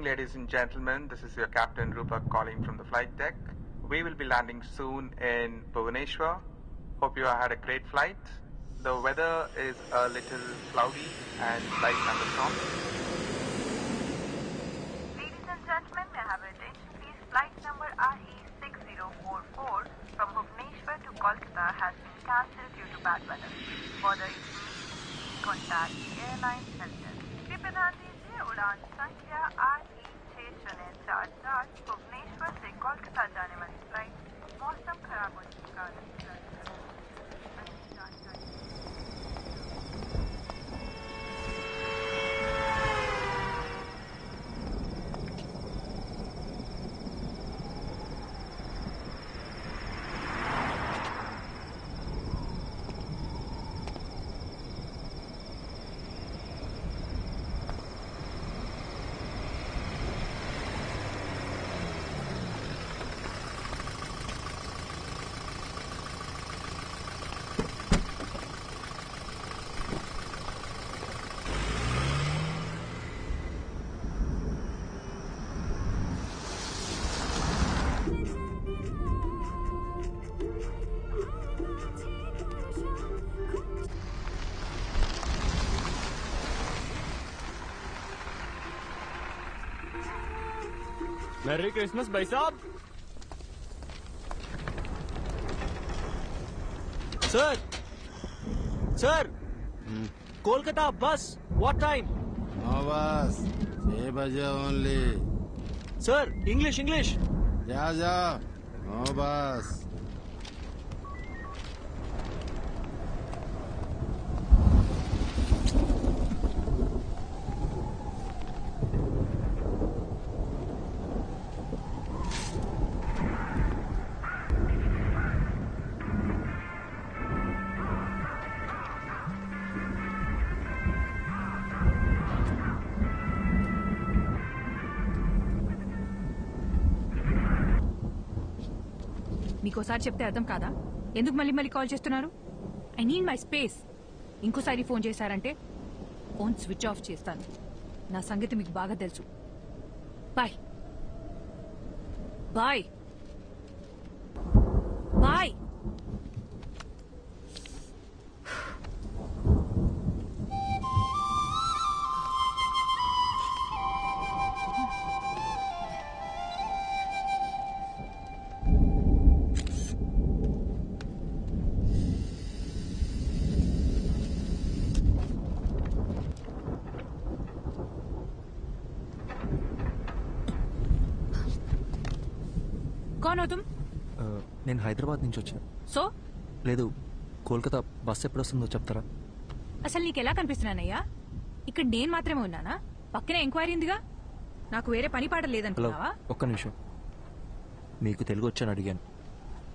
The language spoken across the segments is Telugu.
evening, ladies and gentlemen. This is your Captain Rupak calling from the flight deck. We will be landing soon in Bhubaneswar. Hope you had a great flight. The weather is a little cloudy and slight thunderstorm. Ladies and gentlemen, may I have your attention please? Flight number RE6044 from Bhubaneswar to Kolkata has been cancelled due to bad weather. For the information, please contact the airline helpdesk. कृपया ध्यान दीजिए उड़ान संख्या RE6044 भुवनेश्वर से कोलकाता जाने वाली फ्लाइट मौसम खराब होने के कारण मैरी क्रिसमस भाई साहब। सर सर कोलकाता बस व्हाट टाइम? नो बस 6 बजे ओनली। Sir English English. जा जा नो बस। మీకోసారి చెప్తే అర్థం కాదా? ఎందుకు మళ్ళీ మళ్ళీ కాల్ చేస్తున్నారు? I need my space. ఇంకోసారి ఫోన్ చేశారంటే ఫోన్ స్విచ్ ఆఫ్ చేస్తాను. నా సంగతి మీకు బాగా తెలుసు. Bye bye bye. कौन हो तुम? నేను హైదరాబాద్ నుంచి వచ్చాను. సో లేదు, కోల్కతా బస్ ఎప్పుడు వస్తుందో చెప్తారా? అసలు నీకెలా కనిపిస్తున్నానయ్యా? ఇక్కడ నేను మాత్రమే ఉన్నానా? పక్కనే ఎంక్వైరీ ఉందిగా. నాకు వేరే పని పాట హలో, లేదనుకున్నావా? ఒక్క నిమిషం. మీకు తెలుగు వచ్చని అడిగాను.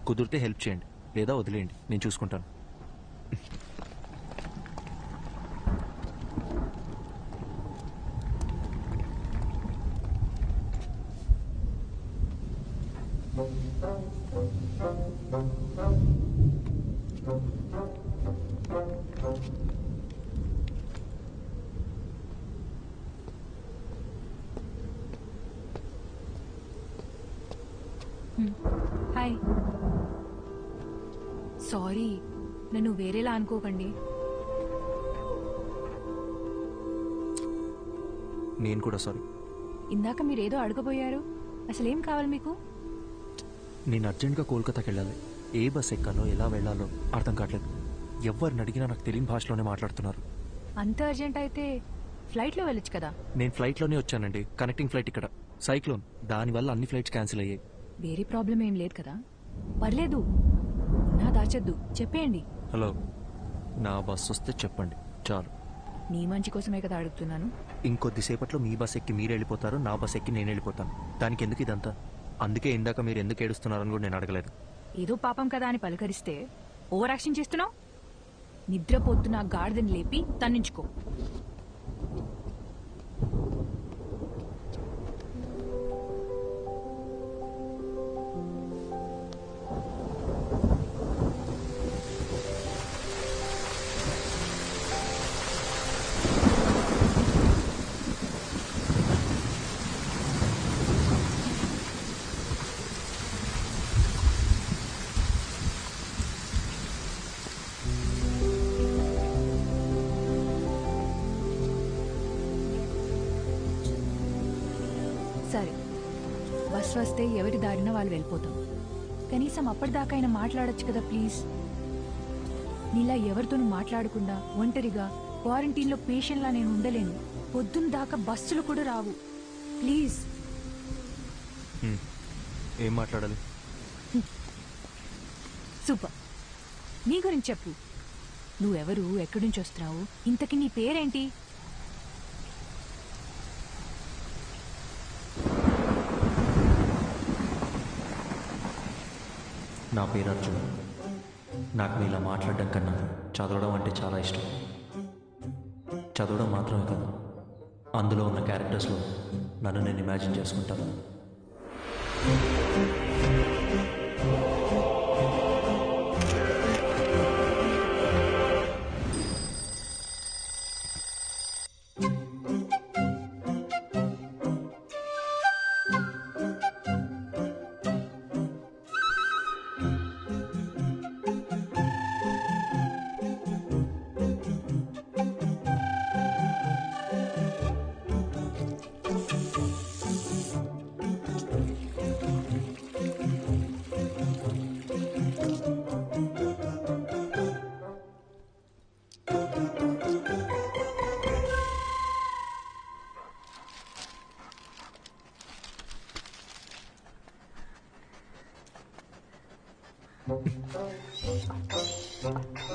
కుదిరితే హెల్ప్ చేయండి, లేదా వదిలేయండి, నేను చూసుకుంటాను. హాయ్, సారీ, నన్ను వేరేలా అనుకోకండి. నేను కూడా సారీ. ఇందాక మీరేదో అడగబోయారు. అసలేం కావాలి మీకు? నేను అర్జెంట్గా కోల్కతాకి వెళ్ళాలి. ఏ బస్ ఎక్కాలో ఎలా వెళ్ళాలో అర్థం కావట్లేదు. ఎవరిని అడిగినా నాకు తెలియని భాషలోనే మాట్లాడుతున్నారు. అంత అర్జెంట్ అయితే ఫ్లైట్లో వెళ్ళొచ్చు కదా. నేను ఫ్లైట్లోనే వచ్చానండి. కనెక్టింగ్ ఫ్లైట్ ఇక్కడ. సైక్లోన్, దానివల్ల అన్ని ఫ్లైట్స్ క్యాన్సిల్ అయ్యాయి. వేరే ప్రాబ్లం ఏం లేదు కదా? పర్లేదు, నా దాచద్దు, చెప్పేయండి. హలో, నా బస్ వస్తే చెప్పండి చాలు. నీ మంచి కోసమే కదా అడుగుతున్నాను. ఇంకొద్దిసేపట్లో మీ బస్ ఎక్కి మీరు వెళ్ళిపోతారు, నా బస్ ఎక్కి నేను వెళ్ళిపోతాను. దానికి ఎందుకు ఇదంతా? అందుకే ఇందాక మీరు ఎందుకు ఏడుస్తున్నారని కూడా నేను అడగలేదు. ఏదో పాపం కదా అని పలకరిస్తే ఓవర్ యాక్షన్ చేస్తున్నావు. నిద్రపోతున్న గాడిదని లేపి తన్నించుకో. సరే, బస్ వస్తే ఎవరి దారిన వాళ్ళు వెళ్ళిపోతాం. కనీసం అప్పటిదాకా అయినా మాట్లాడొచ్చు కదా ప్లీజ్. నీలా ఎవరితోనూ మాట్లాడకుండా ఒంటరిగా క్వారంటైన్లో పేషెంట్లా నేను ఉండలేను. పొద్దున్న దాకా బస్సులు కూడా రావు. ప్లీజ్. ఏం మాట్లాడాలి? సూపర్. నీ గురించి చెప్పు. నువ్వెవరు, ఎక్కడి నుంచి వస్తున్నావు, ఇంతకీ నీ పేరేంటి? నా పేరు అర్జున్. నాకు నీలా మాట్లాడడం కన్నా చదవడం అంటే చాలా ఇష్టం. చదవడం మాత్రమే కాదు, అందులో ఉన్న క్యారెక్టర్స్లో నన్ను నేను ఇమాజిన్ చేసుకుంటాను.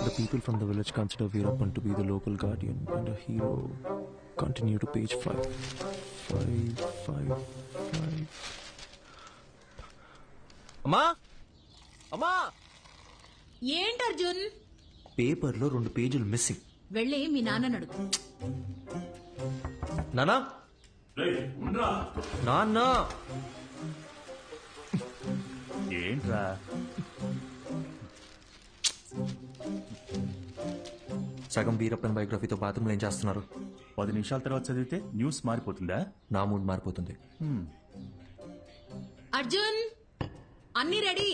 The people from the village consider Veerappan to be the local guardian and a hero. Continue to page 5. 5. అమ్మా, అమ్మా, ఏంటి అర్జున్? పేపర్లో 2 పేజీలు మిస్సింగ్. వెళ్ళి మీ నాన్న అడుగు. నానా, నాన్న, ఏంట్రా? సగం వీరప్పన్ బయోగ్రఫీతో బాత్రూంలో ఏం చేస్తున్నారు? 10 నిమిషాల తర్వాత చదివితే న్యూస్ మారిపోతుందా? నా మూడ్ మారిపోతుంది. అర్జున్, అన్ని రెడీ.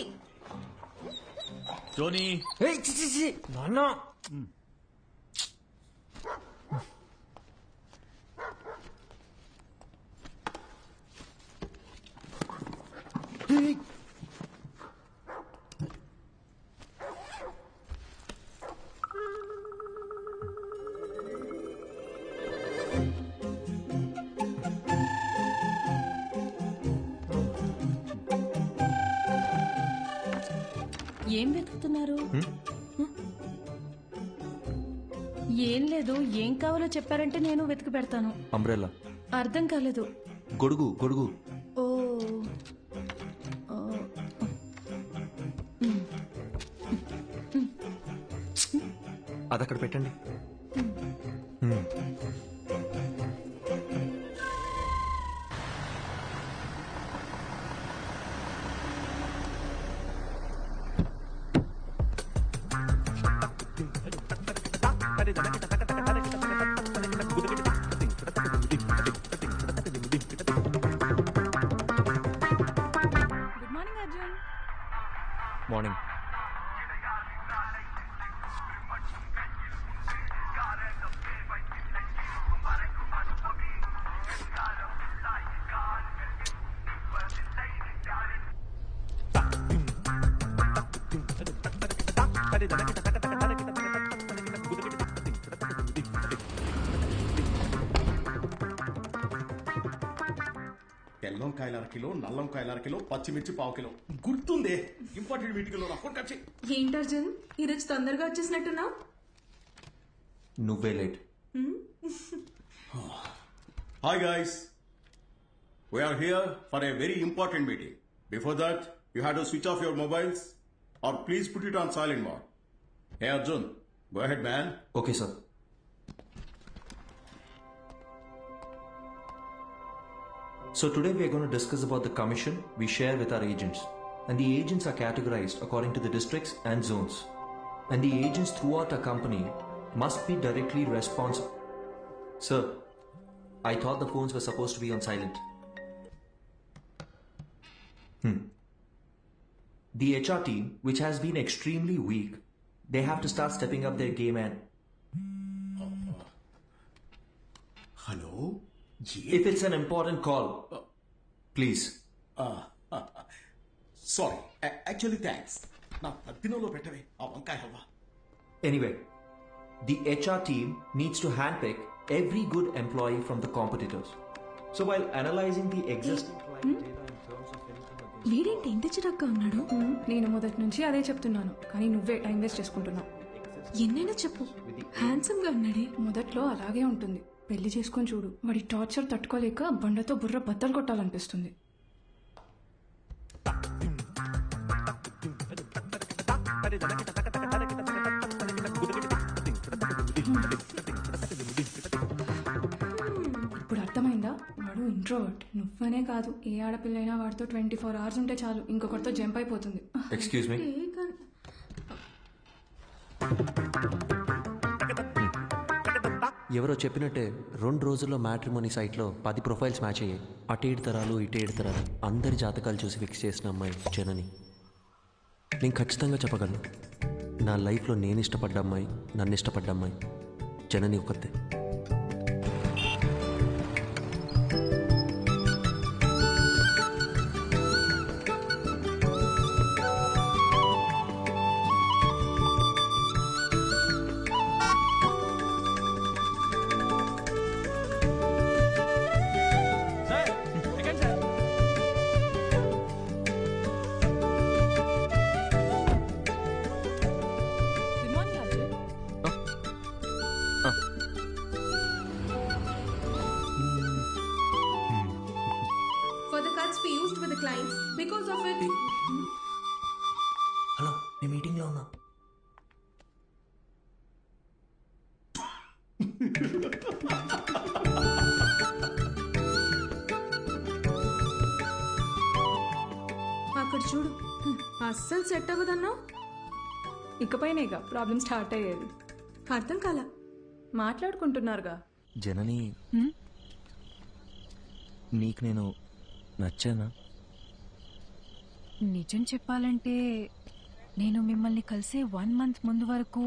టోనీ, నాన్న, ఏం వెతుకుతున్నారు? ఏం లేదు, ఏం కావాలో చెప్పారంటే నేను వెతికి పెడతాను. అంబ్రెల్లా. అర్థం కాలేదు. గొడుగు, గొడుగు. ఓ, అది అక్కడ పెట్టండి. Good morning Arjun. మార్నింగ్. తెల్లంకాయల 1 కిలో, నల్లంకాయల 1 కిలో, పచ్చిమిర్చి 1/2 కిలో. గుర్తుందే, ఇంపార్టెంట్ మీటింగ్ లో ఫోన్ కట్. ఏంటి అర్జున్, ఈరోజు తొందరగా వచ్చేసినట్టున్నావు? నువ్వే late. Hi guys, we're here for a very important meeting. Before that you have to switch off your mobiles or please put it on silent mode. Hey Arjun, go ahead man. Okay sir. So today we are going to discuss about the commission we share with our agents. And the agents are categorized according to the districts and zones. And the agents throughout our company must be directly responsible. Sir, I thought the phones were supposed to be on silent. The HR team, which has been extremely weak, they have to start stepping up their game and... Hello? If it's an important call, please. Sorry, actually thanks. నా పద్దినంలో పెట్టవే ఆ వంకాయ halwa. Anyway, the HR team needs to handpick every good employee from the competitors. So while analyzing the existing client data in terms of anything against... వీడేంటి ఇంత చిరాగ్గా ఉన్నాడు? నేను మొదటి నుంచి అదే చెప్తున్నాను, కానీ నువ్వే టైం వేస్ట్ చేసుకుంటున్నావు. ఎన్నైనా చెప్పు, హ్యాండ్సమ్ గా ఉన్నాడే. మొదట్లో అలాగే ఉంటుంది, పెళ్లి చేసుకొని చూడు. వాడి టార్చర్ తట్టుకోలేక బండతో బుర్ర బద్దలు కొట్టాలనిపిస్తుంది. ఇప్పుడు అర్థమైందా? వాడు ఇంట్రోవర్ట్. నువ్వనే కాదు, ఏ ఆడపిల్లైనా వాడితో 24 hours ఉంటే చాలు, ఇంకొకరితో జంప్ అయిపోతుంది. Excuse me. ఎవరో చెప్పినట్టే 2 రోజుల్లో మ్యాట్రిమోనీ సైట్లో 10 ప్రొఫైల్స్ మ్యాచ్ అయ్యాయి. అటు 7 తరాలు ఇటు 7 తరాలు అందరి జాతకాలు చూసి ఫిక్స్ చేసిన అమ్మాయి జనని. నేను ఖచ్చితంగా చెప్పగలను, నా లైఫ్లో నేను ఇష్టపడ్డ అమ్మాయి, నన్ను ఇష్టపడ్డ అమ్మాయి జనని ఒకతే. For the cuts we used with the clients, because of it. Hello, నేను మీటింగ్లో ఉన్నా. అక్కడ చూడు, అస్సలు సెట్ అవ్వదన్నా. ఇకపైన ఇక ప్రాబ్లమ్ స్టార్ట్ అయ్యేది. అర్థం కాల. మాట్లాడుకుంటున్నారుగా. జనని, నీకు నేను నచ్చానా? నిజం చెప్పాలంటే నేను మిమ్మల్ని కలిసే 1 month ముందు వరకు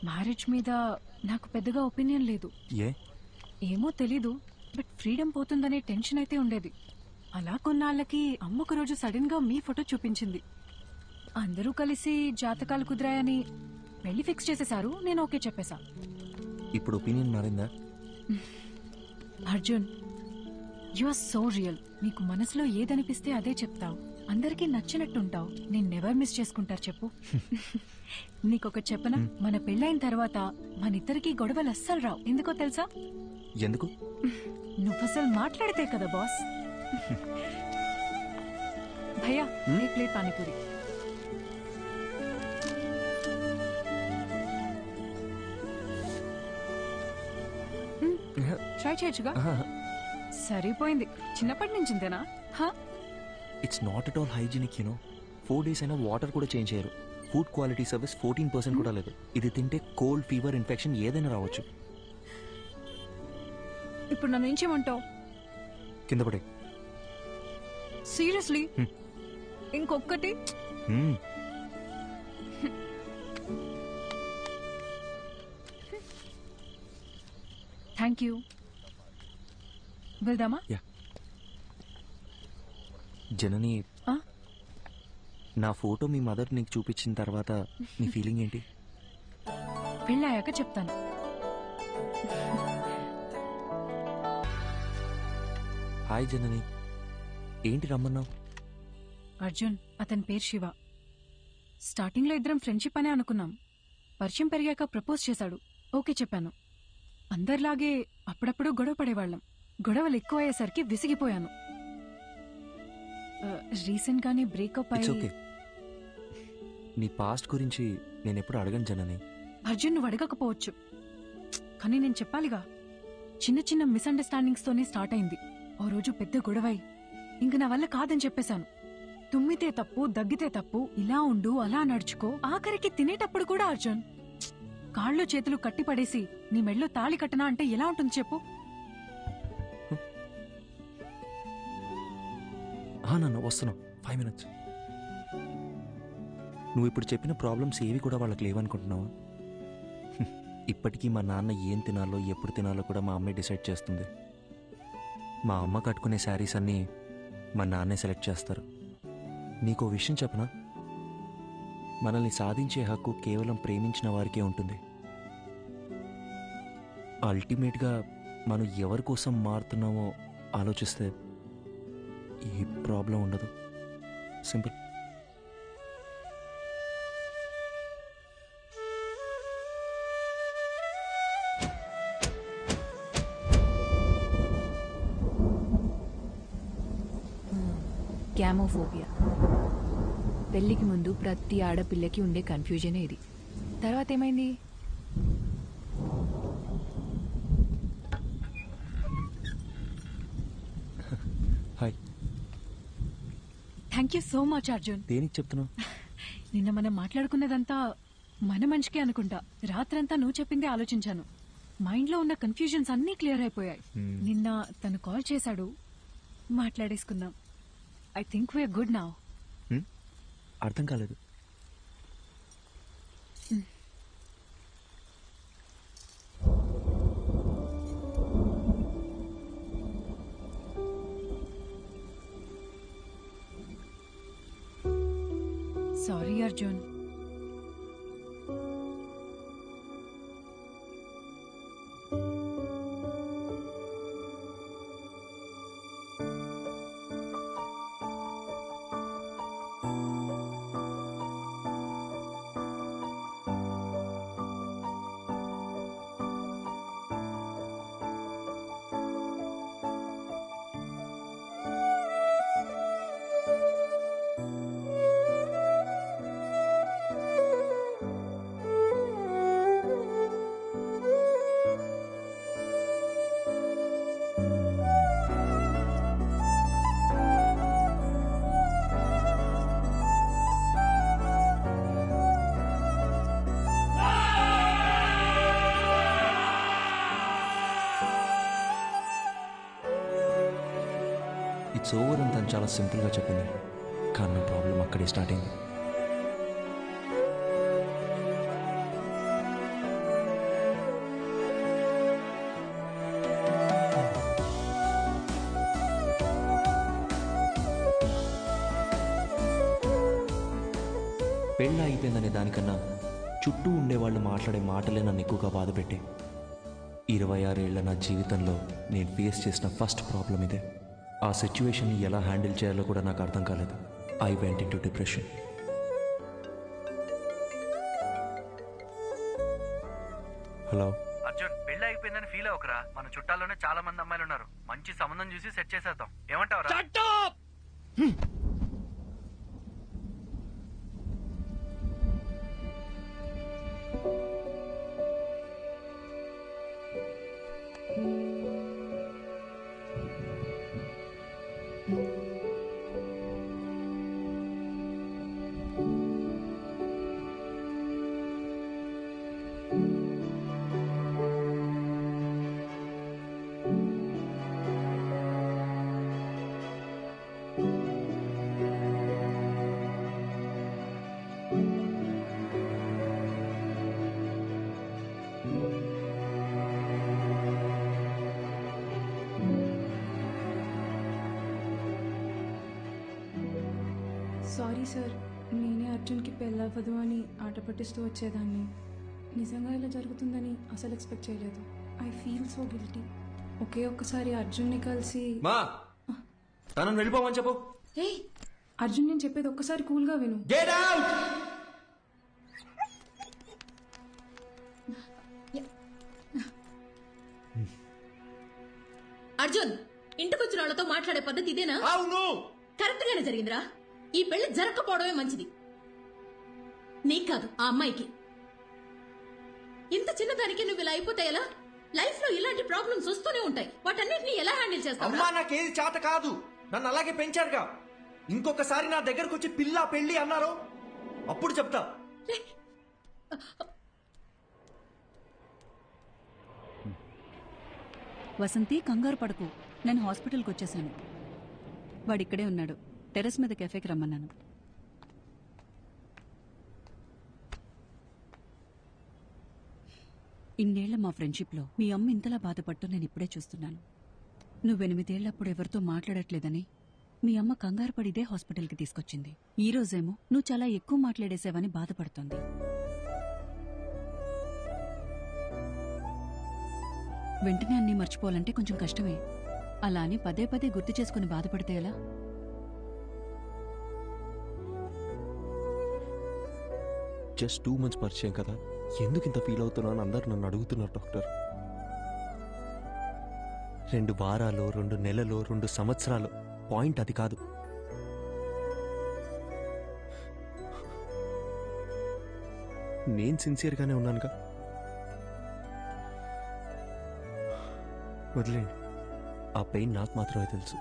మ్యారేజ్ మీద నాకు పెద్దగా ఒపీనియన్ లేదు. ఏమో తెలీదు, బట్ ఫ్రీడమ్ పోతుందనే టెన్షన్ అయితే ఉండేది. అలా కొన్నాళ్ళకి అమ్మ ఒక రోజు సడన్ గా మీ ఫోటో చూపించింది. అందరూ కలిసి జాతకాలు కుదిరాయని పెళ్లి ఫిక్స్ చేసేశారు. నేను ఓకే చెప్పేశా. ఇప్పుడు ఒపీనియన్ మారిందా? Arjun, you are so real. నీకు మనసులో ఏదనిపిస్తే అదే చెప్తావు, అందరికీ నచ్చినట్టుంటావు. నేను నెవర్ మిస్ చేసుకుంటారు చెప్పు. నీకొక చెప్పనా, మన పెళ్ళైన తర్వాత మన ఇద్దరికి గొడవలు అస్సలు రావు. ఎందుకో తెలుసా? ఎందుకు? నువ్వసలు మాట్లాడితే కదా బాస్. భయ్యా, ఏ ప్లేట్ పానీపూరి. ట్రై చేయొచ్చుగా. సరిపోయింది. చిన్నప్పటి నుంచి ఇంతేనా? It's not at all hygienic, you know. 4 days అయినా వాటర్ కూడా చేంజ్ చేయరు. ఫుడ్ క్వాలిటీ సర్వీస్ 14% కూడా లేదు. ఇది తింటే కోల్డ్, ఫీవర్, ఇన్ఫెక్షన్ ఏదైనా రావచ్చు. ఇప్పుడు నన్ను ఏం చేయమంటావు? కింద పడే. సీరియస్లీ? ఇంకొక్కటి? Thank you. వెళ్దామా? జనని, నా ఫోటో మీ మదర్ నీకు చూపించిన తర్వాత నీ ఫీలింగ్ ఏంటి? పెళ్ళాయాక చెప్తాను. హాయ్ జనని, ఏంటి రమ్మన్నావు? అర్జున్, అతని పేరు శివ. స్టార్టింగ్లో ఇద్దరం ఫ్రెండ్షిప్ అనే అనుకున్నాం. పరిచయం పెరిగాక ప్రపోజ్ చేశాడు. ఓకే చెప్పాను. అందరిలాగే అప్పుడప్పుడు గొడవ పడేవాళ్ళం. గొడవలు ఎక్కువ అయ్యేసరికి విసిగిపోయాను. రీసెంట్ గానే బ్రేకప్ ఇట్స్ అయ్యి. ఓకే. నీ పాస్ట్ గురించి నేను ఎప్పుడు అడగను జనని. అర్జున్, నువ్వు అడగకపోవచ్చు, కానీ నేను చెప్పాలిగా. చిన్న చిన్న మిస్అండర్స్టాండింగ్స్ తోనే స్టార్ట్ అయింది. ఓ రోజు పెద్ద గొడవై ఇంక నా వల్ల కాదని చెప్పేశాను. తుమ్మితే తప్పు, దగ్గితే తప్పు, ఇలా ఉండు, అలా నడుచుకో. ఆఖరికి తినేటప్పుడు కూడా అర్జున్, కాళ్ళు చేతులు కట్టి పడేసి నీ మెడలో తాళి కట్టనా అంటే ఎలా ఉంటుంది చెప్పు? నన్ను వస్తున్నావు 5 minutes. నువ్వు ఇప్పుడు చెప్పిన ప్రాబ్లమ్స్ ఏవి కూడా వాళ్ళకి లేవనుకుంటున్నావా? ఇప్పటికీ మా నాన్న ఏం తినాలో, ఎప్పుడు తినాలో కూడా మా అమ్మే డిసైడ్ చేస్తుంది. మా అమ్మ కట్టుకునే శారీస్ అన్నీ మా నాన్నే సెలెక్ట్ చేస్తారు. నీకో విషయం చెప్పనా, మనల్ని సాధించే హక్కు కేవలం ప్రేమించిన వారికే ఉంటుంది. అల్టిమేట్గా మనం ఎవరి కోసం మారుతున్నామో ఆలోచిస్తే ఈ ప్రాబ్లం ఉండదు. సింపుల్. గ్యామోఫోబియా. పెళ్లికి ముందు ప్రతి ఆడపిల్లకి ఉండే కన్ఫ్యూజనే ఇది. తర్వాత ఏమైంది? Hi. Thank you so much Arjun. దేనికి చెప్తున్నావు? నిన్న మనం మాట్లాడుకున్నదంతా మన మనిషికే అనుకుంటా. రాత్రంతా నువ్వు చెప్పిందే ఆలోచించాను. మైండ్లో ఉన్న కన్ఫ్యూజన్స్ అన్నీ క్లియర్ అయిపోయాయి. నిన్న తను కాల్ చేశాడు, మాట్లాడేసుకుందాం. I think we're good now. అర్థం కాలేదు. సారీ అర్జున్. ఇట్స్ ఓవర్ అని తను చాలా సింపుల్గా చెప్పింది, కానీ నా ప్రాబ్లం అక్కడే స్టార్ట్ అయింది. పెళ్ళి అయిపోయిందనే దానికన్నా చుట్టూ ఉండేవాళ్ళు మాట్లాడే మాటలే నన్ను ఎక్కువగా బాధపెట్టే. 26 ఏళ్ల నా జీవితంలో నేను ఫేస్ చేసిన ఫస్ట్ ప్రాబ్లం ఇదే. ఆ సిచ్యువేషన్ని ఎలా హ్యాండిల్ చేయాలో కూడా నాకు అర్థం కాలేదు. I went in to depression. Hello Arjun, పెళ్లి అయిపోయిందని ఫీల్ అవ్వకరా. మన చుట్టాల్లోనే చాలా మంది అమ్మాయిలు ఉన్నారు. మంచి సంబంధం చూసి సెట్ చేసేద్దాం. ఏమంటావురా? సారీ సార్, నేనే అర్జున్కి పెళ్ళవ్వదు అని ఆట పట్టిస్తూ వచ్చేదాన్ని. నిజంగా ఇలా జరుగుతుందని అసలు ఎక్స్పెక్ట్ చేయలేదు. I feel so guilty. ఒకే ఒక్కసారి అర్జున్ని కలిసి మా తనను వెళ్ళిపోమని చెప్పు. అర్జున్, నేను చెప్పేది ఒక్కసారి కూల్గా విను. Get out. అర్జున్, ఇంటికొచ్చిన వాళ్ళతో మాట్లాడే పద్ధతి ఇదేనా? అవును, కరెక్ట్ గానే జరిగిందిరా. ఈ పెళ్లి జరగకపోవడమే మంచిది. నీకు కాదు, ఆ అమ్మాయికి. ఇంత చిన్నదానికి నువ్వు ఇలా అయిపోతే ఎలా? లైఫ్ లో ఇలాంటి ప్రాబ్లమ్స్ వస్తూనే ఉంటాయి. వాటన్నిటిని ఎలా హ్యాండిల్ చేస్తావు? అమ్మా, నాకేది చేత కాదు. నన్ను అలాగే పెంచారుగా. ఇంకొకసారి నా దగ్గరకు వచ్చి పిల్ల పెళ్లి అన్నారు, అప్పుడు చెప్తా. వసంతి, కంగారు పడకు. నేను హాస్పిటల్కి వచ్చేసాను. వాడిక్కడే ఉన్నాడు. టెర్రస్ మీద కెఫేకి రమ్మన్నాను. ఇన్నేళ్ల మా ఫ్రెండ్షిప్లో మీ అమ్మ ఇంతలా బాధపట్టు నేను ఇప్పుడే చూస్తున్నాను. నువ్వు 8 ఏళ్లప్పుడు ఎవరితో మాట్లాడట్లేదని మీ అమ్మ కంగారు పడిదే హాస్పిటల్కి తీసుకొచ్చింది. ఈ రోజేమో నువ్వు చాలా ఎక్కువ మాట్లాడేసావని బాధపడుతోంది. వెంటనే అన్నీ మర్చిపోవాలంటే కొంచెం కష్టమే. అలా అని పదే పదే గుర్తు చేసుకుని బాధపడితే ఎలా? జస్ట్ 2 months పరిచయం కదా, ఎందుకు ఇంత ఫీల్ అవుతున్నా అని అందరు నన్ను అడుగుతున్నారు డాక్టర్. 2 వారాలు, 2 నెలలు, 2 సంవత్సరాలు, పాయింట్ అది కాదు. నేను సిన్సియర్గానే ఉన్నానుగా. వదిలేండి, ఆ పెయిన్ నాకు మాత్రమే తెలుసు,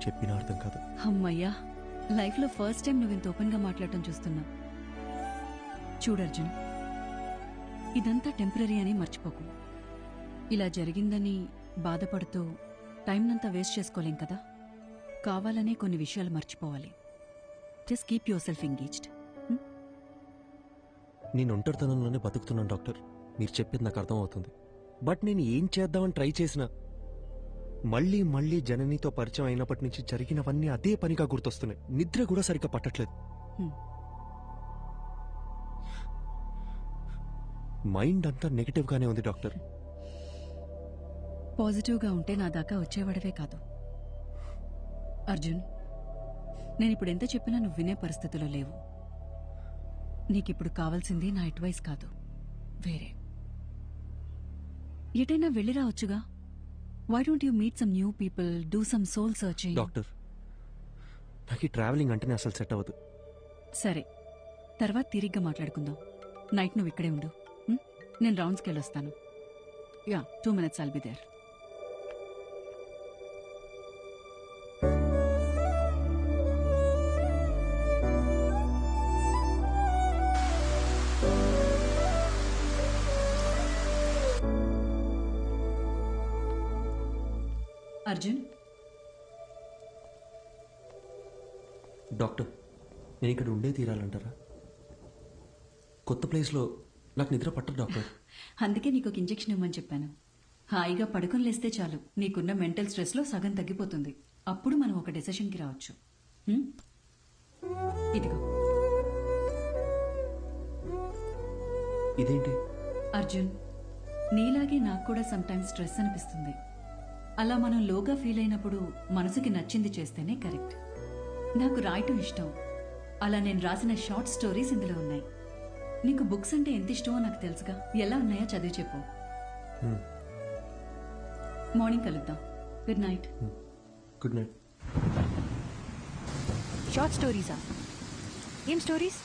చెప్పిన అర్థం కాదు. అమ్మయ్యా, లైఫ్లో ఫస్ట్ టైం నువ్వు ఇంత ఓపెన్గా మాట్లాడటం చూస్తున్నా. చూడర్జున్, ఇదంతా టెంపరీ అని మర్చిపోకు. ఇలా జరిగిందని బాధపడుతూ టైంనంతా వేస్ట్ చేసుకోలేం కదా. కావాలనే కొన్ని విషయాలు మర్చిపోవాలి. Just keep your self engaged. నేను ఒంటరితనంలోనే బతుకుతున్నాను డాక్టర్, మీరు చెప్పేది నాకు అర్థమవుతుంది. బట్ నేను ఏం చేద్దామని ట్రై చేసినా మళ్ళీ మళ్ళీ జననితో పరిచయం అయినప్పటి నుంచి జరిగినవన్నీ అదే పనిగా గుర్తొస్తున్నాయి. నిద్ర కూడా సరిగ్గా పట్టట్లేదు. మైండ్ అంతా నెగటివ్గానే ఉంది డాక్టర్. పాజిటివ్గా ఉంటే నా దాకా వచ్చేవాడవే కాదు. అర్జున్, నేనిప్పుడు ఎంత చెప్పినా నువ్వు వినే పరిస్థితిలో లేవు. నీకిప్పుడు కావాల్సింది నా అడ్వైస్ కాదు, వేరే. ఎటైనా వెళ్ళి రావచ్చుగా. Why don't you meet some new people, do some soul searching? Doctor, నాకు ఈ ట్రావెలింగ్ అంటేనే అసలు సెట్ అవ్వదు. సరే, తర్వాత తిరిగ్గా మాట్లాడుకుందాం. నైట్ నువ్వు ఇక్కడే ఉండు. నేను రౌండ్స్కి వెళ్ళొస్తాను. Yeah, 2 minutes I'll be there. Arjun, doctor, నేను ఇక్కడ ఉండే తీరాలంటారా? కొత్త ప్లేస్లో నాకు నిద్ర పట్టదు డాక్టర్. అందుకే నీకు ఒక ఇంజెక్షన్ ఇవ్వమని చెప్పాను. హాయిగా పడుకుని లేస్తే చాలు, నీకున్న మెంటల్ స్ట్రెస్లో సగం తగ్గిపోతుంది. అప్పుడు మనం ఒక డెసిషన్కి రావచ్చు. ఇదిగో. ఇదేంటి? అర్జున్, నీలాగే నాకు కూడా సమ్టైమ్స్ స్ట్రెస్ అనిపిస్తుంది. అలా మనం లోగా ఫీల్ అయినప్పుడు మనసుకి నచ్చింది చేస్తేనే కరెక్ట్. నాకు రాయటం ఇష్టం. అలా నేను రాసిన షార్ట్ స్టోరీస్ ఇందులో ఉన్నాయి. నీకు బుక్స్ అంటే ఎంత ఇష్టమో నాకు తెలుసుగా. ఎలా ఉన్నాయో చదివి చెప్పు. మార్నింగ్ కలుద్దాం. Good night. Good night. Short స్టోరీసా? ఏం స్టోరీస్?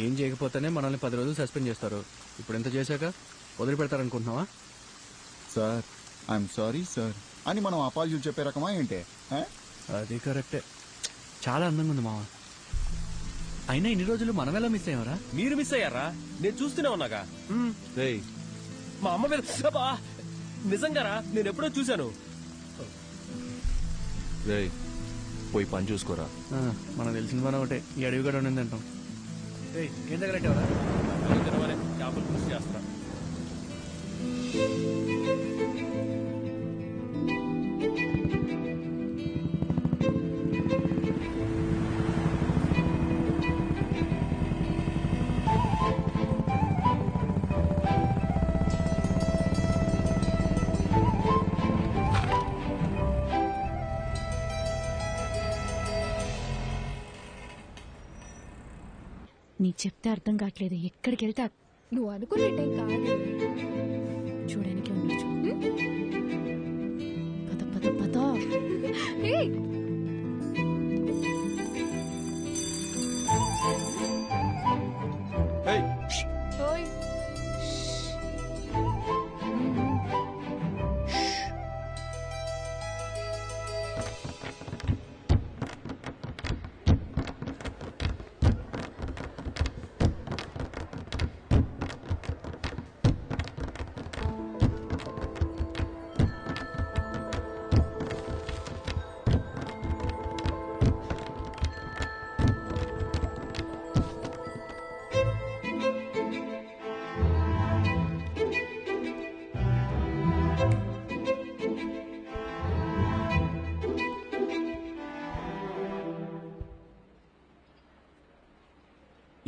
ఏం చేయకపోతేనే మనల్ని 10 రోజులు సస్పెండ్ చేస్తారు. ఇప్పుడు ఎంత చేశాక వదిలిపెడతారనుకుంటున్నావా? సార్, ఐఎమ్ సారీ సార్ అని మనం అపాలజీలు చెప్పే రకమా ఏంటే? అది కరెక్టే. చాలా అందంగా ఉంది మామ. అయినా ఇన్ని రోజులు మనం ఎలా మిస్ అయ్యారా? మీరు మిస్ అయ్యారా? నేను చూస్తూనే ఉన్నాగా. మా అమ్మ మీద నిజంగారా? నేను ఎప్పుడో చూశాను. పోయి పని చూసుకోరా. మనకు తెలిసిన పని ఒకటే, ఈ అడవి కూడా ఉండింది అంటాం. ఏం దగ్గర చేపలు పులుసు చేస్తా. నీకు చెప్తే అర్థం కావట్లేదు. ఎక్కడికి వెళ్తా నువ్వు అనుకునేటేం కాదు. చూడడానికి ఉండొచ్చు. పద పద పద. ఓయ్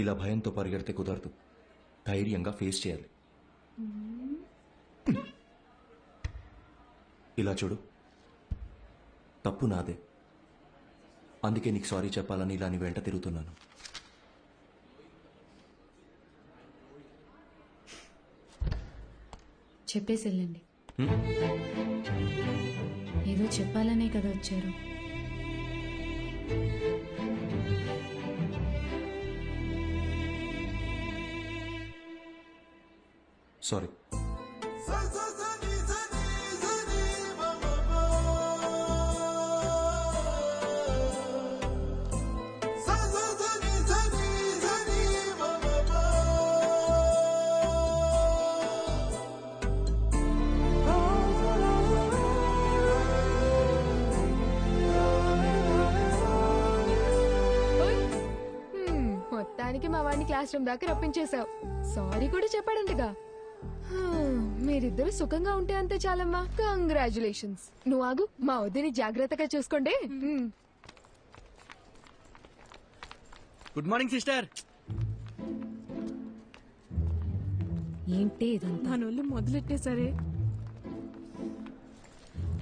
ఇలా భయంతో పరిగెడితే కుదరదు. ధైర్యంగా ఫేస్ చేయాలి. ఇలా చూడు, తప్పు నాదే. అందుకే నీకు సారీ చెప్పాలని ఇలా నీ వెంట తిరుగుతున్నాను. చెప్పేసి వెళ్ళండి. ఏదో చెప్పాలనే కదా వచ్చారు. సారీ. మొత్తానికి మా వాడిని క్లాస్ రూమ్ దాకా రప్పించేశావు. సారీ కూడా చెప్పాడంటగా. మీరిద్దరు సుఖంగా ఉంటే అంతే చాలమ్మా. కంగ్రాచులేషన్స్. నువ్వు ఆగు, మా వద్దని జాగ్రత్తగా చూసుకోండి. Good morning sister. ఏంటి ఇదంతా? మనోళ్ళు మొదలెట్టేసరే.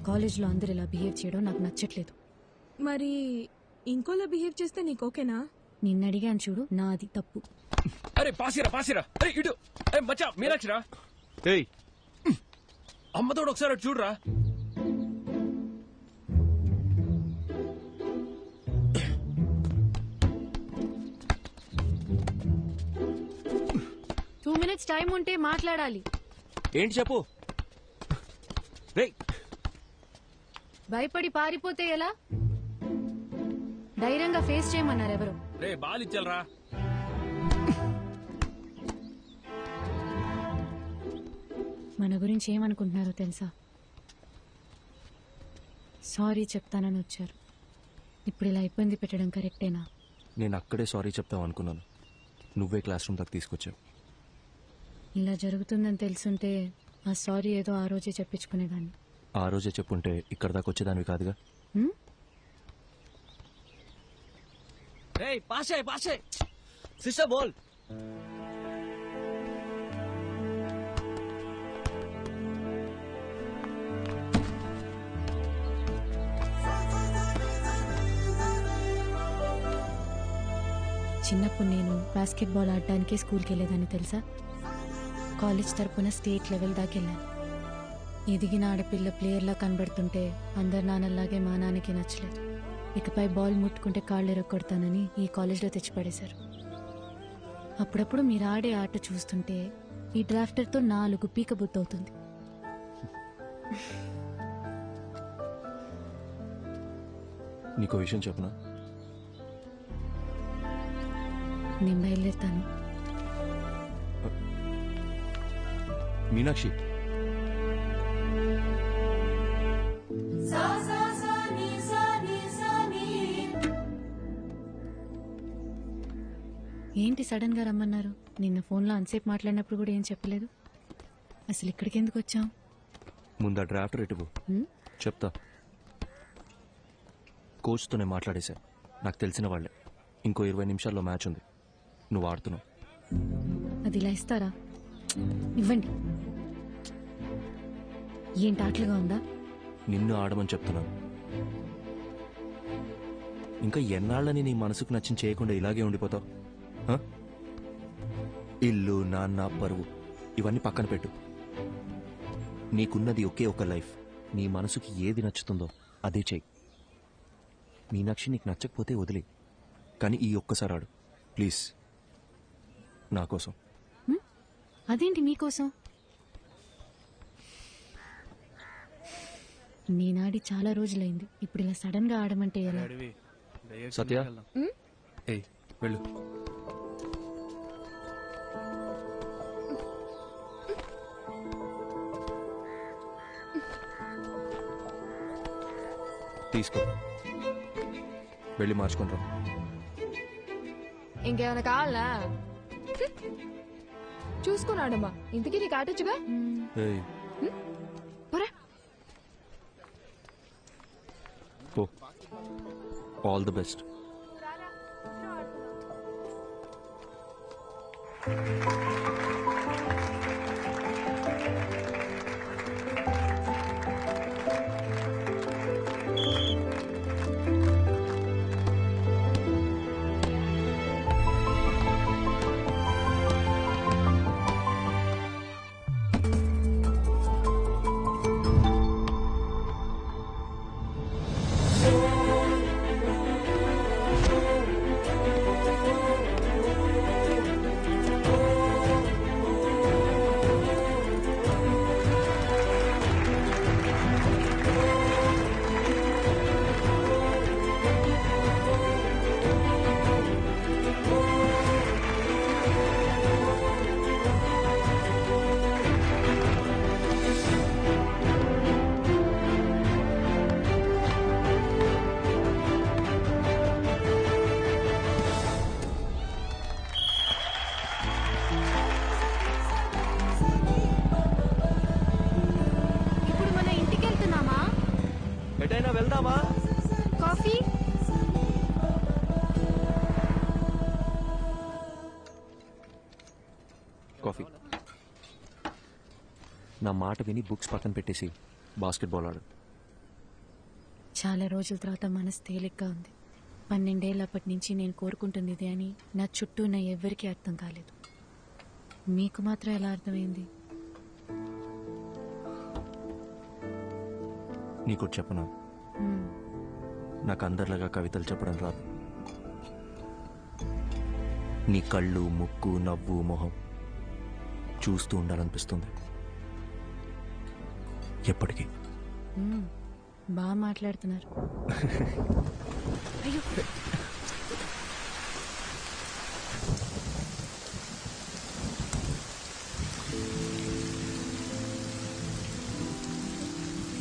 కాలేజ్లో అందరు ఇలా బిహేవ్ చేయడం నాకు నచ్చట్లేదు. మరి ఇంకోలా బిహేవ్ చేస్తే నీకు ఓకేనా? నిన్న అడిగాను చూడు, నాది తప్పు. అరే పాసిరా పాసిరా. అరే ఇటు. అరే మచ్చా మీనాక్షిరా. ఏయ్ అమ్మతోడు ఒకసారి అటు చూడరా. టూ మినిట్స్ టైం ఉంటే మాట్లాడాలి. ఏంటి చెప్పు. రేయ్ భయపడి పారిపోతే ఎలా? ధైర్యంగా ఫేస్ చేయమన్నారు ఎవరు? రే బాలిచ్చల్రా. మన గురించి ఏమనుకుంటున్నారో తెలుసా? సారీ చెప్తానని వచ్చారు. ఇప్పుడు ఇలా ఇబ్బంది పెట్టడం కరెక్టేనా? నేను అక్కడే సారీ చెప్తావు అనుకున్నాను. నువ్వే క్లాస్ రూమ్ దాకా తీసుకొచ్చావు. ఇలా జరుగుతుందని తెలుసుంటే ఆ సారీ ఏదో ఆ రోజే చెప్పించుకునేదాన్ని. ఆ రోజే చెప్పుంటే ఇక్కడ దాకా వచ్చేదానివి కాదుగా. రేయ్ పాసే పాసే. సిస్టర్ బోల్. చిన్నప్పుడు నేను బాస్కెట్బాల్ ఆడడానికి స్కూల్కి వెళ్ళేదాన్ని తెలుసా? కాలేజ్ తరపున స్టేట్ లెవెల్ దాకా వెళ్ళాను. ఎదిగిన ఆడపిల్ల ప్లేయర్లా కనబడుతుంటే అందరు నాన్నలాగే మా నాన్నకి నచ్చలేదు. ఇకపై బాల్ ముట్టుకుంటే కాళ్ళు ఎరగొడతానని ఈ కాలేజ్లో తెచ్చిపడేశారు. అప్పుడప్పుడు మీరు ఆడే ఆట చూస్తుంటే ఈ డ్రాఫ్టర్తో 4 పీక బుద్ధవుతుంది. నీకో విషయం చెప్పనా? నేను బయలుదేరుతాను. మీనాక్షి, ఏంటి సడన్ గా రమ్మన్నారు? నిన్న ఫోన్లో అంతసేపు మాట్లాడినప్పుడు కూడా ఏం చెప్పలేదు. అసలు ఇక్కడికి ఎందుకు వచ్చాం? ముందా డ్రాఫ్ట్ రేటువు చెప్తా. కోచ్తోనే మాట్లాడేశా. నాకు తెలిసిన వాళ్ళే. ఇంకో 20 నిమిషాల్లో మ్యాచ్ ఉంది. నువ్వు ఆడుతున్నావు. అది ఇలా ఇస్తారా? ఇవ్వండి. ఏంటి ఆటలుగా ఉందా? నిన్ను ఆడమని చెప్తున్నాను. ఇంకా ఎన్నాళ్ళని నీ మనసుకు నచ్చిన చేయకుండా ఇలాగే ఉండిపోతావు? ఇల్లు, నాన్న, పరువు ఇవన్నీ పక్కన పెట్టు. నీకున్నది ఒకే ఒక లైఫ్. నీ మనసుకి ఏది నచ్చుతుందో అదే చెయ్యి. మీనాక్షి నీకు నచ్చకపోతే వదిలే, కానీ ఈ ఒక్కసారి ఆడు ప్లీజ్, నా కోసం. అదేంటి మీకోసం? నేనాడి చాలా రోజులైంది. ఇప్పుడు ఇలా సడన్ గా ఆడమంటే ఎలా? సత్య ఏయ్ వెళ్ళు. తీసుకో, వెళ్ళి మార్చుకుంటాం. ఇంకేమైనా కావాలా? చూసుకున్నాడమ్మా. ఇంతకీ నీకు ఆటొచ్చుగా? All the best. వెళ్దామా? కాఫీ? కాఫీ. నా మాట విని బుక్స్ పక్కన పెట్టేసి బాస్కెట్బాల్ ఆడు. చాలా రోజుల తర్వాత మనసు తేలిగ్గా ఉంది. 12 ఏళ్ళప్పటి నుంచి నేను కోరుకుంటుంది ఇదే అని నా చుట్టూ ఉన్న ఎవ్వరికీ అర్థం కాలేదు. మీకు మాత్రం ఎలా అర్థమైంది? నీకు చెప్పనా, నాకు అందరిలాగా కవితలు చెప్పడం రాదు. నీ కళ్ళు, ముక్కు, నవ్వు, మొహం చూస్తూ ఉండాలనిపిస్తుంది ఎప్పటికీ. బాగా మాట్లాడుతున్నారు. అయ్యో,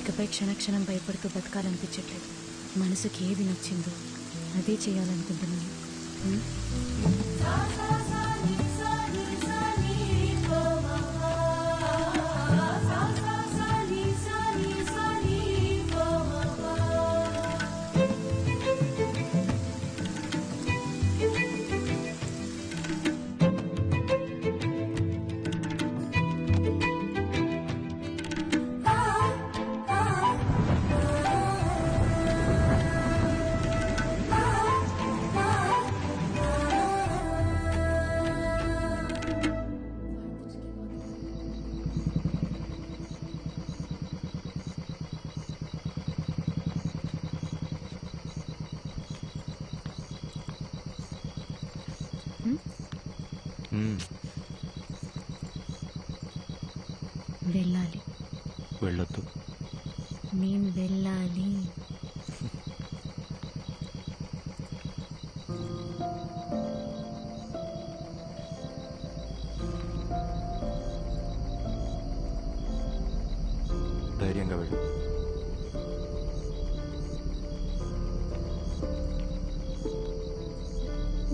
ఇకపై క్షణక్షణం భయపడుతూ బతకాలనిపించట్లేదు. మనసుకి ఏది నచ్చిందో అదే చేయాలనుకుంటున్నాను. వెళ్ళాలి. వెళ్ళొద్దు. నేను వెళ్ళాలి. ధైర్యంగా వెళ్ళు.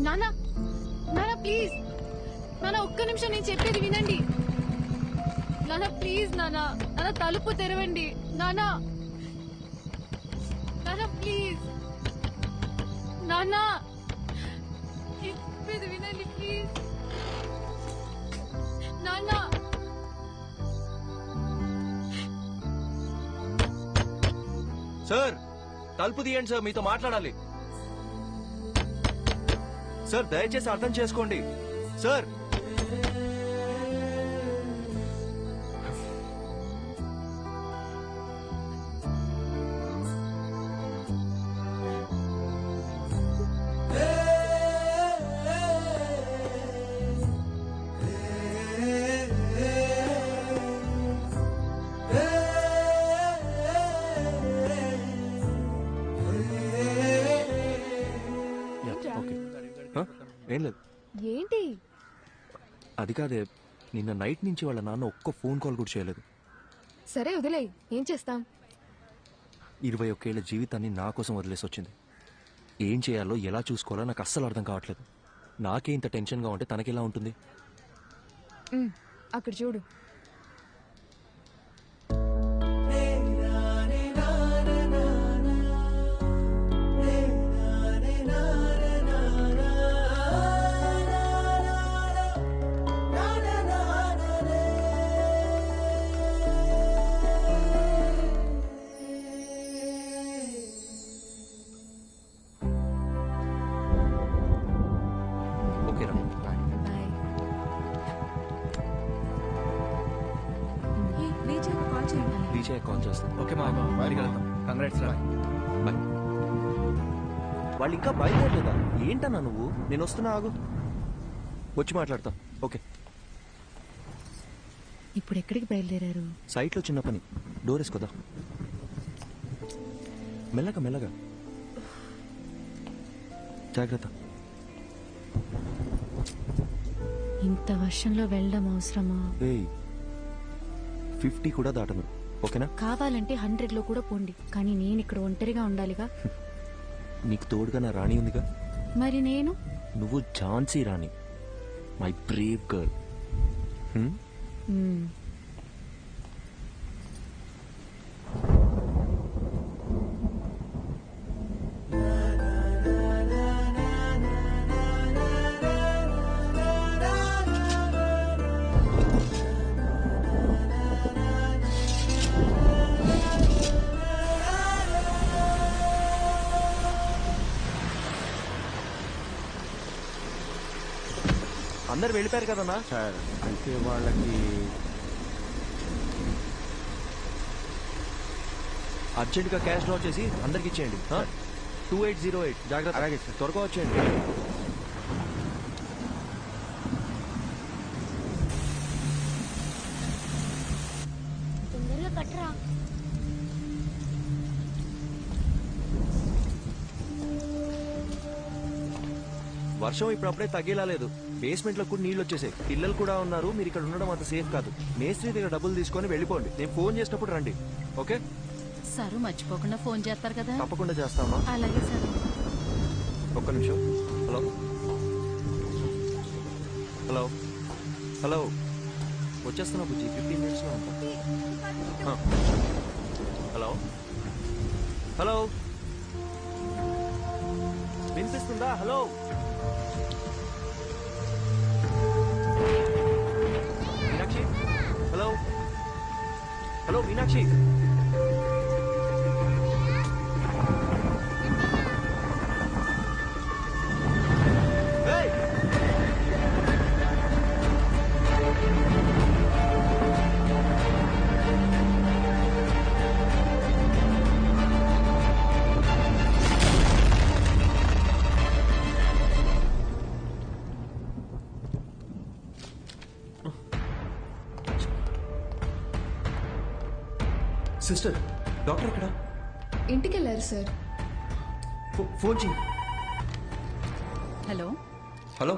నానా, నానా ప్లీజ్, నానా ఒక్క నిమిషం నేను చెప్పేది వినండి. నానా ప్లీజ్, నానా నానా తలుపు తెరవండి. నానా, నానా ప్లీజ్, నానా చెప్పేది వినండి ప్లీజ్. నానా, సార్ తలుపు తీయండి సార్, మీతో మాట్లాడాలి. సార్ దయచేసి అర్థం చేసుకోండి సార్. ఏం లేదు. ఏంటి? అది కాదే, నిన్న నైట్ నుంచి వాళ్ళ నాన్న ఒక్క ఫోన్ కాల్ కూడా చేయలేదు. సరే వదిలేయ్, ఏం చేస్తాం. 21 ఏళ్ల జీవితాన్ని నా కోసం వదిలేసి వచ్చింది. ఏం చేయాలో ఎలా చూసుకోవాలో నాకు అస్సలు అర్థం కావట్లేదు. నాకే ఇంత టెన్షన్గా ఉంటే తనకెలా ఉంటుంది? అక్కడ చూడు. కాల్ చేస్తాను. ఓకే మా బయటికి వెళ్తాం. కంగ్రాట్స్ రా. బాయ్. వాళ్ళు ఇంకా బయలుదేరలేదా? ఏంటన్నా నువ్వు? నేను వస్తున్నా, ఆగు, వచ్చి మాట్లాడతా. ఓకే. ఇప్పుడు ఎక్కడికి బయలుదేరారు? సైట్లో చిన్న పని, డోర్ వేసుకోదా. మెల్లగా మెల్లగా, జాగ్రత్త. ఇంత వర్షంలో వెళ్ళడం అవసరమా? 50 కూడా దాటను, ఓకేనా? కావాలంటే 100లో కూడా పోండి, కానీ నేను ఇక్కడ ఒంటరిగా ఉండాలిగా. నీకు తోడుగా నా రాణి ఉందిగా. మరి నేను? నువ్వు ఝాన్సీ రాణి, మై బ్రేవ్ గర్ల్. అందరు వెళ్ళిపోయారు కదన్నా సార్. అంటే వాళ్ళకి అర్జెంట్గా క్యాష్ డ్రా చేసి అందరికి ఇచ్చేయండి. 2808 జాగ్రత్త. అలాగే సార్, త్వరగా వచ్చేయండి. తొందరగా కట్టరా. వర్షం ఇప్పుడప్పుడే తగ్గేలా లేదు. బేస్మెంట్ లో కూడా నీళ్ళు వచ్చేసాయి. పిల్లలు కూడా ఉన్నారు. మీరు ఇక్కడ ఉండడం అంత సేఫ్ కాదు. మేస్త్రి దగ్గర డబ్బులు తీసుకొని వెళ్ళిపోండి. నేను ఫోన్ చేసినప్పుడు రండి, ఓకే? సారు మర్చిపోకుండా ఫోన్ చేస్తారు కదా. తప్పకుండా చేస్తామా? అలాగే సార్. ఒక్క నిమిషం. హలో హలో హలో, వచ్చేస్తున్నా బుజ్జి, 15 minutes లో ఉంటా. హలో హలో, వినిపిస్తుందా? Hello Meenakshi, hello hello Meenakshi. Sister, doctor ఎక్కడ? ఇంటికి వెళ్ళారు సార్. ఫోన్ చేయి. హలో హలో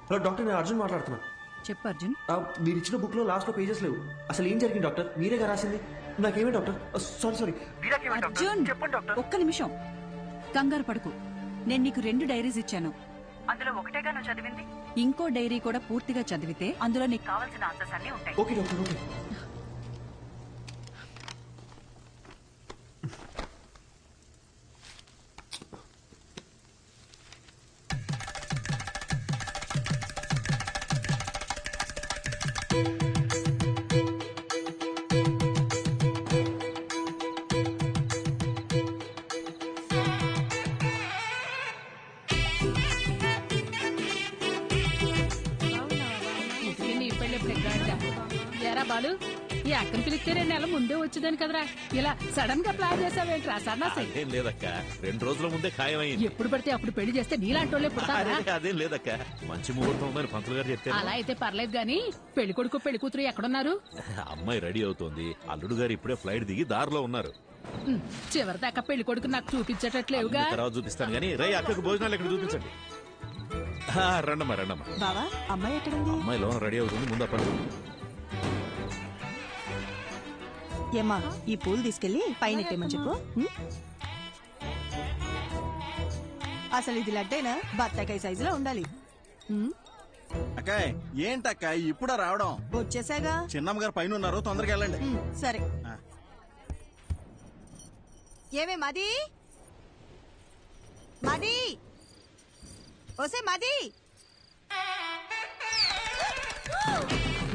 హలో డాక్టర్, నేను అర్జున్ మాట్లాడుతున్నా. చెప్పు అర్జున్. మీరు ఇచ్చిన బుక్ లో లాస్ట్ లో పేజెస్ లేవు. అసలు ఏం జరిగింది డాక్టర్? మీరేగా రాసింది. నాకేమే డాక్టర్? సారీ. అర్జున్ ఒక్క నిమిషం, కంగారు పడుకు. నేను నీకు 2 డైరీస్ ఇచ్చాను. అందులో ఒకటేగా నువ్వు చదివింది. ఇంకో డైరీ కూడా పూర్తిగా చదివితే అందులో నీకు కావాల్సిన ఆన్సర్స్ అన్ని ఉంటాయి. Okay doctor, okay. బాలు, ఈ అక్కని పిలిస్తే 2 నెలల ముందే వచ్చేదాని కదరా. ఇలా సడన్ గా ప్లాన్ చేసావేంట్రా సన్నాసి? అదేం లేదక్క, 2 రోజుల ముందే ఖాయమైంది. ఎప్పుడు పడితే అప్పుడు పెళ్లి చేస్తే నీలాంటి వాళ్ళే పుడతారా? అదేం లేదక్క, మంచి ముహూర్తం ఉందని పంతులు గారు చెప్తే. అలా అయితే పర్లేదు గాని పెళ్లి కొడుకు పెళ్లి కూతురు ఎక్కడున్నారు? అమ్మాయి రెడీ అవుతోంది. అల్లుడు గారు ఇప్పుడే ఫ్లైట్ దిగి దారిలో ఉన్నారు. చివరిదాకా పెళ్లి కొడుకు నాకు చూపించేటట్లేవుగా. తర్వాత చూపిస్తాను గానీ రై అక్కకు భోజనాలు ఇక్కడ చూపించండి. రండమ్మా రండమ్మా. బావా అమ్మాయి ఎక్కడుంది? అమ్మాయి లోన రెడీ అవుతుంది, ముందు పని. ఏమ్మా ఈ పూలు తీసుకెళ్లి పైన ఎట్టేమని చెప్పు. అసలు ఇది లడ్డైనా బత్తాకాయ సైజులో ఉండాలి. అక్కాయ్ ఏంటక్కాయ్ ఇప్పుడా రావడం? వచ్చేసాగా. చిన్నమ్మ గారు పైన ఉన్నారు, తొందరగా వెళ్ళండి. సరే. ఏమే మది మది ఓసే మది.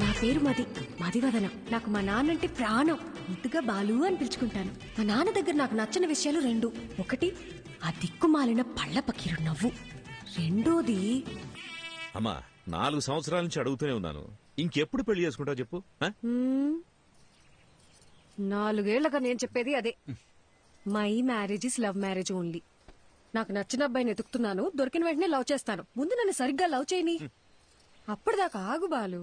నా పేరు మది, మదివదన. నాకు మా నాన్నంటే ప్రాణం. ముద్దుగా బాలు అని పిలుచుకుంటాను. మా నాన్న దగ్గర నాకు నచ్చిన విషయాలు 2. ఒకటి ఆ దిక్కుమాలిన పళ్ళ పకీరు నవ్వు. రెండోది అమ్మా 4 సంవత్సరాల నుంచి అడుగుతూనే ఉన్నాను, ఇంకెప్పుడు పెళ్లి చేసుకుంటావు చెప్పు. 4 ఏళ్లుగా నేను చెప్పేది అదే. My marriage is love marriage only. నాకు నచ్చిన అబ్బాయిని ఎతుకుతున్నాను, దొరికిన వెంటనే లవ్ చేస్తాను. ముందు నన్ను సరిగ్గా లవ్ చేయని, అప్పటిదాకా ఆగు బాలు.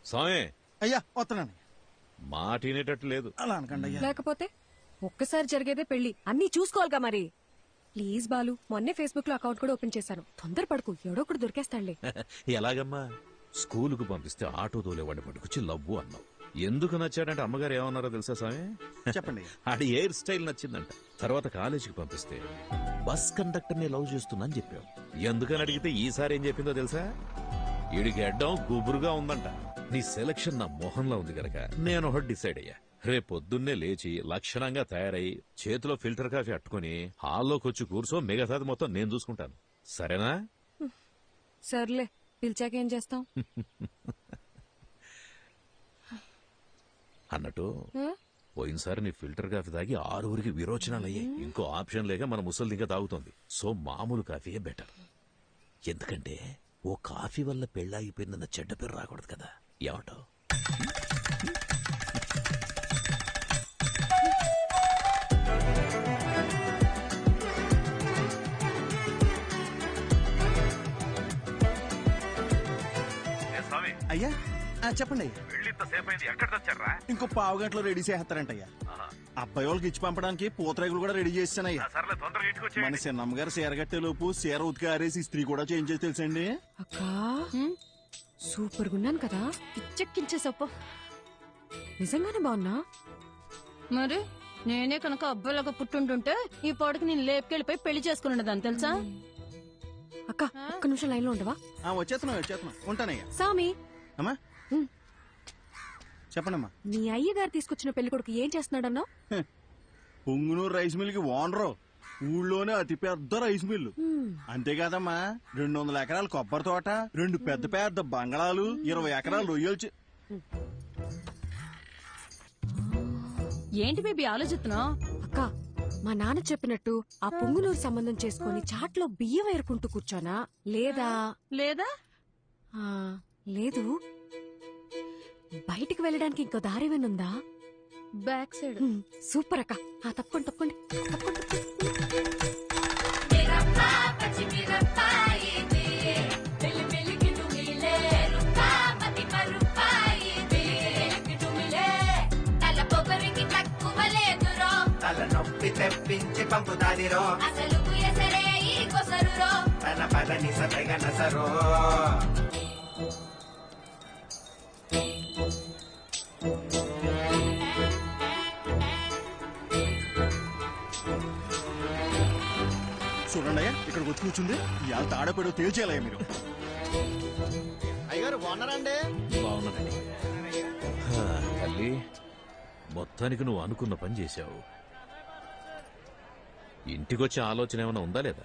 స్వామి అయ్యా వస్తున్నాను. మాట వినేటట్టు లేదు. అలా అనకండి అయ్యా. లేకపోతే ఒక్కసారి జరిగేదే పెళ్లి, అన్నీ చూసుకోవాలిగా మరి. ప్లీజ్ బాలు, మొన్నే ఫేస్బుక్ లో అకౌంట్ కూడా ఓపెన్ చేశాను. తొందరపడకు, ఎవడో ఒకటి దొరికేస్తాడులే. ఎలాగమ్మా? స్కూలుకు పంపిస్తే ఆటో తోలేవాడిని పట్టుకొచ్చి లవ్వు అన్నావు. ఎందుకు నచ్చాడంటే అమ్మగారు ఏమన్నారో తెలుసా స్వామి? చెప్పండి. ఆడి హెయిర్ స్టైల్ నచ్చిందంట. తర్వాత కాలేజీకి పంపిస్తే బస్ కండక్టర్ ని లవ్ చేస్తున్నా అని చెప్పావు. ఎందుకని అడిగితే ఈసారి ఏం చెప్పిందో తెలుసా? ఈడికి అడ్డం గుబురుగా ఉందంట. నీ సెలక్షన్ నా మొహంలో ఉంది గనక నేను ఒకటి డిసైడ్ అయ్యా. రేపొద్దున్నే లేచి లక్షణంగా తయారై చేతిలో ఫిల్టర్ కాఫీ అట్టుకుని హాల్లోకి వచ్చి కూర్చో, మిగతాది మొత్తం నేను చూసుకుంటాను. సరేనా? సర్లే, పిలిచాకేం చేస్తాం? అన్నట్టు పోయినసారి నీ ఫిల్టర్ కాఫీ తాగి 6 విరోచనాలు అయ్యాయి. ఇంకో ఆప్షన్ లేక మన ముసలి ఇంకా తాగుతోంది. సో మామూలు కాఫీయే బెటర్. ఎందుకంటే ఓ కాఫీ వల్ల పెళ్ళాగిపోయిందన్న చెడ్డ పేరు రాకూడదు కదా. ఏమంటావు? అయ్యా చెప్పండి. ఎక్కడ తెచ్చారా? ఇంకో 15 గంటలో రెడీ చేస్తారంటయ్యా. అబ్బాయి వాళ్ళకి ఇచ్చి పంపడానికి పూతరేగులు కూడా రెడీ చేస్తానయ్యా. మన చిన్నమ్మ గారు చీర కట్టే లోపు చీర ఉతికి ఆరేసి ఇస్త్రీ కూడా చేంజ్ చేసి తెలుసండి. అక్కా సూపర్ గున్నాను కదా, పిచ్చెక్కించేసప్ప. నిజంగానే బాగున్నా? మరి నేనే కనుక అబ్బాయిలాగా పుట్టుంటుంటే ఈ పాటికి నేను లేపుకెళ్ళిపోయి పెళ్లి చేసుకున్నదాన్ని తెలుసా? అక్క ఒక్క నిమిషం లైన్ లో ఉండవా? వచ్చేస్తున్నా ఉంటానయ్యా. సామి అమ్మా చెప్పండమ్మా. నీ అయ్యగారు తీసుకొచ్చిన పెళ్లి కొడుకు ఏం చేస్తున్నాడన్నావు? పొంగునూరు రైస్ మిల్ కి ఓనరు. ఊళ్ళోనే అతి పెద్ద రైస్ మిల్లు. అంతేకాదమ్మా 200 ఎకరాల కొబ్బరి తోట, 2 పెద్ద పెద్ద బంగళాలు, 20 ఎకరాలు రొయ్యలు. ఏంటి బేబీ ఆలోచిస్తున్నావు? అక్క మా నాన్న చెప్పినట్టు ఆ పొంగునూరు సంబంధం చేసుకుని చాట్లో బియ్యం ఏరుకుంటూ కూర్చోనా, లేదా లేదు బయటికి వెళ్ళడానికి ఇంకో దారేమేనుందా? Back side. సూపర్ అక్క. తప్పకుండా తలనొప్పి తెప్పించి పంపుతాదిరో, అసలు తన పదని సతగనసరో. చూడండి అయ్యా, ఇక్కడికి వచ్చి కూర్చుంది. ఇవాళ తాడపేడో తేల్చేయాలయ్యా మీరు. అయ్యగారు బాగున్నారండి? బాగున్నానండి. తల్లి, మొత్తానికి నువ్వు అనుకున్న పని చేశావు. ఇంటికొచ్చే ఆలోచన ఏమైనా ఉందా లేదా?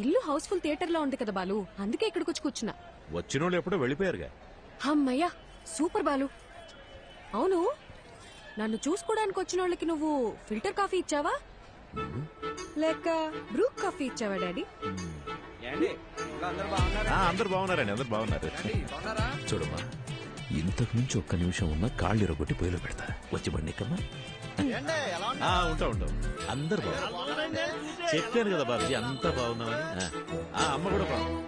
ఇల్లు హౌస్ఫుల్ థియేటర్ లా ఉంది కదా బాలు, అందుకే ఇక్కడికి వచ్చి కూర్చున్నా. వచ్చినోళ్ళు ఎప్పుడో వెళ్ళిపోయారుగా. అమ్మయ్యా సూపర్ బాలు. అవును, నన్ను చూసుకోవడానికి వచ్చిన వాళ్ళకి నువ్వు ఫిల్టర్ కాఫీ ఇచ్చావా లేక బ్రూ కాఫీ ఇచ్చావా డాడీ? అందరు బాగున్నారండి, అందరు బాగున్నారు. చూడమ్మా, ఇంతకు మించి ఒక్క నిమిషం ఉన్నా కాళ్ళు ఇరగొట్టి పొయ్యిలో పెడతా. వచ్చి బండి ఎక్కమ్మా. ఉంటా అందరు బాగున్నారు. చెప్పాను కదా బాబుజీ, అంతా బాగున్నామని. అమ్మ కూడా బాగుంది.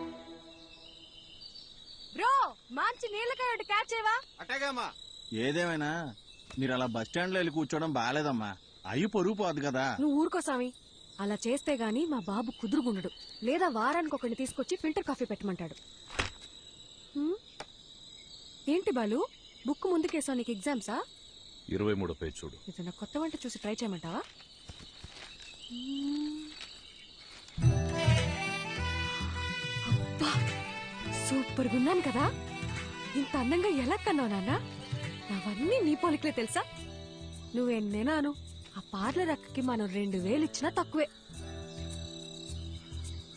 బ్రో మంచి నీళ్ళకాయ క్యాచ్ చేయవా? అట్టగామా. ఏదేమైనా మీరు అలా బస్ స్టాండ్ లో వెళ్ళి కూర్చోవడం బాగాలేదమ్మా. అయ్యి పొరుగు పోదు కదా. నువ్వు ఊరుకో సామి. అలా చేస్తే గాని మా బాబు కుదురుగుండడు. లేదా వారానికి ఒకరిని తీసుకొచ్చి ఫిల్టర్ కాఫీ పెట్టమంటాడు. ఏంటి బాలు, బుక్ ముందుకేసావు, నీకు ఎగ్జామ్సా? 23 పేజ్ చూడు. ఏదైనా కొత్త వంట చూసి ట్రై చేయమంటావా? అబ్బా, సూపర్ గా ఉన్నాను కదా. ఇంత అందంగా ఎలా కన్నావు నాన్న? అవన్నీ నీ పోలికలే తెలుసా? నువ్వెన్నేనాను ఆ పార్లర్ అక్కకి మనం 2000 ఇచ్చినా తక్కువే.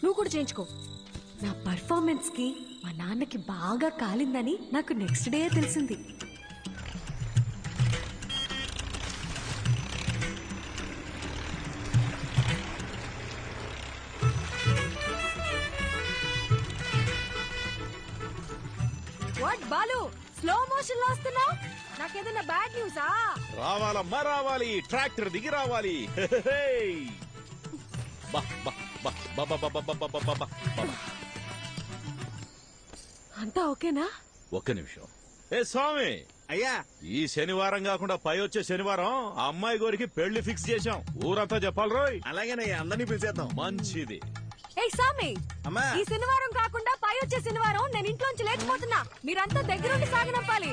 నువ్వు కూడా చేయించుకో. నా పర్ఫార్మెన్స్ కి మా నాన్నకి బాగా కాలిందని నాకు నెక్స్ట్ డే తెలిసింది. వాట్ బాలు, స్లో మోషన్ లో వస్తున్నావు? నాకేదైనా బ్యాడ్ న్యూసా? రావాలమ్మా రావాలి, ట్రాక్టర్ దిగి రావాలి. అంతా ఓకేనా? ఒక్క నిమిషం. ఏ స్వామి, అయ్యా, ఈ శనివారం కాకుండా పై వచ్చే శనివారం ఆ అమ్మాయి గోరికి పెళ్లి ఫిక్స్ చేశాం. ఊరంతా చెప్పాలి రోయ్. అలాగేనయ్యా, అందరినీ పిలిచేద్దాం. మంచిది. ఏయ్ సామి, అమ్మా, ఈ శనివారం కాకుండా పై వచ్చే శనివారం నేను ఇంట్లోంచి లేకపోతున్నా. మీరంతా దగ్గరుండి సాగనంపాలి.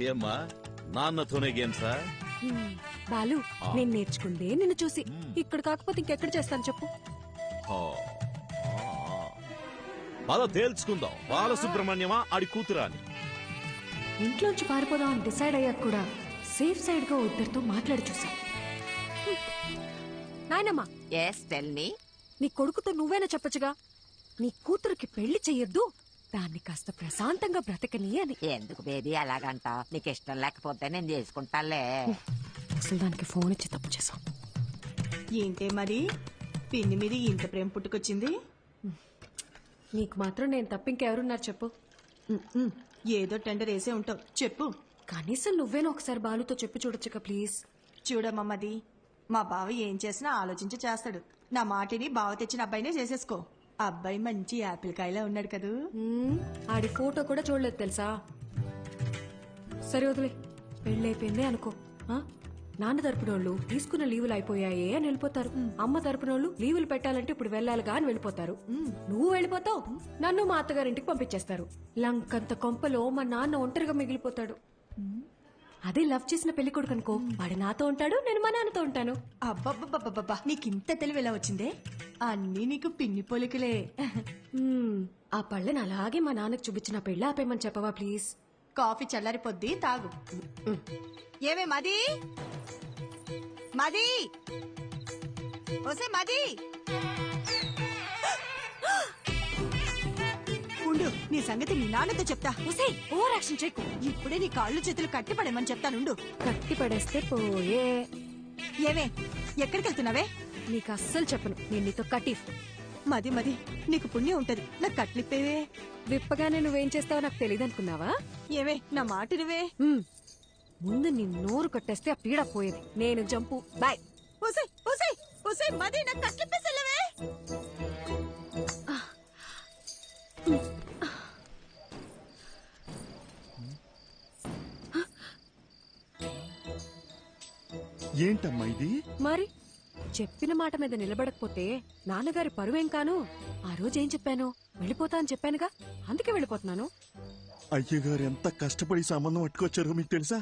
ఏమ్మా, నాన్నతోనే గేమ్సా? బాలు, నేను నేర్చుకుందే నిన్ను చూసి. ఇక్కడ కాకపోతే ఇంకెక్కడ చేస్తాను చెప్పు? బాగా తేల్చుకుందాం, బాలసుబ్రహ్మణ్యమా ఆడి కూతురా అని. ఇంట్లోంచి పారిపోదాం అని డిసైడ్ అయ్యాక కూడా సేఫ్ సైడ్ గా ఇద్దరితో మాట్లాడి చూసా. నాయనమ్మా, నీ కొడుకుతో నువ్వేనా చెప్పచ్చుగా, నీ కూతురికి పెళ్లి చెయ్యొద్దు, దాన్ని కాస్త ప్రశాంతంగా బ్రతకని అని. ఎందుకు బేబీ అలాగంటా? నీకు ఇష్టం లేకపోతే నేను చేసుకుంటాలే. అసలు దానికి ఫోన్ ఇచ్చి తప్పు చేసాం. ఏంటే మరి పిన్ని మీద ఇంత ప్రేమ పుట్టుకొచ్చింది? నీకు మాత్రం నేను తప్ప ఇంకెవరున్నారు చెప్పు? ఏదో టెండర్ వేసే ఉంటావు, చెప్పు. కనీసం నువ్వేనా ఒకసారి బాలుతో చెప్పి చూడొచ్చుగా ప్లీజ్. చూడమ్మది, మా బావ ఏం చేసినా ఆలోచించి చేస్తాడు. నా మాటిని బావ తెచ్చిన అబ్బాయినే చేసేసుకో. అబ్బాయి మంచి యాపిల్ కాయలా ఉన్నాడు కదూ. ఆడి ఫోటో కూడా చూడలేదు తెలుసా. సరే వదిలే, పెళ్ళైపోయిందే అనుకో. నాన్న తరపునోళ్ళు తీసుకున్న లీవులు అయిపోయాయే అని వెళ్ళిపోతారు. అమ్మ తరపునోళ్ళు లీవులు పెట్టాలంటే ఇప్పుడు వెళ్ళాలిగా అని వెళ్ళిపోతారు. నువ్వు వెళ్ళిపోతావు, నన్ను మా అత్తగారింటికి పంపించేస్తారు. లంకంత కొంపలో మా నాన్న ఒంటరిగా మిగిలిపోతాడు. అదే లవ్ చేసిన పెళ్లి కొడుకు అనుకో, వాడు నాతో ఉంటాడు, నేను మా నాన్నతో ఉంటాను. అబ్బబ్బబ్బబ్బబ్బా, నీకింత తెలివి ఎలా వచ్చిందే? అన్నీ నీకు పిన్ని పోలికలే. ఆ పళ్ళని అలాగే మా నాన్నకు చూపించిన పెళ్ళి ఆపేయమని చెప్పవా ప్లీజ్? కాఫీ చల్లారిపోద్ది, తాగు. ఏమే మది, మది, ఓసే మది, ఉండు, నీ సంగతి మీ నాన్నతో చెప్తా. ఓసే, ఓవర్ యాక్షన్ చేయకు. ఇప్పుడే నీ కాళ్ళు చేతులు కట్టి పడేమని చెప్తానుండు. కట్టి పడేస్తే పోయే. ఏమే, ఎక్కడికి వెళ్తున్నావే? నీకు అస్సలు చెప్పను, నేను నీతో కటీఫ్. మది మది, నీకు పుణ్యం ఉంటది, నాకు కట్లిప్పేవే. విప్పగానే నువ్వేం చేస్తావో నాకు తెలియదు అనుకున్నావా? ఏవే, నా మాట నువ్వే. ముందు నీ నోరు కట్టేస్తే ఆ పీడ పోయేది. నేను జంపు, బాయ్. ఓసే ఓసే ఓసే మది, నాకు కట్లిప్పేసలేవే. ఏంటమ్మా ఇది? మరి చెప్పిన మాట మీద నిలబడకపోతే నాన్నగారి పరువేం కాను. ఆ రోజు ఏం చెప్పాను? వెళ్ళిపోతా అని చెప్పానుగా, అందుకే వెళ్ళిపోతున్నాను. అయ్యగారు ఎంత కష్టపడి సంబంధం పట్టుకొచ్చారో మీకు తెలుసా?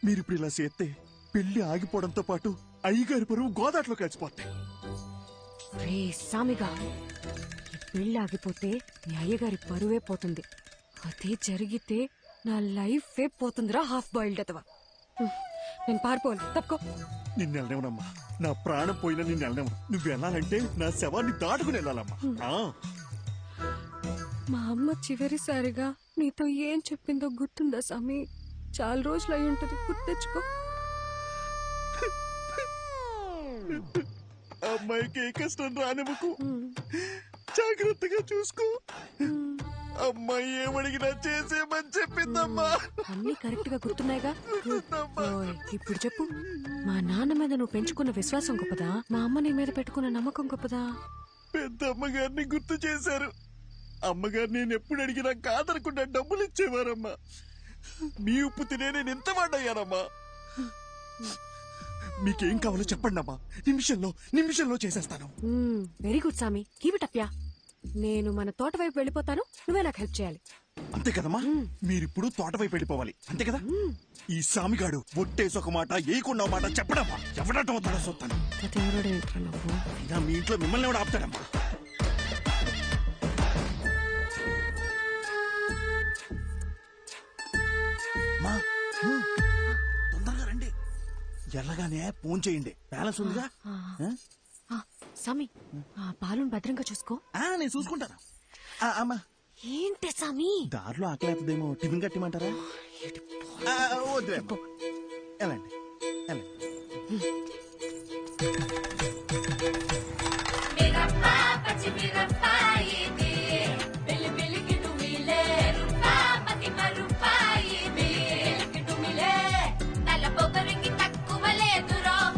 మీరు ఇప్పుడు ఇలా చేస్తే పెళ్లి ఆగిపోవడంతో పాటు అయ్యగారి పరువు గోదాట్లో కలిసిపోతాయి. రే సామిగా, ఈ పెళ్లి ఆగిపోతే నీ అయ్యగారి పరువే పోతుంది. అదే జరిగితే నా లైఫే పోతుందిరా, హాఫ్ బాయిల్డ్ అతవా. నేను పారిపోను, తప్పుకో. నిన్ను వెళ్ళనివ్వనమ్మా, నా ప్రాణం పోయినా నిన్ను వెళ్ళనివ్వను. నువ్వు వెళ్ళాలంటే నా శవాన్ని దాటుకుని వెళ్ళాలమ్మా. మా అమ్మ చివరిసారిగా నీతో ఏం చెప్పిందో గుర్తుందా సామి? చాలా రోజులు అయి ఉంటది, గుర్తు తెచ్చుకో. అమ్మాయికి ఏ కష్టం రానివ్వకు, జాగ్రత్తగా చూసుకో. అమ్మాయి ఏమడిగినా చేసేమని చెప్పిందమ్మా. అన్ని కరెక్ట్ గా గుర్తున్నాయిగా. ఇప్పుడు చెప్పు, మా నాన్న మీద నువ్వు పెంచుకున్న విశ్వాసం గొప్పదా, మా అమ్మ నీ మీద పెట్టుకున్న నమ్మకం గొప్పదా? పెద్ద అమ్మగారిని గుర్తు చేశారు. అమ్మగారు నేను ఎప్పుడు అడిగినా కాదనకుండా డబ్బులు ఇచ్చేవారమ్మా. మీ ఉప్పు తినే నేను ఎంత వాడయ్యానమ్మా. మీకేం కావాలో చెప్పండి అమ్మా, నిమిషంలో చేసేస్తాను. వెరీ గుడ్ సామి, కీప్ ఇట్ అప్ యా. నేను మన తోట వైపు వెళ్ళిపోతాను, నువ్వే నాకు హెల్ప్ చేయాలి. అంతే కదమ్మా, మీరిప్పుడు తోట వైపు వెళ్ళిపోవాలి, అంతే కదా? ఈ సామిగాడు ఒట్టేసి ఒక మాట ఏయకుండా మాట చెప్పడమ్మా, ఎవడటం అవుతాడో చూస్తాను. అయినా మీ ఇంట్లో మిమ్మల్ని ఎవడు ఆపుతాడమ్మా? తొందరగా రండి, ఎలాగానే ఫోన్ చేయండి, బ్యాలెన్స్ ఉందిగా. సామి, పాలను భద్రంగా చూసుకో. నేను చూసుకుంటాను. అమ్మా ఏంటి సామి, దారిలో ఆకలేతదేమో, టిఫిన్ కట్టిమంటారా? వద్దులే, ఎలాండి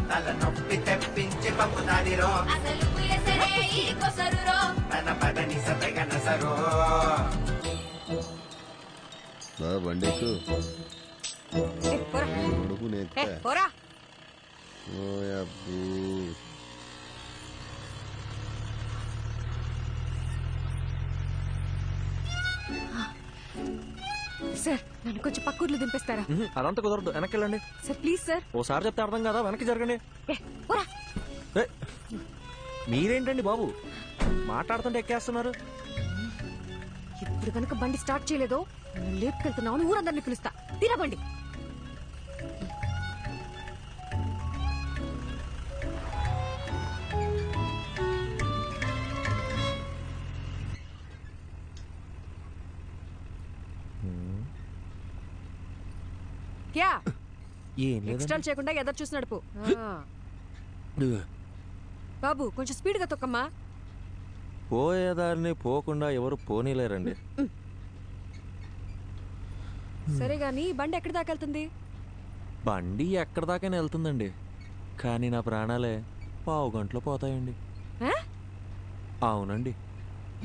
తలనొప్పి తెప్పించి పంపుతాదిరో తన పదని సతగనసరో. బండికు సార్, నన్ను కొంచెం పక్కూర్లు దింపేస్తారా? అదంతా కుదరదు, వెనక్కి వెళ్ళండి. Sir please sir. ఓసారి చెప్తే అర్థం కదా, వెనక్కి జరగండి. మీరేంటండి బాబు, మాట్లాడుతుంటే ఎక్కేస్తున్నారు. ఇప్పుడు కనుక బండి స్టార్ట్ చేయలేదో లేపుకెళ్తున్నావు, ఊరందరినీ పిలుస్తా. తినబండి. క్యా ఎక్స్ట్రా చేయకుండా ఎదరు చూసి నడుపు. బాబు కొంచెం స్పీడ్ గా తొక్కమ్మా. పోయేదారిని పోకుండా ఎవరు పోనీలేరండి. సరే గాని బండి ఎక్కడి దాకా వెళ్తుంది? బండి ఎక్కడి దాకైనా వెళ్తుందండి, కానీ నా ప్రాణాలే 1/2 గంటలో పోతాయండి. అవునండి,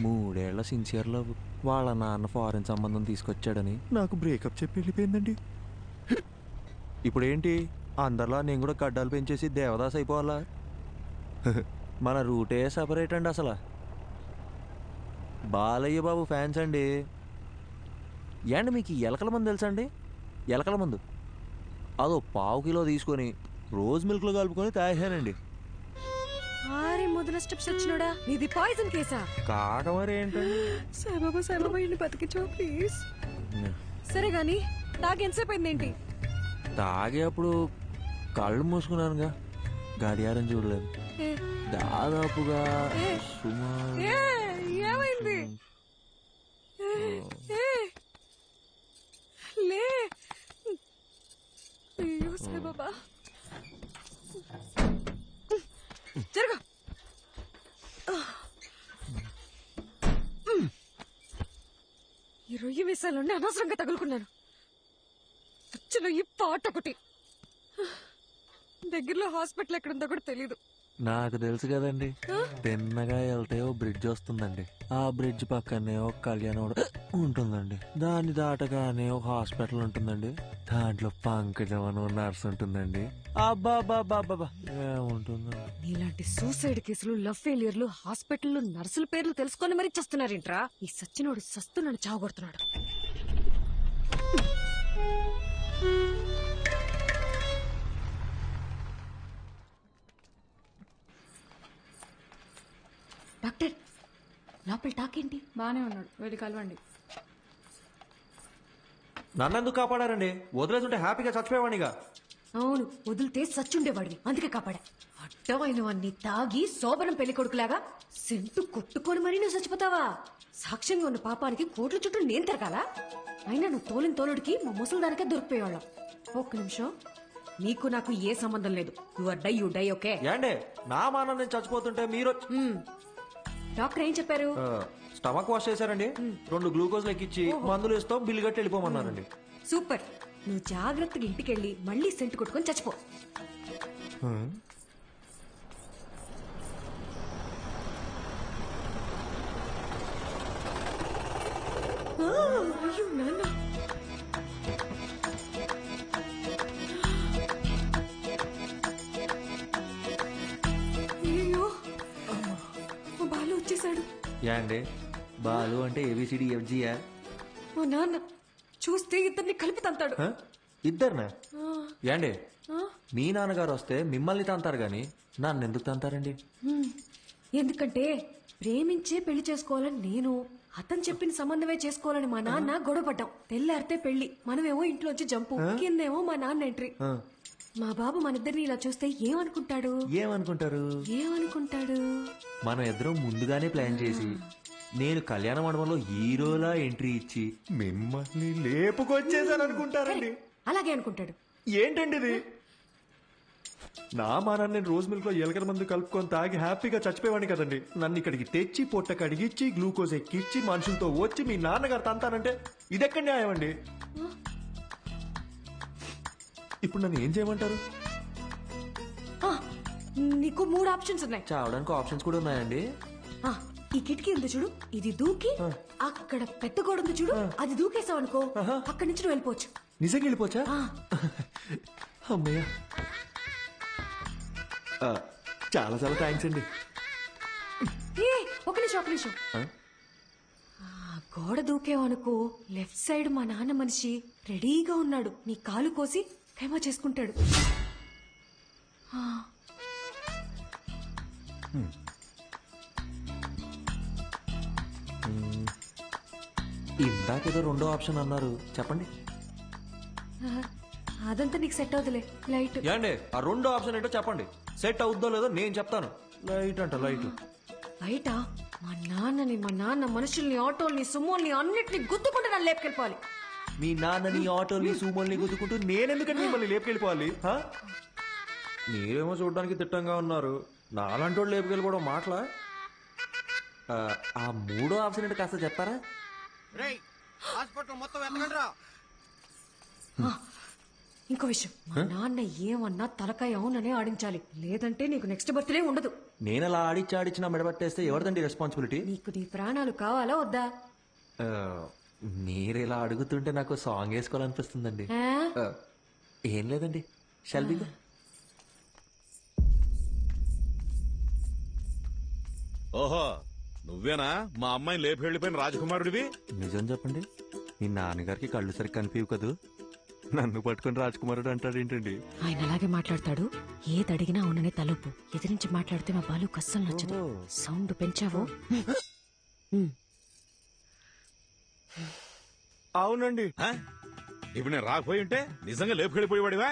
3 ఏళ్ల సిన్సియర్ లవ్, వాళ్ళ నాన్న ఫారెన్ సంబంధం తీసుకొచ్చాడని నాకు బ్రేకప్ చెప్పి వెళ్ళిపోయిందండి. ఇప్పుడేంటి, అందరిలా నేను కూడా గడ్డాలు పెంచేసి దేవదాస్ అయిపోవాలా? మన రూటే సపరేట్ అండి. అసలు బాలయ్య బాబు ఫ్యాన్స్ అండి. ఏండి మీకు ఎలకల మందు తెలుసా అండి? ఎలకల మందు అదో 1/2 కిలో తీసుకొని రోజ్ మిల్క్లో కలుపుకొని తాగానండి. మొదల స్టెప్స్ వచ్చినోడా, ఇది పాయిజన్ కేసా? కాక మరి ఏంటండి. సాయిబాబా ఇన్ని బతికించో ప్లీజ్. సరే గాని తాగి ఎంతసేపు అయిందేంటి? తాగేప్పుడు కళ్ళు మూసుకున్నానుగా, గడియారం చూడలేదు. దాదాపుగా ఏమైంది? లే అయ్యో సాయిబాబా, జరగ. ఈ రొయ్యి వేసాలండి అనవసరంగా తగులుకున్నాను. వచ్చిన ఈ పాట ఒకటి. దగ్గరలో హాస్పిటల్ ఎక్కడుందో కూడా తెలీదు. నాకు తెలుసు కదండి, తిన్నగా వెళ్తే ఓ బ్రిడ్జ్ వస్తుందండి, ఆ బ్రిడ్జ్ పక్కనే ఒక కళ్యాణం ఉంటుందండి, దాన్ని దాటగానే ఒక హాస్పిటల్ ఉంటుందండి, దాంట్లో పంకజం అని నర్స్ ఉంటుందండి. అబ్బాబాబాబా ఏముంటుందండి. నీలాంటి సూసైడ్ కేసులు, లవ్ ఫెయిలియర్లు, హాస్పిటల్లో నర్సుల పేర్లు తెలుసుకొని మరీ చస్తున్నారేంట్రా? ఈ సచ్చినోడు సస్తున్నాను చావగొడుతున్నాడు. డాక్టర్, లోపల టాకేంటి? బానే ఉన్నాడు, వెళ్ళి కలవండి. నన్నెందుకు కాపాడారండి? వదిలేస్తుంటే హ్యాపీగా చచ్చిపోయేవాడిగా. అవును, వదిలితే సచ్చుండేవాడివి, అందుకే కాపాడా. అడ్డమైనవన్నీ తాగి శోభనం పెళ్లి కొడుకులాగా సెంటు కొట్టుకొని మరీ నువ్వు చచ్చిపోతావా? సాక్ష్యంగా ఉన్న పాపానికి కోట్ల చుట్టూ నేను తిరగాల? అయినా నువ్వు తోలిన తోలుడికి మా ముసలిదానికే దొరికిపోయేవాళ్ళం. ఒక్క నిమిషం, నీకు నాకు ఏ సంబంధం లేదు. You die okay? ఏండే నా మానం నేను చచ్చిపోతుంటే మీరు? డాక్టర్ ఏం చెప్పారు? స్టమక్ వాష్ చేశారండి, 2 గ్లూకోజ్ లెక్కిచ్చి మందులు ఇస్తాం, బిల్లు కట్టి వెళ్ళిపోమన్నారండి. సూపర్, నువ్వు జాగ్రత్తగా ఇంటికెళ్ళి మళ్ళీ సెంటు కొట్టుకొని చచ్చిపో. అయ్యో నాన్న, చేశాడు. యాండే బాలు అంటే ఏబిసిడి ఎఫ్జియా? మా నాన్న చూస్తే ఇద్దరిని కలిపి తంతాడు. ఇద్దరునా? ఆ, యాండే ఆ, మీ నాన్నగారు వస్తే మిమ్మల్ని తంతారు గాని నన్ను ఎందుకు తంతారండి? ఎందుకంటే ప్రేమించే పెళ్లి చేసుకోవాలని నేను, అతను చెప్పిన సంబంధమే చేసుకోవాలని మా నాన్న గొడవపడ్డాం. తెల్లారితే పెళ్లి, మనమేమో ఇంట్లోంచి జంపు, కిందేమో మా నాన్న ఎంట్రీ. మా బాబు మనిద్దరిని ఇలా చూస్తే ఏమనుకుంటాడు? ఏమనుకుంటాడు? మనం ఇద్దరం ముందుగానే ప్లాన్ చేసి నేను కళ్యాణ మండపంలో హీరోలా ఎంట్రీ ఇచ్చి మిమ్మల్ని లేపుకొచ్చేసాను అనుకుంటారండి. అలాగే అనుకుంటాడు. ఏంటండి ఇది? నా మానాన్ని నేను రోజు మిల్క్ లో ఎలకల మందు కలుపుకొని తాగి హ్యాపీగా చచ్చిపోయేవాడిని కదండి. నన్ను ఇక్కడికి తెచ్చి పొట్ట కడిగిచ్చి గ్లూకోజ్ ఎక్కిచ్చి మనుషులతో వచ్చి మీ నాన్నగారు తంతానంటే ఇదెక్కడ న్యాయం అండి? ఇప్పుడు నన్ను ఏం చేయమంటారు? ఆ, నీకు 3 ఆప్షన్స్ ఉన్నాయి. చావడానికి ఆప్షన్స్ కూడా ఉన్నాయండి? ఆ, ఈ కిటికీ ఉంది చూడు, ఇది దూకి అక్కడ పెద్ద గోడ ఉంది చూడు, అది దూకేసావు అనుకో, అక్కడి నుంచి నువ్వు వెళ్ళిపోవచ్చు. నిజంగా వెళ్ళిపోవచ్చా? అమ్మయ్య, చాలా చాలా థ్యాంక్స్ అండి. ఏ, ఒక నిమిషం. గోడ దూకేవనుకో, లెఫ్ట్ సైడ్ మా నాన్న మనిషి రెడీగా ఉన్నాడు. నీ కాలు కోసి ఖైమా చేసుకుంటాడు. ఆ, ఇందాకేదో రెండో ఆప్షన్ అన్నారు, చెప్పండి. అదంతా నీకు సెట్ అవుతులే. లైట్ ఏండి ఆ రెండో ఆప్షన్ ఏంటో చెప్పండి. సెట్ అవుద్దో లేదో నేను చెప్తాను. లైట్ అంట, లైట్. బయట మా నాన్న మనుషుల్ని, ఆటోల్ని, సుమోల్ని అన్నిటిని గుద్దుకుంటే నన్ను లేపుకెళ్ళిపోవాలి. మీ నాన్నని, ఆటోల్ని, సూమోల్ని గుద్దుకుంటూ నేనెందుకని మిమ్మల్ని లేపుకెళ్ళిపోవాలి? మీరేమో చూడడానికి తిట్టంగా ఉన్నారు, నాలాంటి వాళ్ళు లేపుకెళ్ళిపోవడం మాటలా? ఆ మూడో ఆప్షన్ ఏంటో కాస్త చెప్తారా? హాస్పిటల్ మొత్తం ఎత్తగండ్రా. ఇంకో విషయం, మా నాన్న ఏమన్నా తలకాయ అవుననే ఆడించాలి, లేదంటే నీకు నెక్స్ట్ బర్త్డే ఉండదు. నేను అలా ఆడిచ్చి నా మెడబట్టేస్తే ఎవరిదండి రెస్పాన్సిబిలిటీ? నీకు నీ ప్రాణాలు కావాలా వద్దా? మీరు ఇలా అడుగుతుంటే నాకు సాంగ్ వేసుకోవాలనిపిస్తుందండి. ఆ? ఏం లేదండి, షల్బిగా. ఓహో, నువ్వేనా మా అమ్మాయిని లేపి వెళ్ళిపోయిన రాజకుమారుడివి? నిజం చెప్పండి, మీ నాన్నగారికి కళ్ళు సరిగ్గా కనిపించవు కదూ, నన్ను పట్టుకుని రాజకుమారుడు అంటాడేంటండి? ఆయన అలాగే మాట్లాడతాడు. ఏది అడిగినా అవుననే తలుపు. ఎదిరించి మాట్లాడితే మా బాలు కస్సలు నచ్చదు. సౌండ్ పెంచావు. అవునండి. ఇప్పుడు నేను రాకపోయి ఉంటే నిజంగా లేపు వెళ్ళిపోయేవాడివా?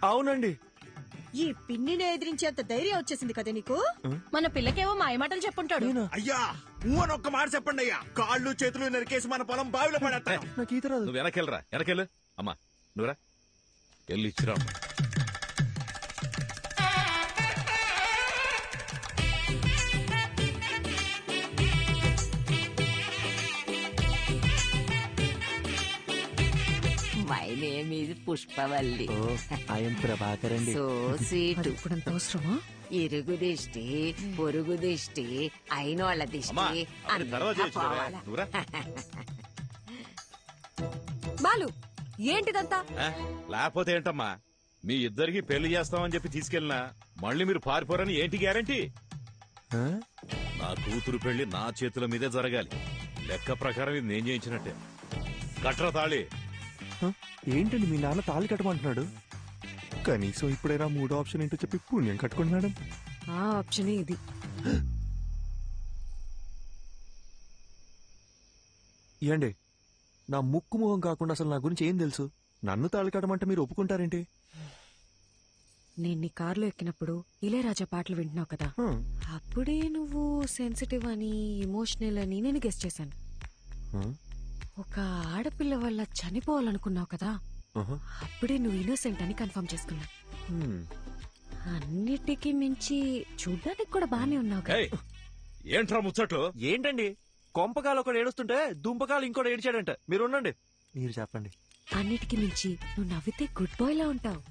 అవునండి. ఈ పిన్నిని ఎదిరించేంత ధైర్యం వచ్చేసింది కదా నీకు? మన పిల్లకేవో మాయమాటలు చెప్పుంటాడు. అయ్యా ఊ ఒక్క మాట చెప్పండి అయ్యా, కాళ్ళు చేతులు నరికేసి మన పొలం బావిలో పడేస్తాను. నువ్వు వెనకెళ్ళరా, వెనకెళ్ళు. అమ్మా నువ్వురా, వెళ్ళి ఇచ్చిరా. My name is Pushpavalli. I'm Prabhakar అండి. So sweet. ఇప్పుడంత అవసరమా? ఇరుగు దిష్టి, పొరుగు దిష్టి, అయినోళ్ళ దిష్టి అంతా పోవాలా? బాలు ఏంటిదంతా? లేకపోతే ఏంటమ్మా, మీ ఇద్దరికి పెళ్లి చేస్తామని చెప్పి తీసుకెళ్ళినా మళ్ళీ మీరు పారిపోరని ఏంటి గ్యారంటీ? నా కూతురు పెళ్లి నా చేతుల మీదే జరగాలి. లెక్క ప్రకారం ఇది నేను చేయించినట్టే. కట్రా తాళి. ఏంటండి మీ నాన్న తాళి కట్టమంటున్నాడు? కనీసం ఇప్పుడైనా మూడో ఆప్షన్ ఏంటో చెప్పి పుణ్యం కట్టుకోండి మేడం. ఆ ఆప్షనే ఇది. ఏండి నా ముక్కు మొహం కాకుండా అసలు నా గురించి ఏం తెలుసు? నన్ను తాళి కట్టమంటే మీరు ఒప్పుకుంటారేంటి? నేను నీ కారులో ఎక్కినప్పుడు ఇళయరాజా పాటలు వింటున్నావు కదా, అప్పుడే నువ్వు సెన్సిటివ్ అని, ఎమోషనల్ అని నేను గెస్ చేశాను. ఒక ఆడపిల్ల వల్ల చనిపోవాలనుకున్నావు కదా, అప్పుడే నువ్వు ఇన్నోసెంట్ అని కన్ఫర్మ్ చేసుకున్నా. అన్నిటికీ మించి చూడ్డానికి కూడా బానే ఉన్నావు కదా. ఏంట్రా ముచ్చట్లు? ఏంటండి కొంపకాలు ఒకడు ఏడుస్తుంటే దుంపకాలు ఇంకోటి ఏడిచాడంట. మీరు ఉండండి, మీరు చెప్పండి. అన్నిటికీ మించి నువ్వు నవ్వితే గుడ్ బాయ్ లా ఉంటావు.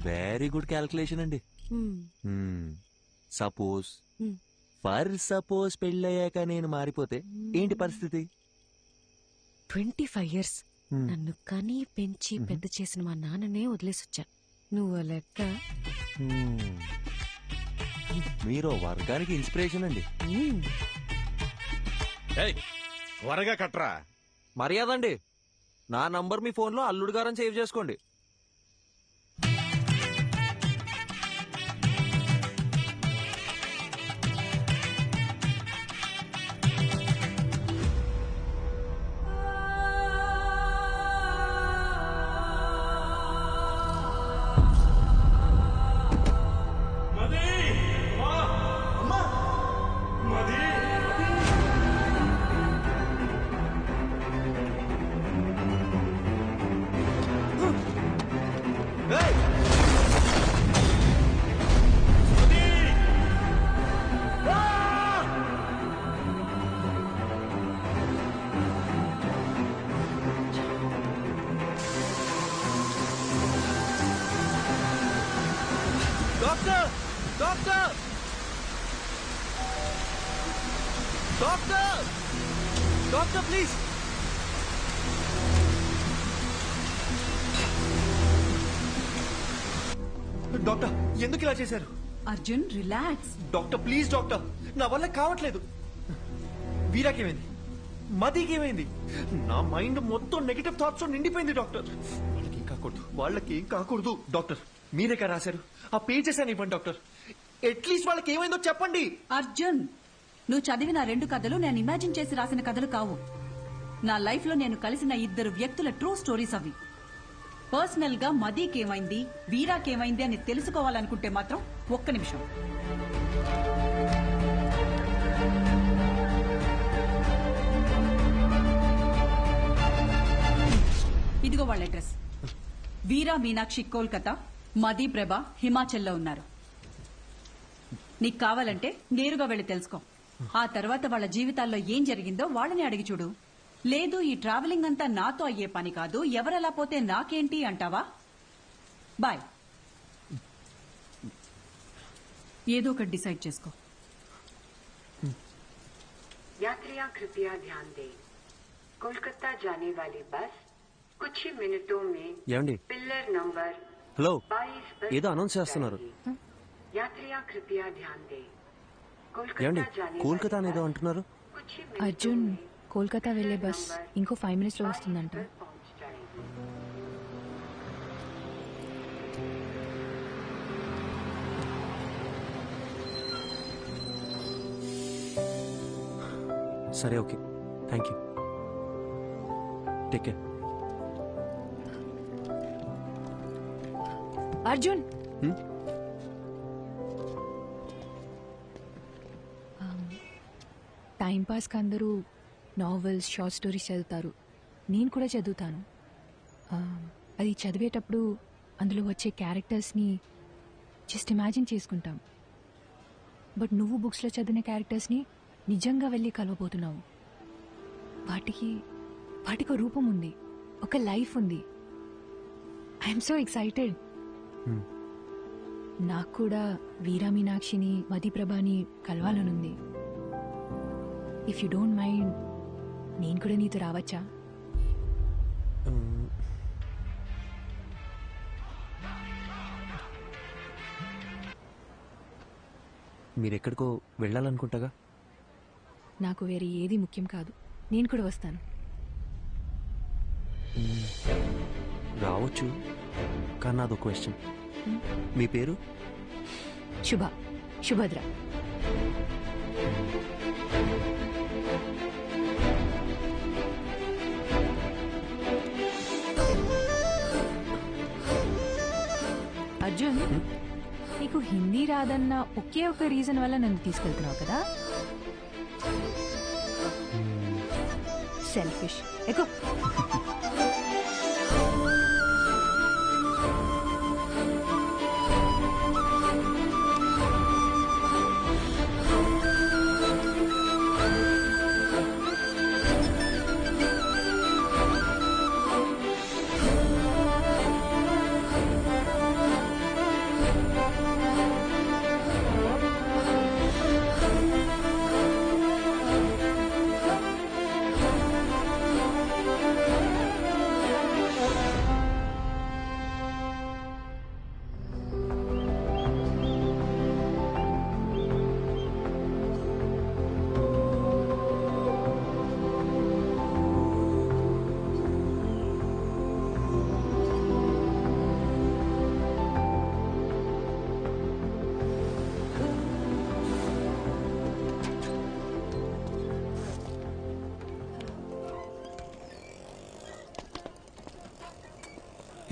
వెరీ గుడ్ క్యాల్కులేషన్ అండి. సపోజ్ ఫర్ సపోజ్ పెళ్ళయ్యాక నేను మారిపోతే ఏంటి పరిస్థితి? 25 years నన్ను కని పెంచి పెద్ద చేసిన మా నాన్ననే వదిలేసొచ్చా. నువ్వు లెక్క. మీరు వర్గానికి ఇన్స్పిరేషన్ అండి. త్వరగా కట్రా. మర్యాద అండి, నా నంబర్ మీ ఫోన్లో అల్లుడు గారని సేవ్ చేసుకోండి. Doctor doctor doctor doctor please. Doctor ఎందుకు ఇలా చేశారు? Arjun relax. Doctor please doctor, నా వల్ల కావట్లేదు. వీరాకేమైంది? మదికేమైంది? నా మైండ్ మొత్తం నెగటివ్ థాట్స్ నిండిపోయింది డాక్టర్. వాళ్ళకేం కాకూడదు, వాళ్ళకేం కాకూడదు. డాక్టర్ మీరే కదా రాశారు, ఆ పేజెస్ అని ఇవ్వండి డాక్టర్. అట్లీస్ట్ వాళ్ళకి ఏమైందో చెప్పండి. అర్జున్, నువ్వు చదివిన 2 కథలు నేను ఇమాజిన్ చేసి రాసిన కథలు కావు. నా లైఫ్ లో నేను కలిసిన 2 వ్యక్తుల ట్రూ స్టోరీస్ అవి. పర్సనల్ గా మదీకేమైంది, వీరాకేమైంది అని తెలుసుకోవాలనుకుంటే మాత్రం ఒక్క నిమిషం. ఇదిగో వాళ్ళ అడ్రస్. వీరా మీనాక్షి కోల్కతా, మదీ ప్రభ హిమాచల్లో ఉన్నారు. నీకు కావాలంటే నేరుగా వెళ్ళి తెలుసుకో. ఆ తర్వాత వాళ్ళ జీవితాల్లో ఏం జరిగిందో వాళ్ళని అడిగి చూడు. లేదు ఈ ట్రావెలింగ్ అంతా నాతో అయ్యే పని కాదు, ఎవరలా పోతే నాకేంటి అంటావా? బాయ్. ఏదో ఒకటి డిసైడ్ చేసుకో. यात्रियां कृपया ध्यान दें, कोलकाता जाने वाली बस कुछ ही मिनटों में ఏమండి? पिलर नंबर హలో, 22 पर ఏదో అనౌన్స్ చేస్తున్నారు. यात्रियां कृपया ध्यान दें, ఏమండి? कोलकाता जाने కోల్కతా అనేదో అంటున్నారు. అర్జున్, కోల్కతా వెళ్లే బస్ ఇంకో 5 minutes లో వస్తుందంట. సరే, okay, thank you. Take care. Arjun, time పాస్కి అందరూ నావెల్స్, షార్ట్ స్టోరీస్ చదువుతారు. నేను కూడా చదువుతాను. అది చదివేటప్పుడు అందులో వచ్చే క్యారెక్టర్స్ని జస్ట్ ఇమాజిన్ చేసుకుంటాం. బట్ నువ్వు బుక్స్లో చదివిన క్యారెక్టర్స్ని నిజంగా వెళ్ళి కలవబోతున్నావు. వాటికి ఒక రూపం ఉంది, ఒక లైఫ్ ఉంది. I'm so excited. నాకు కూడా వీరా మీనాక్షిని, మదీప్రభని కలవాలనుంది. ఇఫ్ యూ డోంట్ మైండ్, నేను కూడా నీతో రావచ్చా? మీరెక్కడికో వెళ్ళాలనుకుంటాగా. నాకు వేరే ఏది ముఖ్యం కాదు, నేను కూడా వస్తాను. రావచ్చు, కానీ నాదో క్వశ్చన్. మీ పేరు? శుభద్ర. అర్జున్, నీకు హిందీ రాదన్న ఒకే ఒక రీజన్ వల్ల నన్ను తీసుకెళ్తున్నావు కదా? సెల్ఫిష్. ఎక్కువ.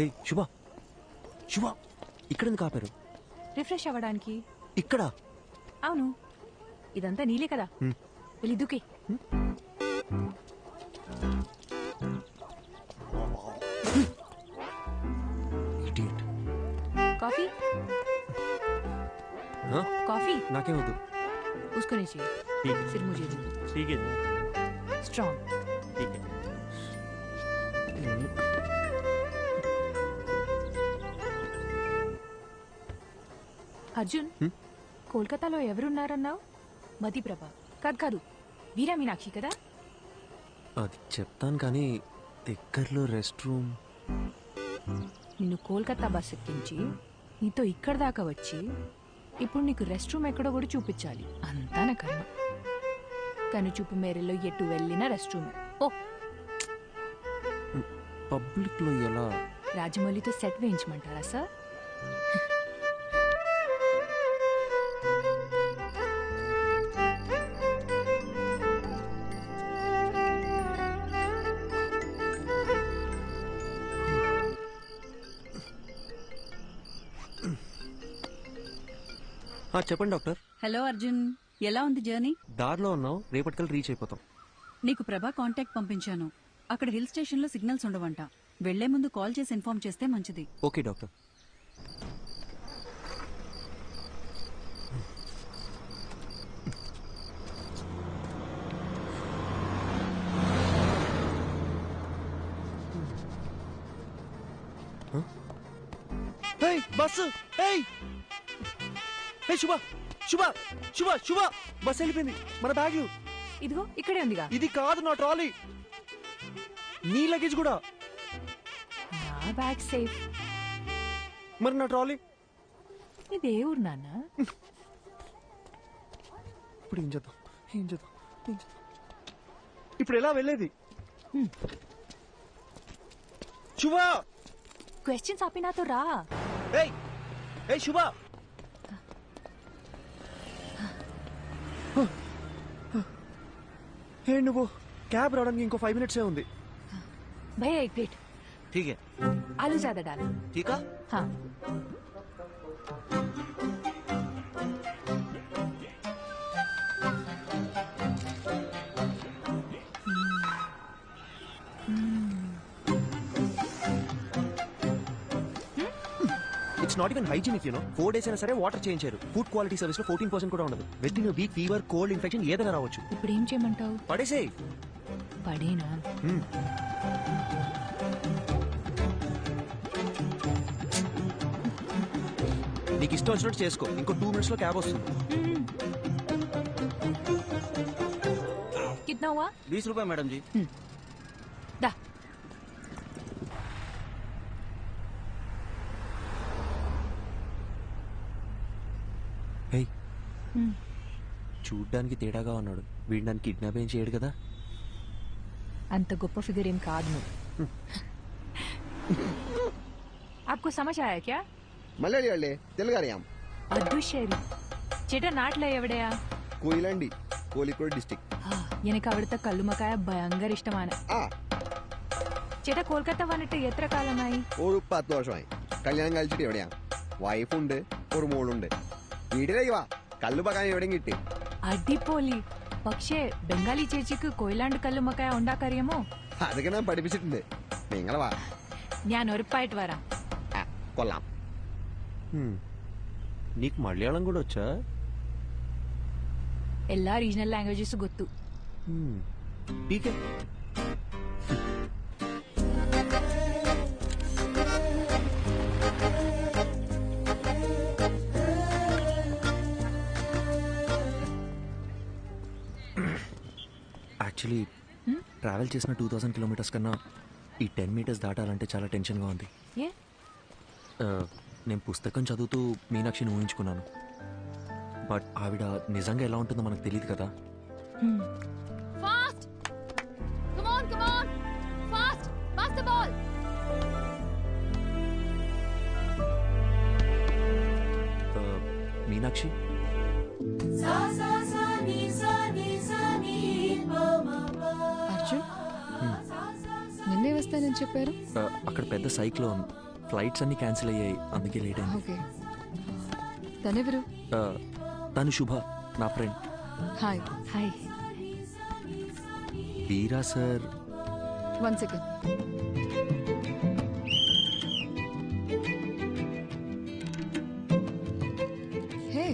హే శుభ శుభ ఇక్కడ ఎందుకు ఆపారు? రిఫ్రెష్ అవ్వడానికి. ఇక్కడ? అవును, ఇదంతా నీలే కదా. వెళ్ళి దూకే. కాఫీ కాఫీ నాకేం వద్దు. उसको नहीं चाहिए, सिर्फ मुझे दो. ठीक है स्ट्रॉन्ग. ठीक है. అర్జున్, కోల్కతాలో ఎవరున్నారన్నావు? మతిప్రభ కాదు కాదు, వీరా మీనాక్షి కదా. అది చెప్తాను కానీ దగ్గరలో రెస్ట్ రూమ్. నిన్ను కోల్కతా బస్ ఎక్కించి నీతో ఇక్కడ దాకా వచ్చి ఇప్పుడు నీకు రెస్ట్ రూమ్ ఎక్కడో కూడా చూపించాలి. అంతా నా కర్మ. కనుచూపు మేరలో ఎటు వెళ్ళినా రెస్ట్ రూమ్. ఓ పబ్లిక్ లో ఎలా? రాజమౌళితో సెట్ వేయించమంటారా సార్? చెప్పండి డాక్టర్. హలో అర్జున్, ఎలా ఉంది జర్నీ? దారిలో ఉన్నాం, రేపటికల్ రీచ్ అయిపోతాం. నీకు ప్రభా కాంటాక్ట్ పంపించాను. అక్కడ హిల్ స్టేషన్ లో సిగ్నల్స్ ఉండవంట. వెళ్లే ముందు కాల్ చేసి ఇన్ఫార్మ్ చేస్తే మంచిది. Okay doctor. బస్సు శుభ శుభ శుభ శుభ బస్ వెళ్ళిపోయింది. మన బ్యాగులు ఇదిగో ఇక్కడే ఉందిగా. ఇది కాదు నా ట్రాలీ. నీ లగేజ్ కూడా. నా బ్యాగ్ సేఫ్. మరి నా ట్రాలీ? ఇదే ఊరు నాన్న. ఇప్పుడు ఏం చేద్దాం? ఇప్పుడు ఎలా వెళ్ళేది? శుభ క్వశ్చన్స్ ఆపి నాతో రా. శుభ నువ్వు క్యాబ్ రావడానికి ఇంకో 5 minutes ఉంది. भैया एक प्लेट. ठीक है. आलू ज्यादा डालो. ठीक है. हाँ. It's not even hygienic you know. 4 days అయినా సరే వాటర్ చేంజ్ చేయరు. ఫుడ్ క్వాలిటీ సర్వీస్ లో 14% కూడా ఉండదు. With in week fever, cold, infection ఏదైనా రావచ్చు. ఇప్పుడు ఏం చేయమంటావు? పడేసే. పడేనా? నీకు ఇష్టం వచ్చినట్టు చేసుకో. ఇంకో 2 minutes లో క్యాబ్ వస్తుంది. कितना हुआ? 20 रुपए मैडम जी. दा. చూడ్డానికి తేడాగా ఉన్నాడు. వీడు నన్ను కిడ్నాప్ ఏం చేయడు కదా. అంత గొప్ప ఫిగర్ ఏం కాదు నువ్వు. आपको समझ आया क्या? మలయాళీ వాళ్ళే తెలుగు അറിയാം. അദുശേരി ചേട്ടാ നാട്ടിലെ എവിടെയാ? കൊയിലാണ്ടി, കോഴിക്കോട് ഡിസ്ട്രിക്ട്. എനിക്ക് അവിടുത്തെ കല്ലുമക്കായ ഭയങ്കര ഇഷ്ടമാണ്. ചേട്ടാ കൊൽക്കത്ത വന്നിട്ട് എത്ര കാലമായി? ഒരു 10 വർഷമായി. കല്യാണം കഴിച്ചിട്ട് എവിടെയാ? വൈഫുണ്ട്, ഒരു മോളുണ്ട്. വീട്ടിലേക്ക് വാ, കല്ലുമക്കായ എവിടെയും കിട്ടി. അടിപൊളി. പക്ഷേ ബംഗാളി ചേച്ചിക്ക് കൊയിലാണ്ട് കല്ലുമക്കായ ഉണ്ടാക്കറിയാമോ? അതൊക്കെ ഞാൻ പഠിപ്പിച്ചിട്ടുണ്ട്. നിങ്ങൾ വാ, ഞാൻ ഉറപ്പായിട്ട് വരാം. കൊള്ളാം. నీకు మలయాళం కూడా వచ్చా? എല്ലാ రీజనల్ లాంగ్వేజెస్ ಗೊತ್ತು. ఠీకే. యాక్చువల్లీ ట్రావెల్ చేసిన 2000 kilometers కన్నా ఈ 10 meters దాటాలంటే చాలా టెన్షన్గా ఉంది. నేను పుస్తకం చదువుతూ మీనాక్షిని ఊహించుకున్నాను. బట్ ఆవిడ నిజంగా ఎలా ఉంటుందో మనకు తెలియదు కదా. Fast come on fast pass the ball. Meenakshi Arjun నిన్నే వస్తానని చెప్పారు. అక్కడ పెద్ద సైక్లోన్, ఫ్లైట్స్ అన్ని క్యాన్సిల్ అయ్యాయి, అందుకే లేట్ అయింది. ఓకే. తనెవరు? తను శుభ, నా ఫ్రెండ్. హాయ్. హాయ్. వీరా సార్. 1 సెకండ్. హే,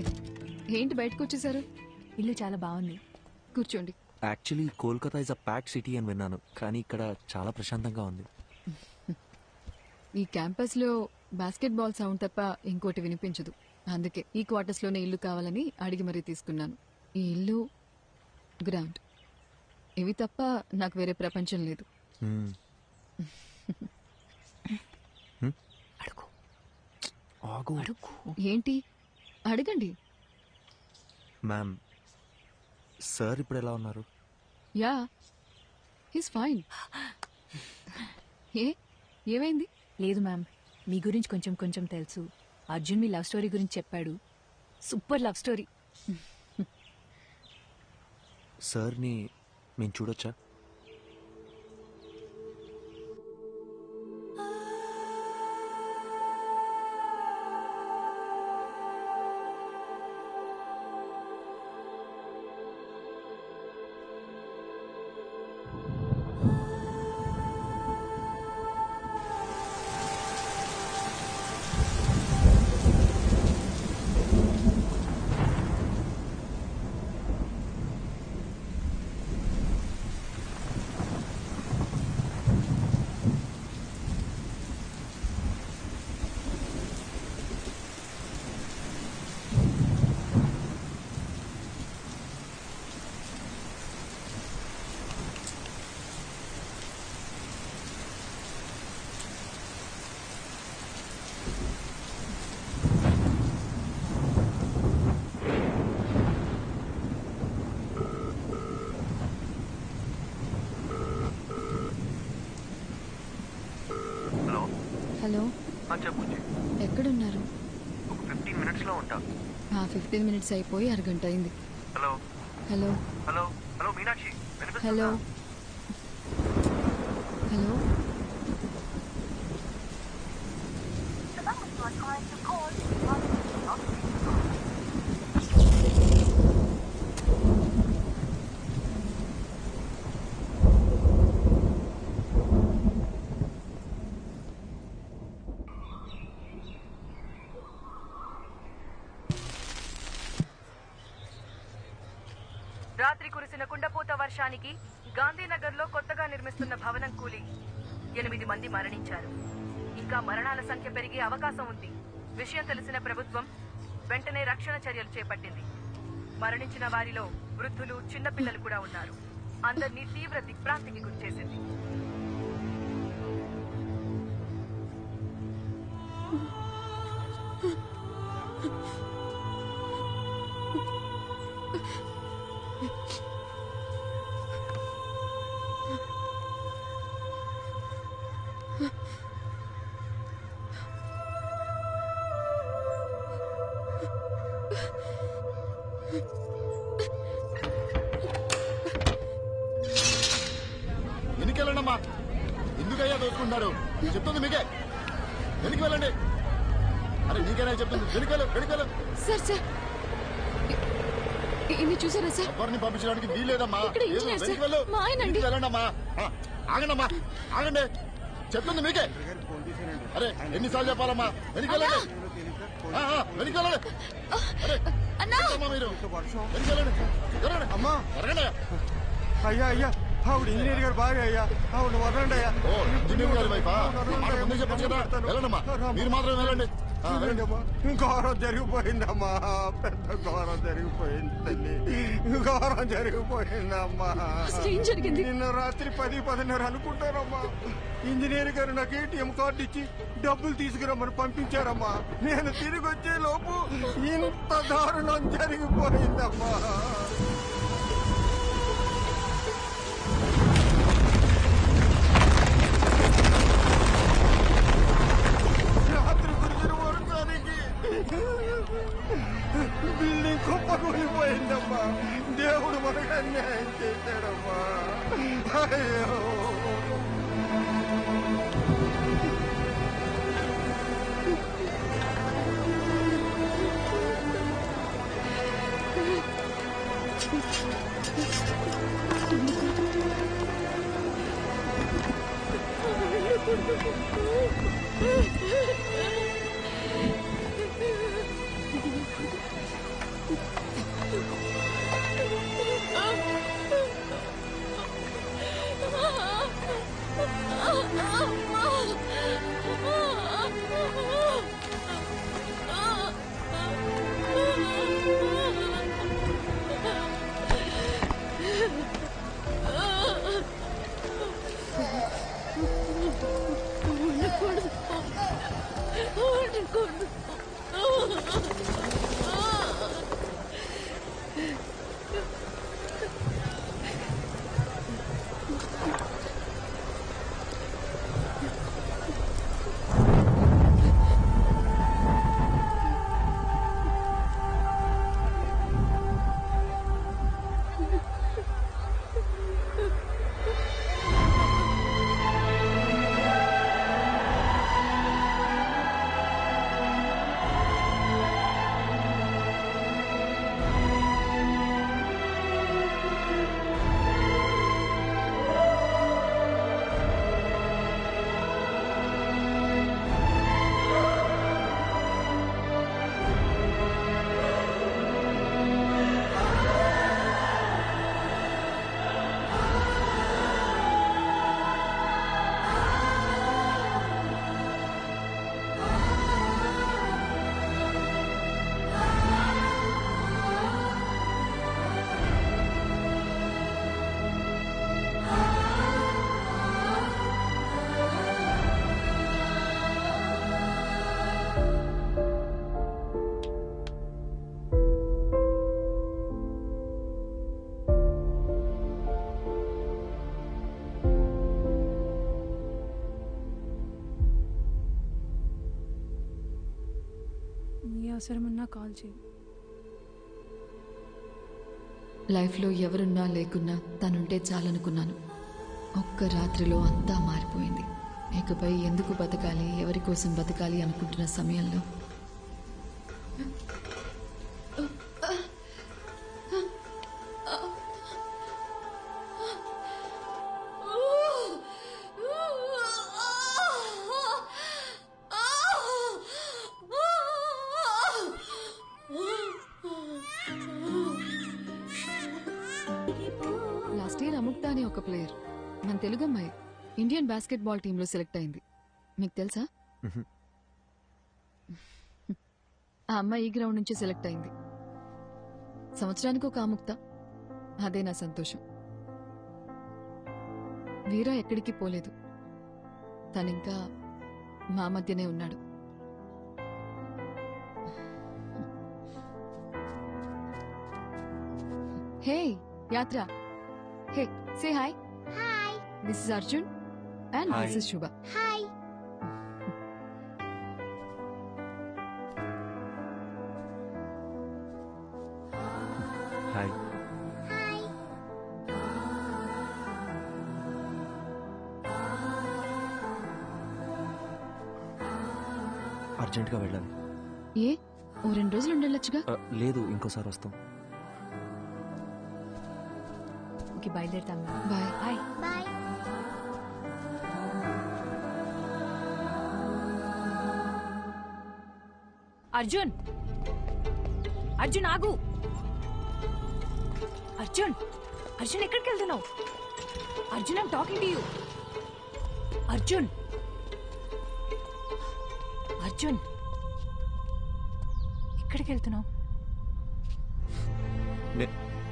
ఏంటి బయటకు వచ్చేసారు? ఇల్లు చాలా బాగుంది, కూర్చోండి. Actually Kolkata is a pack city అని విన్నాను, కానీ ఇక్కడ చాలా ప్రశాంతంగా ఉంది. ఈ క్యాంపస్ లో బాస్కెట్ బాల్ సౌండ్ తప్ప ఇంకోటి వినిపించదు. అందుకే ఈ క్వార్టర్స్ లోనే ఇల్లు కావాలని అడిగి మరీ తీసుకున్నాను. ఈ ఇల్లు గ్రాండ్, ఇవి తప్ప నాకు వేరే ప్రపంచం లేదు. ఏంటి అడగండి. మ్యామ్, సార్ ఇప్పుడు ఎలా ఉన్నారు? Yeah, he's fine. ఏమైంది? లేదు మ్యామ్, మీ గురించి కొంచెం కొంచెం తెలుసు. అర్జున్ మీ లవ్ స్టోరీ గురించి చెప్పాడు. Super love story. సార్ని మేము చూడొచ్చా? హలో, చెప్పు. ఎక్కడున్నారు? ఒక 15 minutes లో ఉంటా. 15 minutes అయిపోయి అరగంట అయింది. Hello hello hello hello Meenakshi, hello hello. రాత్రి కురిసిన కుండపోత వర్షానికి గాంధీనగర్లో కొత్తగా నిర్మిస్తున్న భవనం కూలి 8 మంది మరణించారు. ఇంకా మరణాల సంఖ్య పెరిగే అవకాశం ఉంది. విషయం తెలిసిన ప్రభుత్వం వెంటనే రక్షణ చర్యలు చేపట్టింది. మరణించిన వారిలో వృద్ధులు, చిన్నపిల్లలు కూడా ఉన్నారు. అందరినీ తీవ్ర దిగ్భ్రాంతికి గురిచేసింది. వెనుకెళ్ళండమ్మా, ఎందుకయ్యా దోచుకుంటారు? చెప్తుంది మీకే, వెనక్కి వెళ్ళండి. అరే నీకేనా చెప్తుంది, వెనుకెళ్ళు. సార్ సార్, ఇది చూసారా సార్? ఎవరిని పంపించడానికి వీలేదమ్మా. వెనక్కి వెళ్ళు, మా ఆయనండి. వెళ్ళండమ్మా. ఆగండమ్మా, ఆగండి, చెప్తుంది మీకే. అరే ఎన్నిసార్లు చెప్పాలమ్మా, వెనకెళ్ళండి. వెనకెళ్ళండి. అరే అమ్మా, మీరు వెనకెళ్ళండి. అమ్మా జరగండి. అయ్యా ఆవిడ ఇంజనీర్ గారు భార్య అయ్యా, ఆవిడ వదలండి అయ్యా. ఓ ఇంజనీర్ గారి వైఫా? ముందే చెప్పచ్చు కదా. వెళ్ళండమ్మా, మీరు మాత్రం వెళ్ళండి. ఘోరం జరిగిపోయిందమ్మా, పెద్ద ఘోరం జరిగిపోయింది తల్లి, ఘోరం జరిగిపోయిందమ్మా. నిన్న రాత్రి 10-10:30 అనుకుంటారమ్మా. ఇంజనీర్ గారు నాకు ATM కార్డు ఇచ్చి డబ్బులు తీసుకురమ్మని పంపించారమ్మా. నేను తిరిగి వచ్చే లోపు ఇంత దారుణం జరిగిపోయిందమ్మా. రాత్రి కురిసిన వర్షానికి బిల్డింగ్ కుప్పకూలిపోయిందమ్మా. దేవుడు మనకు అన్యాయం చేశాడమ్మా. అయ్యో ఏ అవసరం ఉన్నా కాల్ చేయి. లైఫ్లో ఎవరున్నా లేకున్నా తనుంటే చాలనుకున్నాను. ఒక్క రాత్రిలో అంతా మారిపోయింది. ఇకపై ఎందుకు బతకాలి, ఎవరి కోసం బతకాలి అనుకుంటున్న సమయంలో లాస్ట్ ఇయర్ అముక్తా అనే ఒక ప్లేయర్ మన తెలుగు అమ్మాయి ఇండియన్ బాస్కెట్బాల్ టీంలో సెలెక్ట్ అయింది. మీకు తెలుసా? ఆ అమ్మాయి ఈ గ్రౌండ్ నుంచి సెలెక్ట్ అయింది. సంవత్సరానికి ఒక అముక్త. అదే నా సంతోషం. వీరా ఎక్కడికి పోలేదు. తనింకా మా మధ్యనే ఉన్నాడు. Hey Yatra, hey say hi. Hi, this is Arjun and this is Shubha. Hi. Hi. అర్జెంట్గా వెళ్ళాలి. ఏ ఓ 2 రోజులు ఉండొచ్చుగా? లేదు, ఇంకోసారి వస్తాం. ఓకే, బయలుదేరుతాం. Bye. Bye. Bye. Arjun, Arjun ఆగు. అర్జున్, అర్జున్ ఎక్కడికి వెళ్తున్నావు? Arjun, I'm talking to you. Arjun, Arjun ఎక్కడికి వెళ్తున్నావు?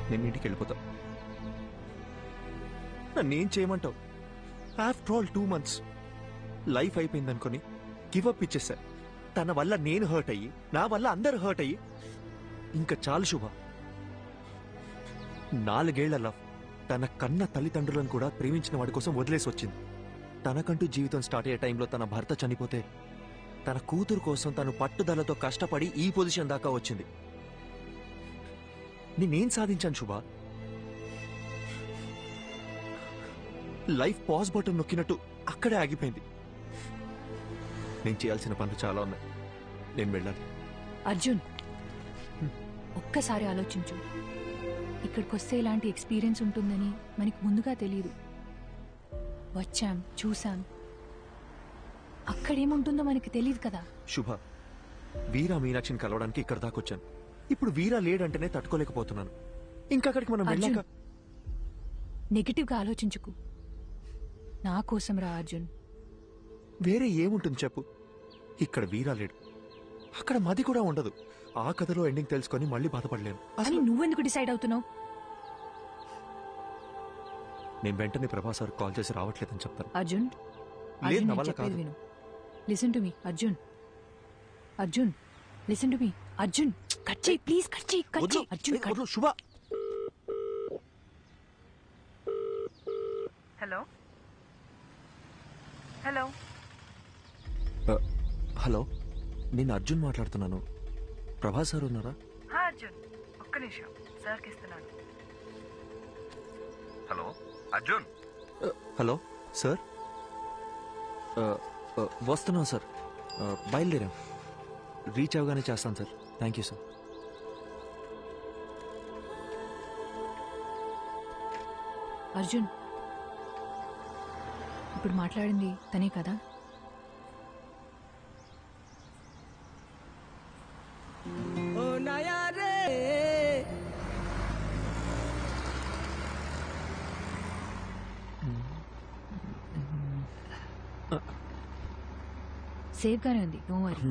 నేను ఇంటికి వెళ్ళిపోతా. నన్నేం చేయమంటావు? ఆఫ్టర్ ఆల్ 2 months లైఫ్ అయిపోయింది అనుకుని గివప్ ఇచ్చేసా. తన వల్ల నేను హర్ట్ అయ్యి, నా వల్ల అందరు హర్ట్ అయ్యి, ఇంకా చాలు శుభ. 4 ఏళ్ల లవ్ తన కన్న తల్లిదండ్రులను కూడా ప్రేమించిన వాడి కోసం వదిలేసి వచ్చింది. తనకంటూ జీవితం స్టార్ట్ అయ్యే టైంలో తన భర్త చనిపోతే తన కూతురు కోసం తను పట్టుదలతో కష్టపడి ఈ పొజిషన్ దాకా వచ్చింది. నేనేం సాధించాను శుభ? లైఫ్ పాజ్ బటన్ నొక్కినట్టు అక్కడే ఆగిపోయింది. నేను చేయాల్సిన పనులు చాలా ఉన్నాయి. నేను వెళ్ళాలి. అర్జున్, ఒక్కసారి ఆలోచించు. ఇక్కడికి వస్తే ఇలాంటి ఎక్స్పీరియన్స్ ఉంటుందని మనకి ముందుగా తెలియదు. వచ్చాం, చూసాం, అక్కడేముంటుందో మనకి తెలియదు కదా. శుభ, వీరా మీనాక్షిని కలవడానికి ఇక్కడ దాకొచ్చాను. ఇప్పుడు వీరా లేడంటేనే తట్టుకోలేకపోతున్నాను. ఇంకా అక్కడికి మనం వెళ్ళాక నెగటివ్ గా ఆలోచించుకు. నా కోసం రా అర్జున్. వేరే ఏముంటుంది చెప్పు? ఇక్కడ వీరా లేడు, అక్కడ మది కూడా ఉండదు. ఆ కథలో ఎండింగ్ తెలుసుకొని మళ్ళీ బాధపడలేను. అని నువ్వెందుకు డిసైడ్ అవుతున్నావు? నేను వెంటనే ప్రభాస్ సార్ కాల్ చేసి రావట్లేదని చెప్తాను. అర్జున్, లేదు, నా వల్ల కాదు. విను. Listen to me Arjun. Arjun, listen to me Arjun. Cut చేయి ప్లీజ్, కట్ చేయి, కట్ చేయి అర్జున్. శుభ. హలో హలో హలో, నేను అర్జున్ మాట్లాడుతున్నాను. ప్రభాస్ సార్ ఉన్నారా? అర్జున్, ఒక్క నిమిషం, సార్కి ఇస్తున్నాను. హలో అర్జున్. హలో సార్, వస్తున్నాం సార్. బయలుదేరాం. రీచ్ అవగానే చేస్తాను sir. Thank you sir. Arjun, ఇప్పుడు మాట్లాడింది తనే కదా? సేఫ్ గానే ఉంది, డోంట్ వరీ.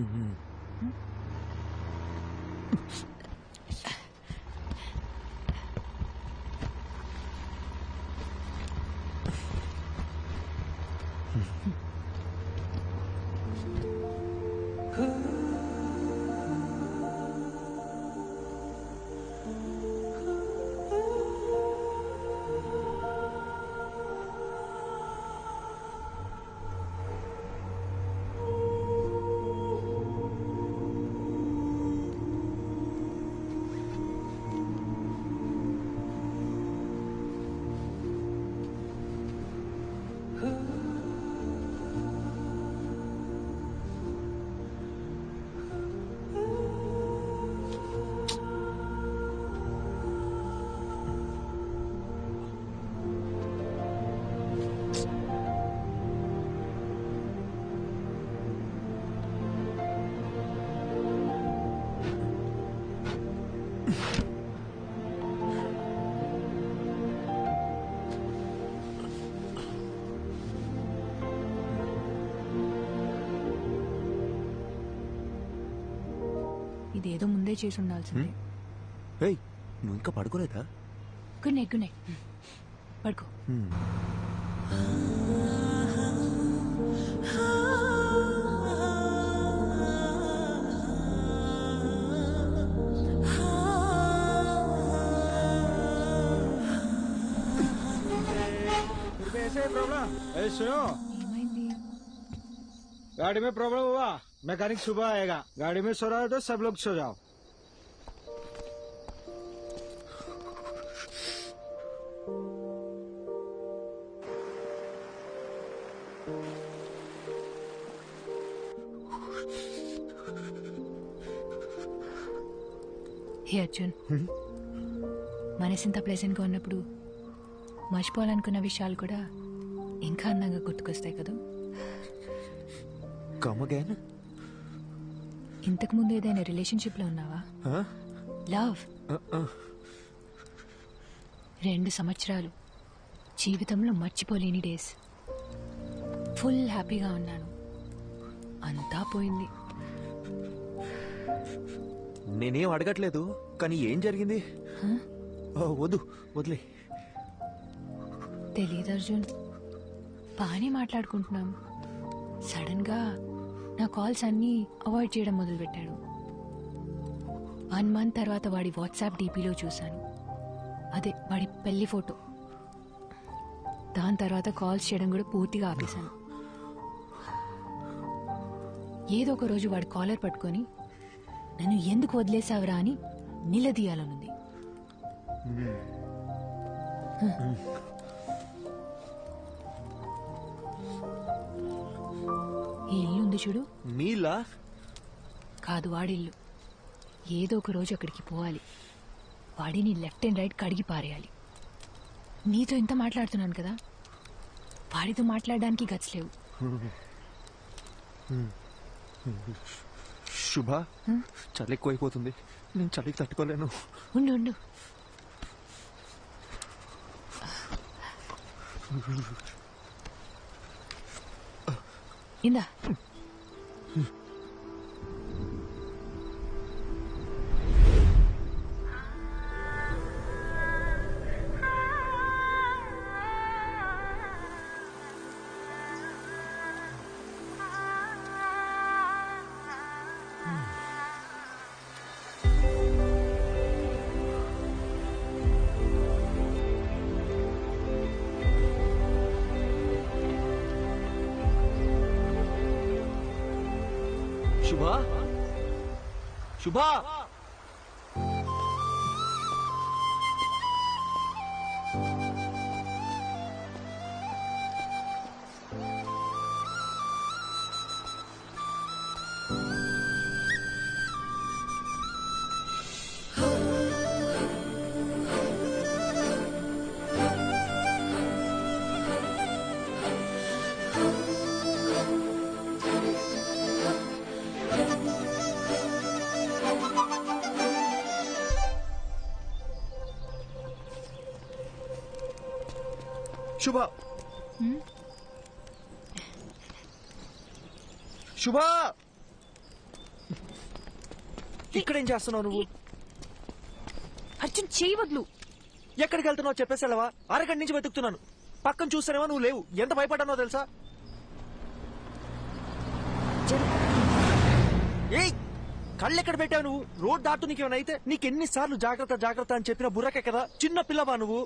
ఇదేదో ముందే చేసి ఉండాల్సింది. ఏయ్ నువ్వు ఇంకా పడుకోలేదా? Good night, good night. పడుకో. गाड़ी में प्रॉब्लम हुआ, मैकेनिक सुबह आएगा. गाड़ी में सो रहा है तो सब लोग सो जाओ. హే అర్జున్, మనసింత ప్లెజెంట్గా ఉన్నప్పుడు మర్చిపోవాలనుకున్న విషయాలు కూడా ఇంకా అందంగా గుర్తుకొస్తాయి కదా. ఇంతకు ముందు ఏదైనా రిలేషన్షిప్ లో ఉన్నావా? లవ్ 2 సంవత్సరాలు జీవితంలో మర్చిపోలేని డేస్. ఫుల్ హ్యాపీగా ఉన్నాను. అంతా పోయింది. నేనేం అడగట్లేదు, కానీ ఏం జరిగింది? వద్దు వదిలే. తెలీదు అర్జున్, బాగానే మాట్లాడుకుంటున్నాం. సడన్ గా నా కాల్స్ అన్నీ అవాయిడ్ చేయడం మొదలుపెట్టాడు. 1 మంత్ తర్వాత వాడి వాట్సాప్ డీపీలో చూశాను. అదే వాడి పెళ్లి ఫోటో. దాని తర్వాత కాల్స్ చేయడం కూడా పూర్తిగా ఆపేశాను. ఏదో ఒక రోజు వాడి కాలర్ పట్టుకొని నన్ను ఎందుకు వదిలేసావురా అని నిలదీయాలనుంది. ఈ ఇల్లు ఉంది చూడు, మీలా కాదు వాడిల్లు. ఏదో ఒక రోజు అక్కడికి పోవాలి. వాడిని లెఫ్ట్ అండ్ రైట్ కడిగి పారేయాలి. నీతో ఇంత మాట్లాడుతున్నాను కదా, వాడితో మాట్లాడడానికి గట్స్ లేవు. శుభ, చలి ఎక్కువైపోతుంది. నేను చలికి తట్టుకోలేను. ఉండు ఉండు. ఇందా. శుభ, శుభ, శుభ, శుభ, ఇక్కడేం చేస్తున్నావు నువ్వు? అర్జున్ చేయి వదులు. ఎక్కడికి వెళ్తున్నావు చెప్పేసి వెళ్ళవా? అరగంట నుంచి వెతుకుతున్నాను. పక్కన చూస్తానేమో నువ్వు లేవు. ఎంత భయపడ్డానో తెలుసా? ఏయ్, కళ్ళు ఎక్కడ పెట్టావు నువ్వు? రోడ్ దాటు నీకేమైనా అయితే నీకెన్నిసార్లు జాగ్రత్త జాగ్రత్త అని చెప్పిన బుర్రకే కదా. చిన్న పిల్లవా నువ్వు?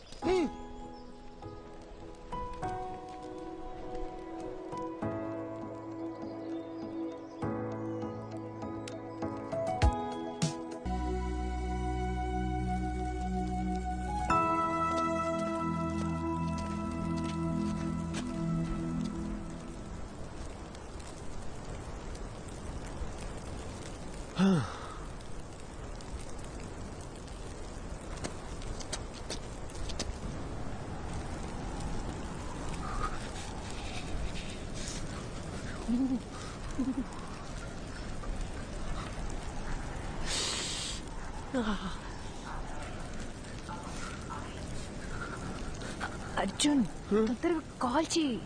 అర్జున్, తొందరగా కాల్ చేయి.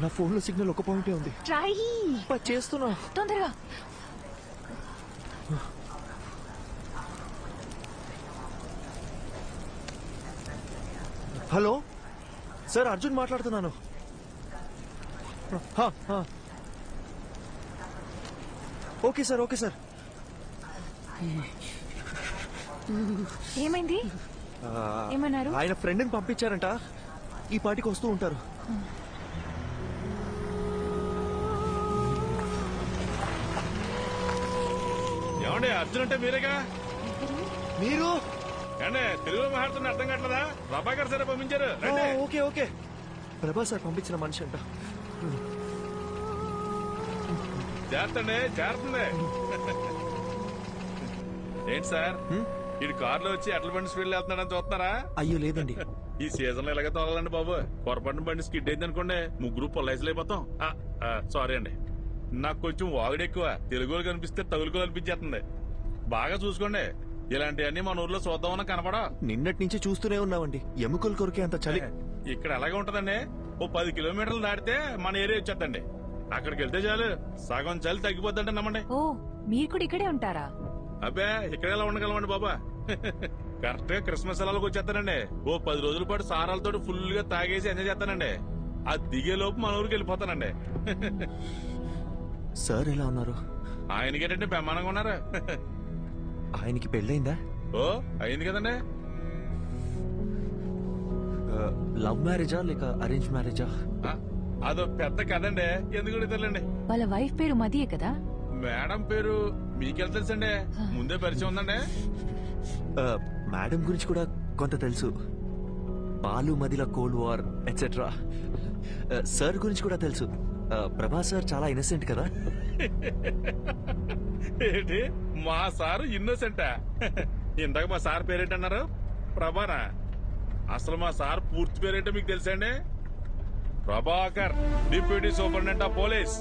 నా ఫోన్ లో సిగ్నల్ ఒక పాయింటే ఉంది. ట్రై చేస్తున్నా తొందరగా. హలో సార్, అర్జున్ మాట్లాడుతున్నాను. Okay sir, okay sir. ఏమైంది? ఏమన్నారు? ఆయన ఫ్రెండ్ని పంపించారంట, ఈ పాటికి వస్తూ ఉంటారు. ఏమండి, అర్జున్ అంటే మీరేగా? మీరు అంటే తెలుగులో మాట్లాడుతున్న అర్థం కావట్లేదా? ప్రభాకర్ సరే పంపించారు. రండి. ఓకే ఓకే, ప్రభా సార్ పంపించిన మనిషి అంట. చేస్తండి, చేరుతుంది. ఏంటి సార్, ఇటు కారులో వచ్చి ఎట్ల బండి స్పీడ్ వెళ్తున్నాడని చూస్తున్నారా? అయ్యో లేదండి, ఈ సీజన్ లో ఎలాగ తోలాలండి బాబు. పొరపాటున బండి స్కిడ్ అయింది అనుకోండి, ముగ్గురు పొల్లైసులు అయిపోతాం. సారీ అండి, నాకు కొంచెం వాగుడు ఎక్కువ. తెలుగులో కనిపిస్తే తగులుకో అనిపించేస్తుంది. బాగా చూసుకోండి, ఇలాంటివన్నీ మన ఊర్లో చూద్దామన్నా కనపడా. నిన్నటి నుంచి చూస్తూనే ఉన్నామండి, ఎముకలు కొరికే అంత చలి. ఇక్కడ ఎలాగే ఉంటదండి, ఓ 10 కిలోమీటర్లు దాటితే మన ఏరియా వచ్చేద్దండి. అక్కడికి వెళ్తే చాలు, సగం చలి తగ్గిపోద్దంటే నమ్మండి. ఓ, మీరు కూడా ఇక్కడే ఉంటారా? అబ్బే, ఇక్కడ ఎలా ఉండగలమండి బాబా. కరెక్ట్ గా క్రిస్మస్ సెలవులకు వచ్చేస్తానండి. ఓ 10 రోజుల పాటు సారాలతో ఫుల్ గా తాగేసి ఎంజాయ్ చేస్తానండి. ఆ దిగే లోపు మన ఊరికి వెళ్ళిపోతానండి. సార్ ఎలా ఉన్నారు? ఆయనకేంటంటే బ్రహ్మాండంగా ఉన్నారు. ఆయనకి పెళ్ళైందా? ఓ, అయింది కదండి. లవ్ మ్యారేజా లేక అరేంజ్ మ్యారేజా? అదో పెద్ద కదండి, ఎందుకు తెలియండి. వాళ్ళ వైఫ్ పేరు మదియే కదా? మేడం పేరు మీకెళ్ళ తెలుసండి, ముందే పరిచయం ఉందండి. మేడం గురించి కూడా కొంత తెలుసు, బాలు మదిల కోల్డ్ వార్ ఎట్సెట్రా. సార్ గురించి కూడా తెలుసు, ప్రభా సార్ చాలా ఇన్నసెంట్ కదా. ఏంటి, మా సారు ఇన్నోసెంటా? ఇందాక మా సార్ పేరేంటన్నారు? ప్రభానా? అసలు మా సార్ పూర్తి పేరేంటో మీకు తెలుసండి? Prabhakar, deputy superintendent of police.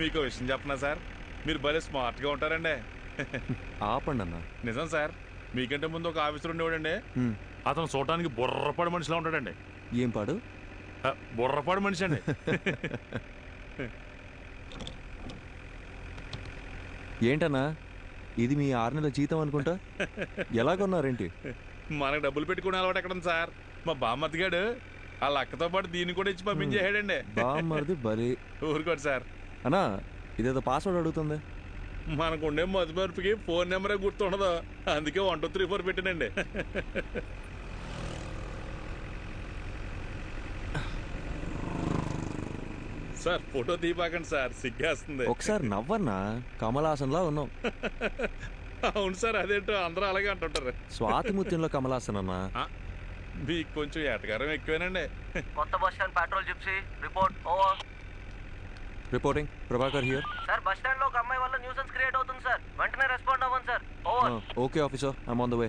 మీకు విషయం చెప్పనా సార్, మీరు భలే స్మార్ట్ గా ఉంటారండి. ఆపండి అన్న. నిజం సార్, మీకంటే ముందు ఒక ఆఫీసర్ ఉండేవాడండి. అతను చూడటానికి బుర్రపాడు మనిషిలా ఉంటాడండి. ఏం పాడు? బుర్రపాడు మనిషి అండి. ఏంటన్నా, ఇది మీ 6 నెలల జీతం అనుకుంటా. ఎలా కొన్నారేంటి? మనకు డబ్బులు పెట్టుకునే అలవాటు ఎక్కడ ఉంది సార్? మా బామ్మర్దిగాడు వాళ్ళ అక్కతో పాటు దీన్ని కూడా ఇచ్చి పంపించేసాడండి. బామ్మర్ది బలి. ఊరుకోండి సార్. అన్నా, ఇదేదో పాస్వర్డ్ అడుగుతుంది. మనకుండే మధుమర్పుకి ఫోన్ నెంబరే గుర్తుండదు, అందుకే 1 2 3 4 పెట్టానండి. సార్, ఫోటో తీపాకండి సార్, సిగ్గేస్తుంది. ఒకసారి నవ్వన్నా, కమలాసన్లా ఉన్నాం. అవును సార్, అదేంటో అందరూ అలాగే అంటుంటారు. స్వాతి ముత్యంలో కమలాసన్ అన్నా. మీకు కొంచెం ఎటకారం ఎక్కువేనండి. కొత్త bus stand petrol gypsy report over. Reporting, Prabhakar here. Sir, bus stand లో ఒక అమ్మాయి వల్ల న్యూసెన్స్ క్రియేట్ అవుతుంది సార్, వెంటనే రెస్పాండ్ అవ్వండి sir. Over. Okay officer, I'm on the way.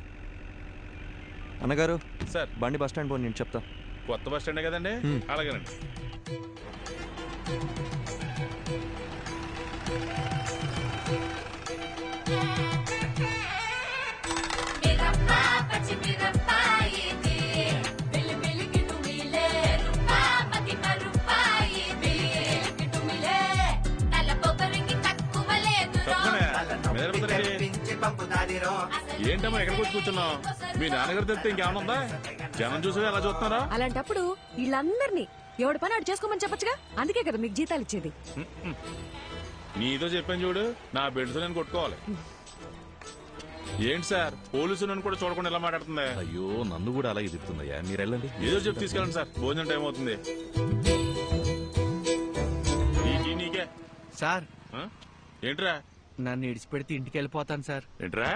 అన్నగారు సార్, బండి బస్ స్టాండ్ పోయి నేను చెప్తా. కొత్త బస్ స్టాండే కదండి, అలాగేనండి. ఏంటమ్మా ఎక్కడికి వచ్చి కూర్చున్నావు? మీ నాన్నగారు తెలిస్తే ఇంకేమన్నా ఉందా? జనం చూసి ఎలా చూస్తున్నారా? అలాంటప్పుడు వీళ్ళందరినీ ఎవడి పని అటు చేసుకోమని చెప్పొచ్చుగా, అందుకే కదా మీకు జీతాలు ఇచ్చేది. నీతో చెప్పాను చూడు, నా బెడ్స్ నేను కొట్టుకోవాలి. ఏంటి సార్, పోలీసు నన్ను కూడా చూడకుండా ఎలా మాట్లాడుతుంది? అయ్యో, నన్ను కూడా అలాగే చెప్తుందయ్యా. మీరు వెళ్ళండి, ఏదో చెప్పి తీసుకెళ్ళండి సార్, భోజనం టైం అవుతుంది. నీకే సార్. ఏంట్రా? నన్ను ఇడిచిపెడితే ఇంటికి వెళ్ళిపోతాను సార్. ఏంట్రా,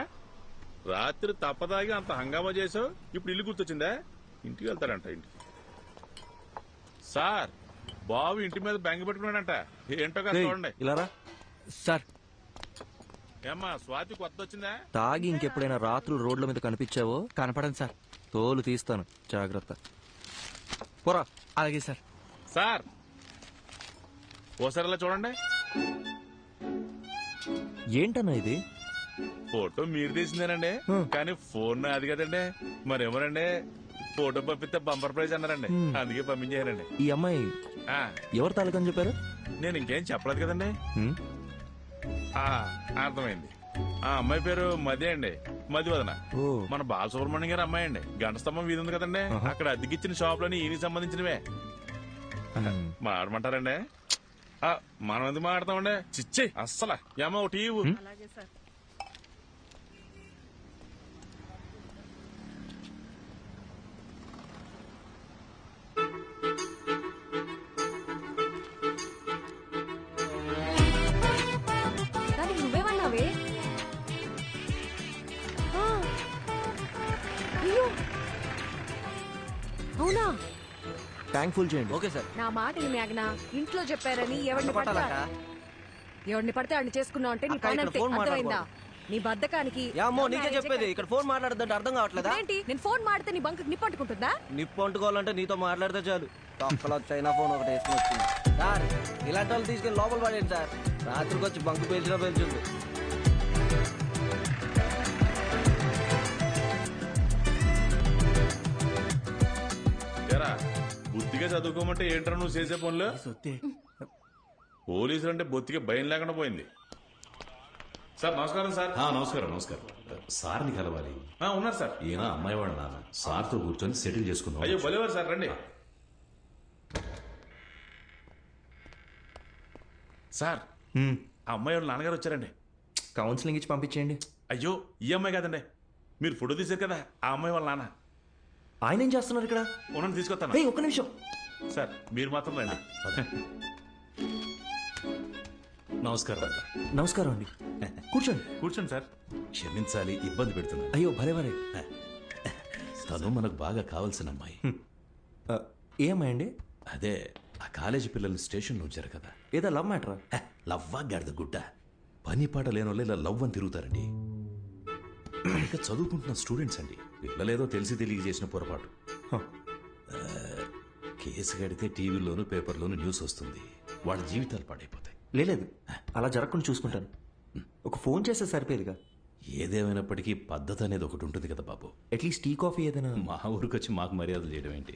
రాత్రి తప్పదాగి అంత హంగామా చేసావు, ఇప్పుడు ఇల్లు గుర్తొచ్చిందా? ఇంటికి వెళ్తాడంట. ఇంటికి సార్, బాబు ఇంటి మీద బెంగ పెట్టుకున్నాడంట. ఏంటో కదా చూడండి. ఇలా సార్. ఏమ్మా స్వాతి కొత్త వచ్చిందా? తాగి ఇంకెప్పుడైనా రాత్రులు రోడ్ల మీద కనిపించావో కనపడండి సార్. తోలు తీస్తాను, జాగ్రత్త. పోరా. అలాగే సార్. సార్ ఓసారి చూడండి. ఏంటన్నా ఇది? ఫోటో మీరు తీసిందేనండి, కానీ ఫోన్ అది కదండి. మరేమోనండి ఫోటో పంపిస్తే బంపర్ ప్రైజ్ అన్నారండి, అందుకే పంపించారండి. ఈ అమ్మాయి ఎవరు తాలూకని చెప్పారు? నేను ఇంకేం చెప్పలేదు కదండి. అర్థమైంది. ఆ అమ్మాయి పేరు మది అండి, మదివదన. మన బాలసుబ్రహ్మణ్యం గారి అమ్మాయి అండి. గంట స్తంభం వీధి ఉంది కదండి, అక్కడ అద్దెకిచ్చిన షాపులని ఈయనకి సంబంధించినవే. మాడమంటారండి? మనం ఎందుకు మాడతామండి? చిచ్చే అస్సలు ఏమో ఒకటి ఇవ్వు. నువ్వేమన్నావే? అవునా? ట్యాంక్ ఫుల్ చేయండి. Okay sir. నా మాటని మేఘనా ఇంట్లో చెప్పారని ఎవరిని పడితే వాడిని చేసుకున్నావు అంటే నీ పని అంతే, అర్థమైందా? నీ బద్దకానికి నీకే చెప్పేది, ఇక్కడ ఫోన్ మాట్లాడదంటే అర్థం కావట్లేదా? ఏంటి నేను ఫోన్ మాడితే నీ బంకు నిప్పు అంటుకుంటుందా? నిప్పు అంటుకోవాలంటే నీతో మాట్లాడితే చాలు. తొక్కలో చైనా ఫోన్ ఒకటి వేసుకుని వచ్చింది. సార్ ఇలాంటి వాళ్ళు తీసుకెళ్ళి లోపల పడేయండి సార్. రాత్రికి వచ్చి బంకు పేల్చినా పేల్చుంది. బుద్ధిగా చదువుకోమంటే ఏంట్రా నువ్వు చేసే పనులు? పోలీసులు అంటే బొత్తిగా భయం లేకుండా పోయింది. సార్ నమస్కారం. సార్ నమస్కారం. నమస్కారం. సార్ని కలవాలి. ఉన్నారు సార్. ఈయన అమ్మాయి వాళ్ళ నాన్న. సార్తో కూర్చొని సెటిల్ చేసుకుందాం. అయ్యో భలేవారు సార్, రండి. సార్ ఆ అమ్మాయి వాళ్ళ నాన్నగారు వచ్చారండి. కౌన్సిలింగ్ ఇచ్చి పంపించేయండి. అయ్యో ఈ అమ్మాయి కాదండి, మీరు ఫోటో తీశారు కదా ఆ అమ్మాయి వాళ్ళ నాన్న. ఆయన ఏం చేస్తున్నారు ఇక్కడ? ఉన్నాను, తీసుకొస్తాను. ఒక్క నిమిషం సార్, మీరు మాత్రం రండి. నమస్కారం. నమస్కారం అండి. కూర్చోండి. కూర్చోండి సార్. క్షమించాలి, ఇబ్బంది పెడుతున్నా. అయ్యో భలే. తను మనకు బాగా కావాల్సిన అమ్మాయి. ఏ అమ్మాయి అండి? అదే ఆ కాలేజీ పిల్లల్ని స్టేషన్లో ఉంచారు కదా. ఏదో లవ్ మ్యాటరా? లవ్వా గాడిద గుడ్డ. పని పాట లేని వాళ్ళు ఇలా లవ్ అని తిరుగుతారండి. ఇంకా చదువుకుంటున్న స్టూడెంట్స్ అండి. పిల్లలేదో తెలిసి తెలియ చేసిన పొరపాటు. కేసు కడితే టీవీలోను పేపర్లోను న్యూస్ వస్తుంది, వాళ్ళ జీవితాలు పాడైపోతాయి. లేదు అలా జరగకుండా చూసుకుంటాను. ఒక ఫోన్ చేస్తే సరిపోయేదిగా. ఏదేమైనప్పటికీ పద్ధతి అనేది ఒకటి ఉంటుంది కదా బాబు. అట్లీస్ట్ టీ కాఫీ ఏదైనా. మా ఊరికి వచ్చి మాకు మర్యాదలు చేయడం ఏంటి?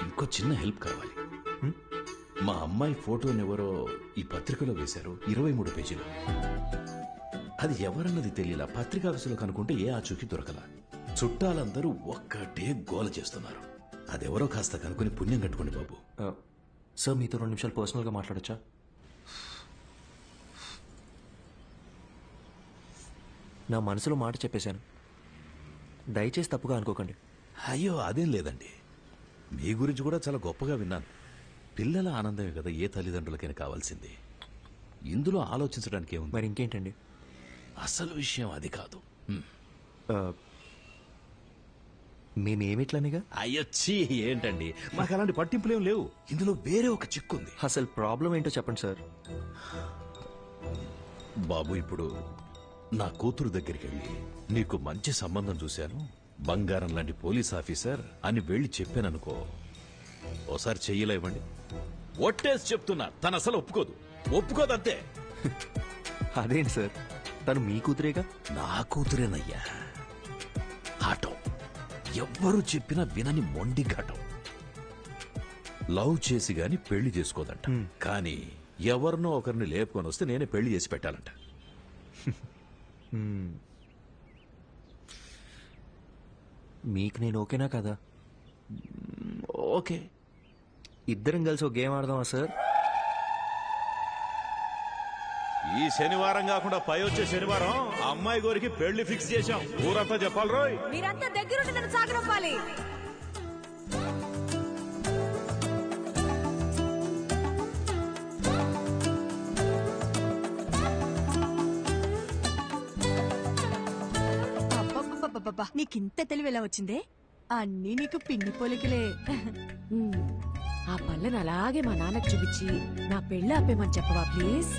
ఇంకో చిన్న హెల్ప్ కావాలి. మా అమ్మాయి ఫోటోని ఎవరో ఈ పత్రికలో వేశారు, 23 పేజీలు. అది ఎవరన్నది తెలియలా. పత్రికా ఆఫీసులో కనుక్కుంటే ఏ ఆచూకీ దొరకలా. చుట్టాలందరూ ఒక్కటే గోల చేస్తున్నారు. అదెవరో కాస్త కనుక్కొని పుణ్యం కట్టుకోండి బాబు. సార్ మీతో 2 నిమిషాలు పర్సనల్గా మాట్లాడచ్చా? నా మనసులో మాట చెప్పేశాను, దయచేసి తప్పుగా అనుకోకండి. అయ్యో అదేం లేదండి, మీ గురించి కూడా చాలా గొప్పగా విన్నాను. పిల్లల ఆనందమే కదా ఏ తల్లిదండ్రులకైనా కావాల్సింది. ఇందులో ఆలోచించడానికి ఏముంది? మరి ఇంకేంటండి? అసలు విషయం అది కాదు. మేమేమిట్లనిగా? అయ్యొచ్చి ఏంటండి, మాకు అలాంటి పట్టింపులేం లేవు. ఇందులో వేరే ఒక చిక్కుంది. అసలు ప్రాబ్లం ఏంటో చెప్పండి సార్. బాబు, ఇప్పుడు నా కూతురు దగ్గరికి వెళ్ళి నీకు మంచి సంబంధం చూశాను, బంగారం లాంటి పోలీస్ ఆఫీసర్ అని వెళ్ళి చెప్పాననుకో, ఓసారి చెయ్యిలా ఇవ్వండి. ఒట్టేసి చెప్తున్నా, తను అసలు ఒప్పుకోదంతే. అదేంటి సార్, తను మీ కూతురేగా? నా కూతురేనయ్యా. ఆటో ఎవ్వరూ చెప్పినా వినని మొండి ఘటం. లవ్ చేసి గాని పెళ్లి చేసుకోదంట. కానీ ఎవరినో ఒకరిని లేపుకొని వస్తే నేనే పెళ్లి చేసి పెట్టాలంట. మీకు నేను ఓకేనా కదా? ఓకే. ఇద్దరం కలిసి ఒక గేమ్ ఆడదామా సార్? ఈ శనివారం కాకుండా పై వచ్చే శనివారం అమ్మాయి గోరికి పెళ్లి ఫిక్స్ చేశాం. ఊరంతా చెప్పాలి రోయ్. మీరంతా దగ్గరుండి నన్ను సాగనంపాలి. నీకింత తెలివి ఎలా వచ్చిందే? అన్నీ నీకు పిండి పోలికలే. ఆ పళ్ళని అలాగే మా నాన్నకు చూపించి నా పెళ్ళి ఆపేమని చెప్పవా ప్లీజ్?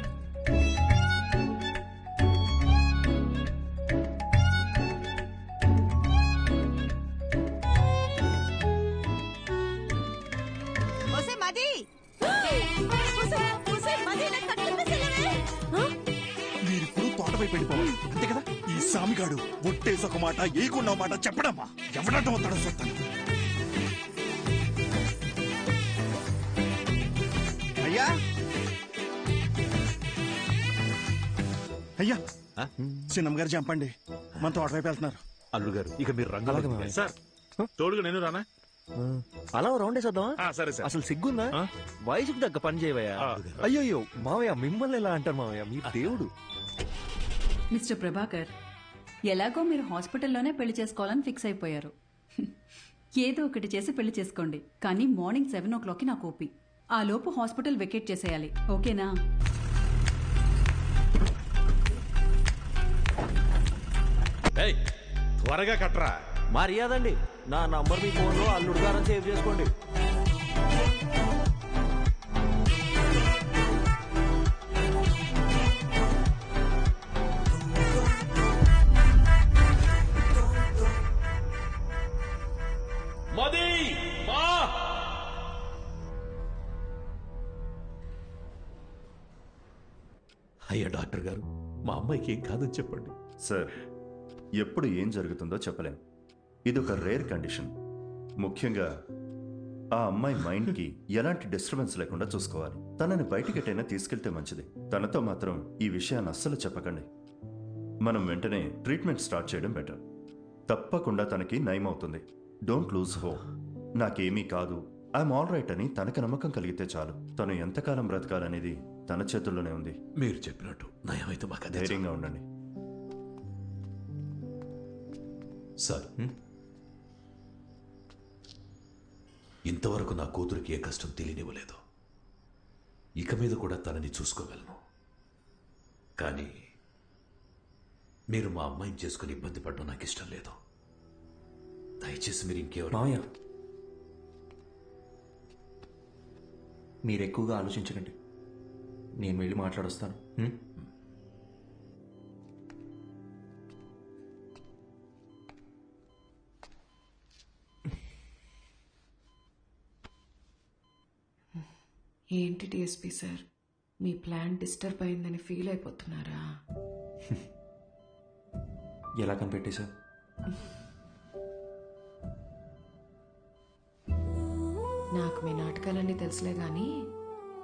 మీరిప్పుడు తోటపైకి వెళ్ళిపోవాలి అంతే కదా. ఈ సామిగాడు ఒట్టేసి ఒక మాట ఏకున్న మాట చెప్పడమ్మా. ఎవడటం వస్తాడో చెప్తాను. అయ్యా అయ్యా చిన్నమ్మ గారు చంపండి, మన తోట వైపు వెళ్తున్నారు. అల్లుడు గారు ఇక మీరు రంగు సార్ తోడుగా నేను రానా? అలా రౌండ్ వేసేద్దామా? సరే సార్. అసలు సిగ్గుందా? వయసుకు తగ్గ పని చేయవయ్యా. అయ్యో మావయ్య, మిమ్మల్ని ఎలా అంటారు మావయ్య, మీ దేవుడు. మిస్టర్ ప్రభాకర్, ఎలాగో మీరు హాస్పిటల్లోనే పెళ్లి చేసుకోవాలని ఫిక్స్ అయిపోయారు. ఏదో ఒకటి చేసి పెళ్లి చేసుకోండి, కానీ మార్నింగ్ 7 o'clockకి నాకు ఓపి. ఆ లోపు హాస్పిటల్ వెకేట్ చేసేయాలి, ఓకేనా? త్వరగా కట్రా. మర్యాదండి, నా నంబర్ మీ ఫోన్లో అల్లుడు గారని సేవ్ చేసుకోండి. మది మా అయ్యా డాక్టర్ గారు, మా అమ్మాయికి ఏం కాదని చెప్పండి. సార్, ఎప్పుడు ఏం జరుగుతుందో చెప్పలేం. ఇది ఒక రేర్ కండిషన్. ముఖ్యంగా ఆ అమ్మాయి మైండ్కి ఎలాంటి డిస్టర్బెన్స్ లేకుండా చూసుకోవాలి. తనని బయటికెటైనా తీసుకెళ్తే మంచిది. తనతో మాత్రం ఈ విషయాన్ని అస్సలు చెప్పకండి. మనం వెంటనే ట్రీట్మెంట్ స్టార్ట్ చేయడం బెటర్. తప్పకుండా తనకి నయం అవుతుంది. Don't lose hope. నాకేమీ కాదు, ఐఎమ్ ఆల్ రైట్ అని తనకు నమ్మకం కలిగితే చాలు. తను ఎంతకాలం బ్రతకాలనేది తన చేతుల్లోనే ఉంది. మీరు చెప్పినట్టు నయమైతే మాకు ధైర్యంగా ఉండండి. సార్, ఇంతవరకు నా కూతురికి ఏ కష్టం తెలియనివ్వలేదు. ఇక మీద కూడా తనని చూసుకోగలను. కానీ మీరు మా అమ్మాయిని చేసుకుని ఇబ్బంది పడడం నాకు ఇష్టం లేదు. దయచేసి మీరు ఇంకెవరు మావయ్య, మీరు ఎక్కువగా ఆలోచించకండి. నేను వెళ్ళి మాట్లాడొస్తాను. ఏంటి డిఎస్పీ సార్, మీ ప్లాన్ డిస్టర్బ్ అయిందని ఫీల్ అయిపోతున్నారా? ఎలా కనిపెట్టేశా? నాకు మీ నాటకాలన్నీ తెలుసులే గాని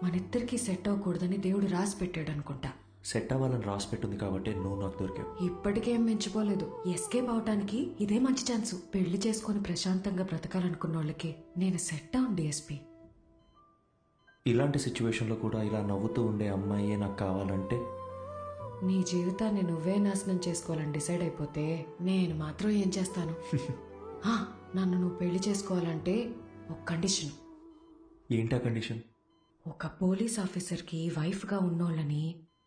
మనిద్దరికి సెట్ అవ్వకూడదని దేవుడు రాసి పెట్టాడు అనుకుంటా. సెట్ అవ్వాలని రాసి పెట్టింది కాబట్టి నువ్వు నాకు దొరికావు. ఇప్పటికేం మించిపోలేదు. ఎస్కేప్ అవటానికి ఇదే మంచి ఛాన్స్. పెళ్లి చేసుకుని ప్రశాంతంగా బ్రతకాలనుకున్న వాళ్ళకి నేను సెట్ అవును డిఎస్పీ. ఇలాంటి సిచ్యువేషన్లో కూడా ఇలా నవ్వుతూ ఉండే అమ్మాయే నాకు కావాలంటే? నీ జీవితాన్ని నువ్వే నాశనం చేసుకోవాలని డిసైడ్ అయిపోతే నేను మాత్రం ఏం చేస్తాను? నన్ను నువ్వు పెళ్లి చేసుకోవాలంటే ఒక కండిషన్. ఏంటా కండిషన్? ఒక పోలీస్ ఆఫీసర్కి వైఫ్గా ఉన్నోళ్ళని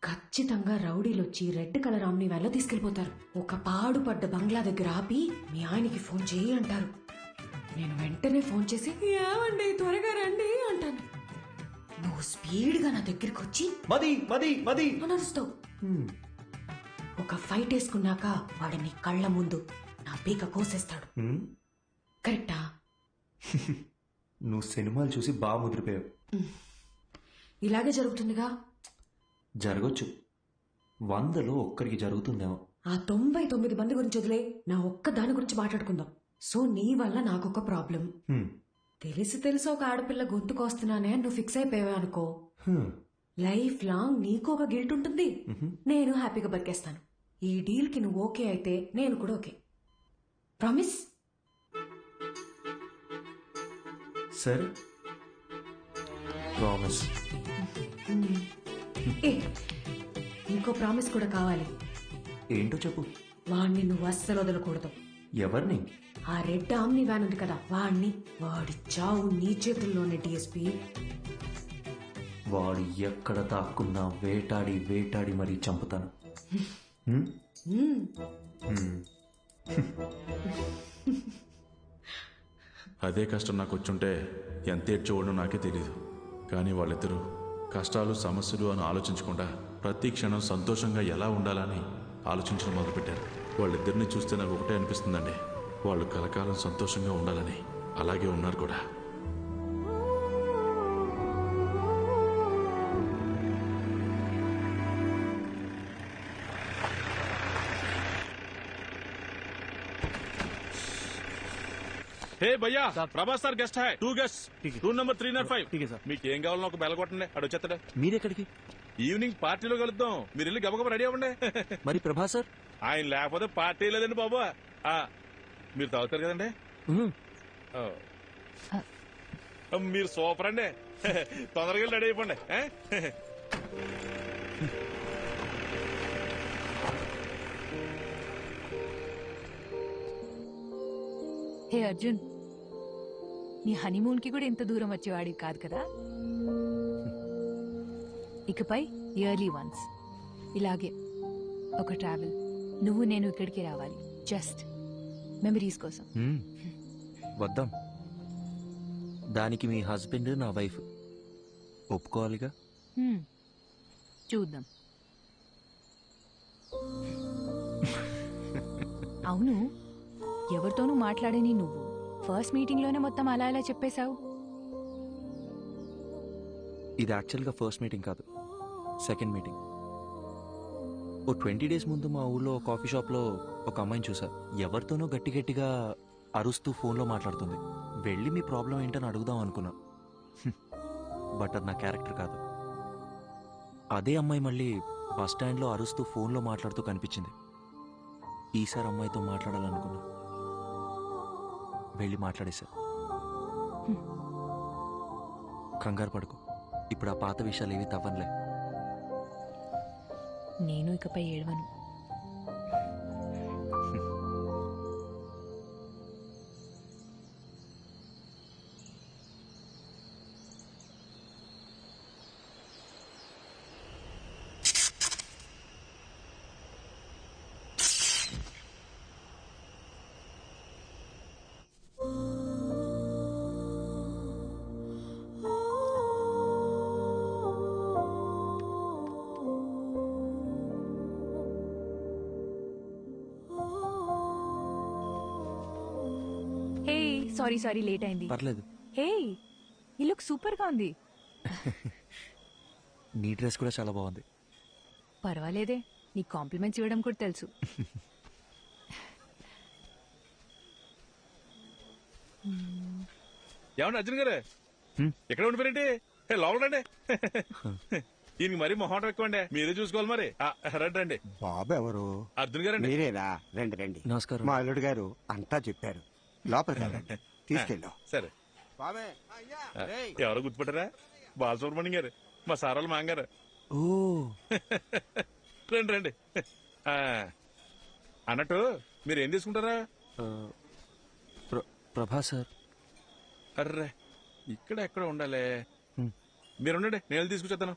ఖచ్చితంగా రౌడీలు వచ్చి రెడ్ కలర్ ఆమ్ని వ్యాన్లో తీసుకెళ్లిపోతారు. ఒక పాడుపడ్డ బంగ్లా దగ్గర ఆపి మీ ఆయనకి ఫోన్ చేయి అంటారు. నేను వెంటనే ఫోన్ చేసి ఏమండి త్వరగా రండి అంటాను. నువ్వు స్పీడ్గా నా దగ్గరికి వచ్చి నడుస్తావు. ఒక ఫైట్ వేసుకున్నాక వాడు నీ కళ్ళ ముందు నా పీక కోసేస్తాడు. కరెక్టా? నువ్వు సినిమాలు చూసి బాగా ముదిరిపోయావు. ఇలాగే జరుగుతుందిగా. జరగచ్చు, 100లో ఒక్కరికి జరుగుతుందేమో. ఆ 99 మంది గురించి వదిలే, నా ఒక్క దాని గురించి మాట్లాడుకుందాం. సో నీ వల్ల నాకొక ప్రాబ్లం. తెలిసి ఒక ఆడపిల్ల గొంతుకొస్తున్నానే నువ్వు ఫిక్స్ అయిపోయావే అనుకో, లైఫ్ లాంగ్ నీకు ఒక గిల్ట్ ఉంటుంది. నేను హ్యాపీగా బతికేస్తాను. ఈ డీల్ కి నువ్వు ఓకే అయితే నేను కూడా ఓకే. ప్రామిస్? సరే, ప్రామిస్. ఇంకో ప్రామిస్ కూడా కావాలి. ఏంటో చెప్పు. వాణ్ణి నువ్వు అస్సలు వదలకూడదు. ఎవరిని? ఆ రెడ్ ఆమ్ని వ్యాన్ ఉంది కదా, వాణ్ణి. వాడి చావు నీ చేతుల్లోనే డిఎస్పీ. వాడు ఎక్కడ దాక్కున్నా వేటాడి వేటాడి మరీ చంపుతాను. అదే కష్టం నాకు వచ్చుంటే ఎంత ఏడ్చేవాడో నాకే తెలియదు. కానీ వాళ్ళిద్దరూ కష్టాలు సమస్యలు అని ఆలోచించకుండా ప్రతి క్షణం సంతోషంగా ఎలా ఉండాలని ఆలోచించడం మొదలుపెట్టారు. వాళ్ళిద్దరిని చూస్తే నాకు ఒకటే అనిపిస్తుందండి, వాళ్ళు కలకాలం సంతోషంగా ఉండాలని. అలాగే ఉన్నారు కూడా. హే భయ్యా, Prabhas sir guest hi 2 guest room number 305. మీకు ఏం కావాలో ఒక బెల్ కొట్టండి, అడు వచ్చేస్తాడు. మీరెక్కడికి? ఈవినింగ్ పార్టీలో కలుద్దాం, మీరు వెళ్ళి గబగబా రెడీ అవ్వండి. మరి ప్రభాస్ సార్? ఆయన లేకపోతే పార్టీ లేదండి బాబు. మీరు తాగుతారు కదండి? మీరు సూపర్ అండి. తొందరగా రెడీ అయిపోండి. హే అర్జున్, నీ హనీమూన్ కి కూడా ఇంత దూరం వచ్చేవాడివి కాదు కదా. ఇకపై ఇయర్లీ వన్స్ ఇలాగే ఒక ట్రావెల్, నువ్వు నేను ఇక్కడికి రావాలి, జస్ట్ మెమరీస్ కోసం. వద్దాం. దానికి మీ హస్బెండ్ నా వైఫ్ ఒప్పుకోవాలిగా. చూద్దాం. అవును, ఎవరితోనూ మాట్లాడని నువ్వు ఫస్ట్ మీటింగ్ లోనే మొత్తం అలా ఇలా చెప్పేశావు. ఇది యాక్చువల్గా ఫస్ట్ మీటింగ్ కాదు, సెకండ్ మీటింగ్. ఓ 20 days ముందు మా ఊళ్ళో కాఫీ షాప్లో ఒక అమ్మాయిని చూసా. ఎవరితోనో గట్టి గట్టిగా అరుస్తూ ఫోన్లో మాట్లాడుతుంది. వెళ్ళి మీ ప్రాబ్లం ఏంటని అడుగుదాం అనుకున్నా, బట్ అది నా క్యారెక్టర్ కాదు. అదే అమ్మాయి మళ్ళీ బస్ స్టాండ్లో అరుస్తూ ఫోన్లో మాట్లాడుతూ కనిపించింది. ఈసారి అమ్మాయితో మాట్లాడాలనుకున్నా, వెళ్ళి మాట్లాడేశా. కంగారు పడుకో, ఇప్పుడు ఆ పాత విషయాలు ఏవి తవ్వనులే. నేను ఇకపై ఏడవను. సారీ లేట్ అయింది. పర్లేదు. హే, ఈ లుక్ సూపర్ గా ఉంది. నీ డ్రెస్ కూడా చాలా బాగుంది. పర్వాలేదే, నీ కాంప్లిమెంట్స్ ఇవ్వడం కూడా తెలుసు. ఏమన్నా అర్జున్ గారు ఎక్కడ ఉండిపోయారండి? లోపల రండి. ఈయనకి మరీ మొహం ఎక్కువ అండి, మీరే చూసుకోవాలి. మరి రండి రండి. బాబు ఎవరు? అర్జున్ గారు. మీరేనా? రండి రండి. నమస్కారం. మా అల్లుడు గారు అంతా చెప్పారు. లోపలికి వెళ్ళండి, తీసుకెళ్ళాం. సరే. ఎవరో గుర్తుపట్టారా? బాలసుబ్రహ్మణ్యం గారు, మా సారాలు మాంగారు. ఓ రండి రండి. అన్నట్టు మీరు ఏం తీసుకుంటారా? ప్రభా సార్. అర్రే, ఇక్కడ ఎక్కడ ఉండాలి. మీరు ఉండండి, నేను తీసుకొచ్చేస్తాను.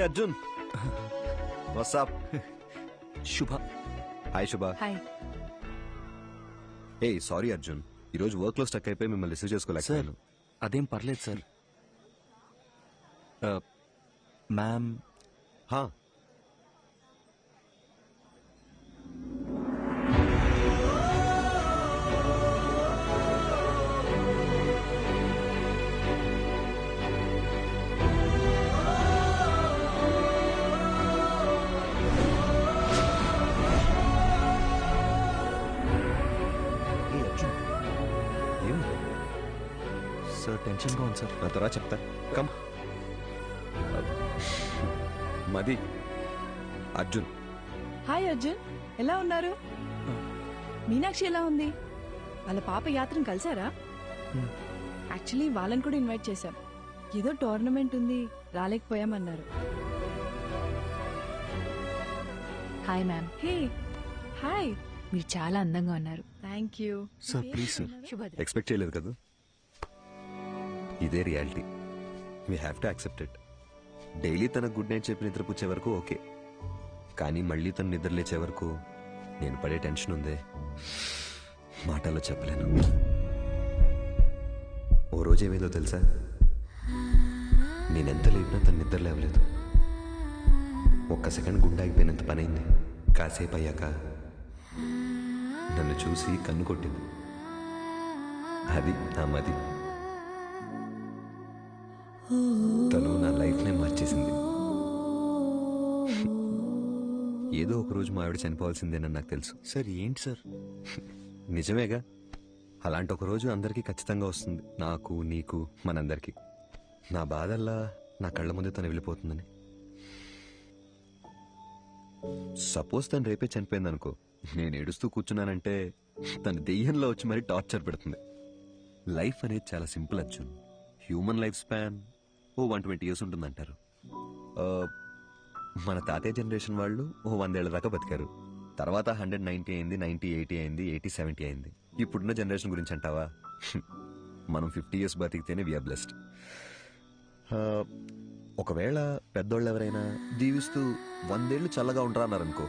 అర్జున్, వాట్సాప్? శుభ. హాయ్ శుభ. హాయ్. ఏ సారీ అర్జున్, ఈరోజు వర్క్ లో స్టక్ అయిపోయి మిమ్మల్ని రిసీవ్ చేసుకోలేకపోయాను. అదేం పర్లేదు సార్. మ్యామ్. సార్ టెన్షన్గా ఉంది సార్. నా తర్వాత చెప్తా. కమ్. మది, అర్జున్. హాయ్ అర్జున్, ఎలా ఉన్నారు? మీనాక్షి ఎలా ఉంది? వాళ్ళ పాప యాత్రను కలిసారా? యాక్చువల్లీ వాళ్ళని కూడా ఇన్వైట్ చేశాం. ఏదో టోర్నమెంట్ ఉంది, రాలేకపోయామన్నారు. Hi ma'am. Hey hi. మీరు చాలా అందంగా ఉన్నారు. Thank you. Sir please sir, శుభోదయం. ఎక్స్పెక్ట్ చేయలేదు కదా. ఇదే reality, we have to accept it. Daily తన గుడ్ నైట్ చెప్పి నిద్రపుచ్చే వరకు ఓకే, కానీ మళ్ళీ తను నిద్ర లేచే వరకు నేను పడే టెన్షన్ ఉందే, మాటల్లో చెప్పలేను. ఓ రోజు ఏమైందో తెలుసా, నేనెంత లేపినా తను నిద్ర లేవలేదు. ఒక్క సెకండ్ గుండె ఆగిపోయినంత పనైంది. కాసేపు అయ్యాక నన్ను చూసి కన్ను కొట్టింది. అది నా మది. తను నా లైఫ్నే మార్చేసింది. ఏదో ఒక రోజు మా ఆవిడ చనిపోవాల్సిందేనని నాకు తెలుసు. సార్ ఏంటి సార్? నిజమేగా, అలాంటి ఒక రోజు అందరికీ ఖచ్చితంగా వస్తుంది, నాకు నీకు మనందరికీ. నా బాధల్లా నా కళ్ళ ముందే తను వెళ్ళిపోతుందని. సపోజ్ తను రేపే చనిపోయింది అనుకో, నేను ఏడుస్తూ కూర్చున్నానంటే తను దెయ్యంలో వచ్చి మరీ టార్చర్ పెడుతుంది. లైఫ్ అనేది చాలా simple Arjun. Human life span 120 years ఉంటుందంటారు. మన తాతయ్య జనరేషన్ వాళ్ళు 100 ఏళ్ల దాకా బతికారు. తర్వాత 190 అయింది, 90, 80 అయింది, 80, 70 అయింది. ఇప్పుడున్న జనరేషన్ గురించి అంటావా, మనం 50 years బతికితేనే వీఆర్ బ్లెస్డ్. ఒకవేళ పెద్దోళ్ళు ఎవరైనా దీవిస్తూ 100 ఏళ్ళు చల్లగా ఉంటారా అన్నారనుకో,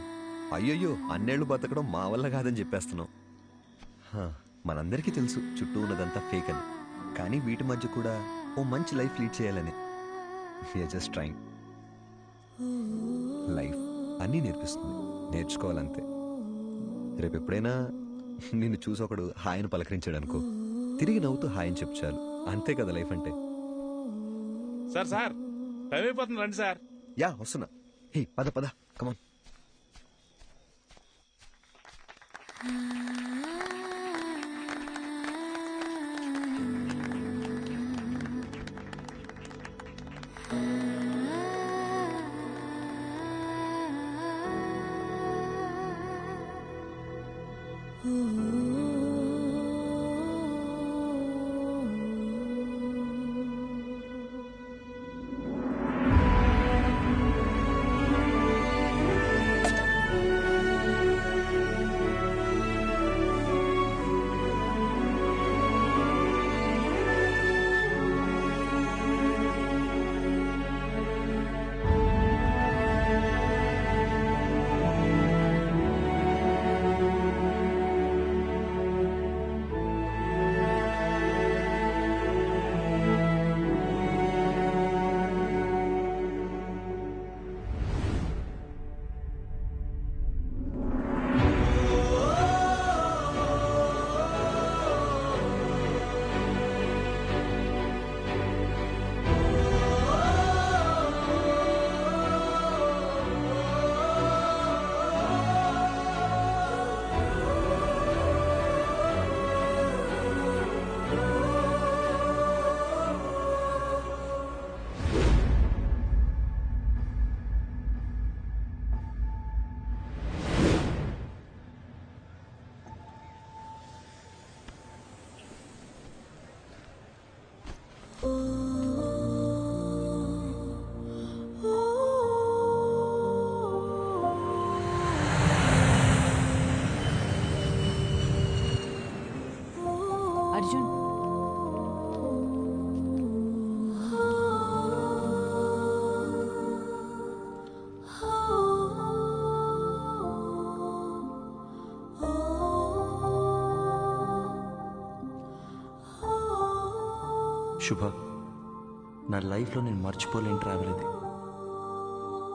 అయ్యయ్యో అన్నేళ్లు బతకడం మా వల్ల కాదని చెప్పేస్తున్నాం. మనందరికీ తెలుసు చుట్టూ ఉన్నదంతా ఫేక్ అని, కానీ వీటి మధ్య కూడా ఓ మంచి లైఫ్ లీడ్ చేయాలని. We are just trying. లైఫ్ అన్నీ నేర్పిస్తుంది, నేర్చుకోవాలంతే. రేపు ఎప్పుడైనా నిన్ను చూసి ఒకడు హాయిని పలకరించాడు అనుకో, తిరిగి నవ్వుతూ హాయిని చెప్పు చాలు. అంతే కదా లైఫ్ అంటే. సార్ సార్ టైం అయిపోతుంది, రండి సార్. యా వస్తున్నా. హే పద పద, కమాన్. అర్జున్, శుభ, నా లైఫ్లో నేను మర్చిపోలేని ట్రావెల్ ఇది.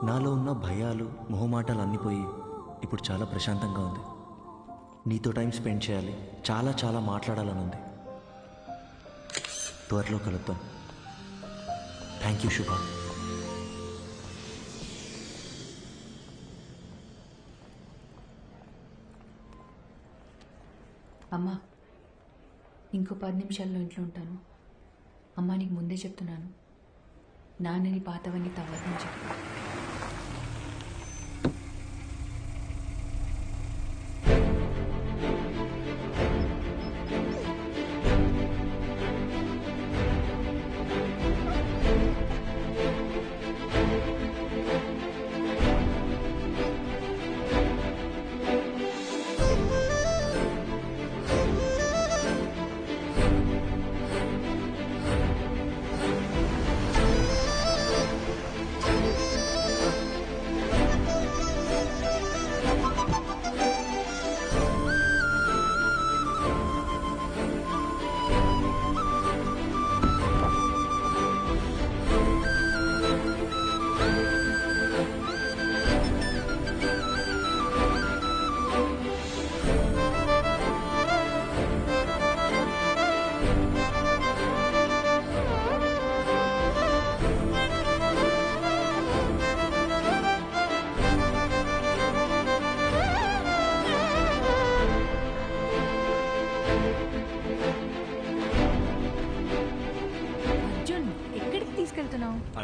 నాలో ఉన్న భయాలు, మొహమాటాలు అన్నీ పోయి ఇప్పుడు చాలా ప్రశాంతంగా ఉంది. నీతో టైం స్పెండ్ చేయాలి, చాలా చాలా మాట్లాడాలని ఉంది. త్వరలో కలుద్దాం. థ్యాంక్ యూ శుభ. అమ్మా, ఇంకో 10 నిమిషాల్లో ఇంట్లో ఉంటాను. అమ్మా నీకు ముందే చెప్తున్నాను, నాన్నని పాతవన్నీ తవ్వదని చెప్పు.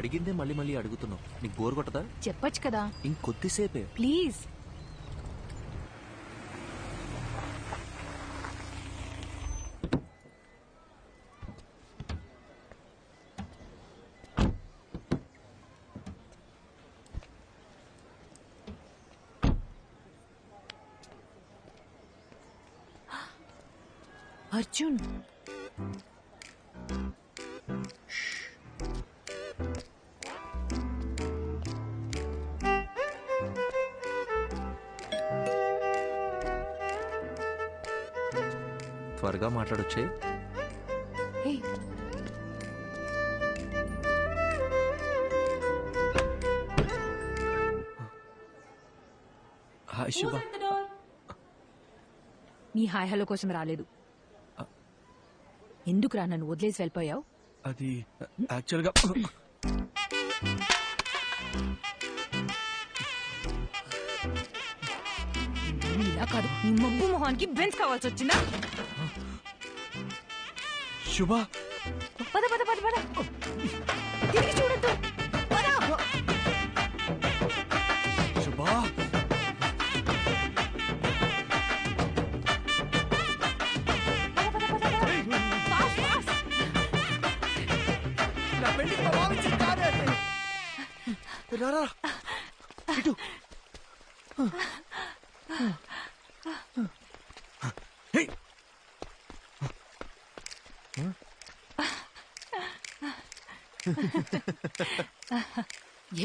అడిగిందే మళ్ళీ మళ్ళీ అడుగుతున్నావు. నీకు బోర్ కొట్టదా? చెప్పొచ్చు కదా. ఇంకొద్దిసేపే ప్లీజ్. అర్జున్, త్వరగా మాట్లాడొచ్చే. హాయ్ శుభ. నీ హాయ్ హలో కోసం రాలేదు. ఎందుకురా నన్ను వదిలేసి వెళ్ళిపోయావు? అది యాక్చువల్గా ఇలా కాదు, నీ మబ్బు మొహానికి బెంచ్ కావాల్సి వచ్చిందా? శుభ, పద పద పద పద, తిరిగి చూడద్దు. శుభ, నా పెళ్లికి ప్రభావించింది కాదే. రారా ఇటు.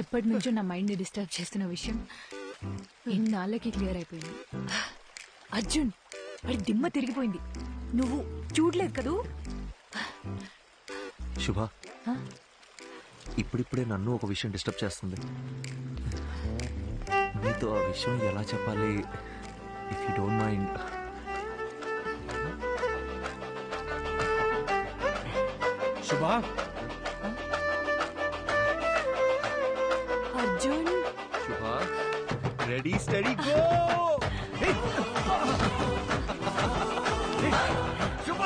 ఎప్పటి నుంచో నా మైండ్ ని డిస్టర్బ్ చేస్తున్న విషయం ఇన్నాళ్ళకి క్లియర్ అయిపోయింది. అర్జున్, వాడి దిమ్మ తిరిగిపోయింది. నువ్వు చూడలేదు కదూ? శుభ, ఇప్పుడిప్పుడే నన్ను ఒక విషయం డిస్టర్బ్ చేస్తుంది. నీతో ఆ విషయం ఎలా చెప్పాలి? If you don't mind. శుభ, అర్జున్. శుభ, రెడీ స్టడీ గో. శుభ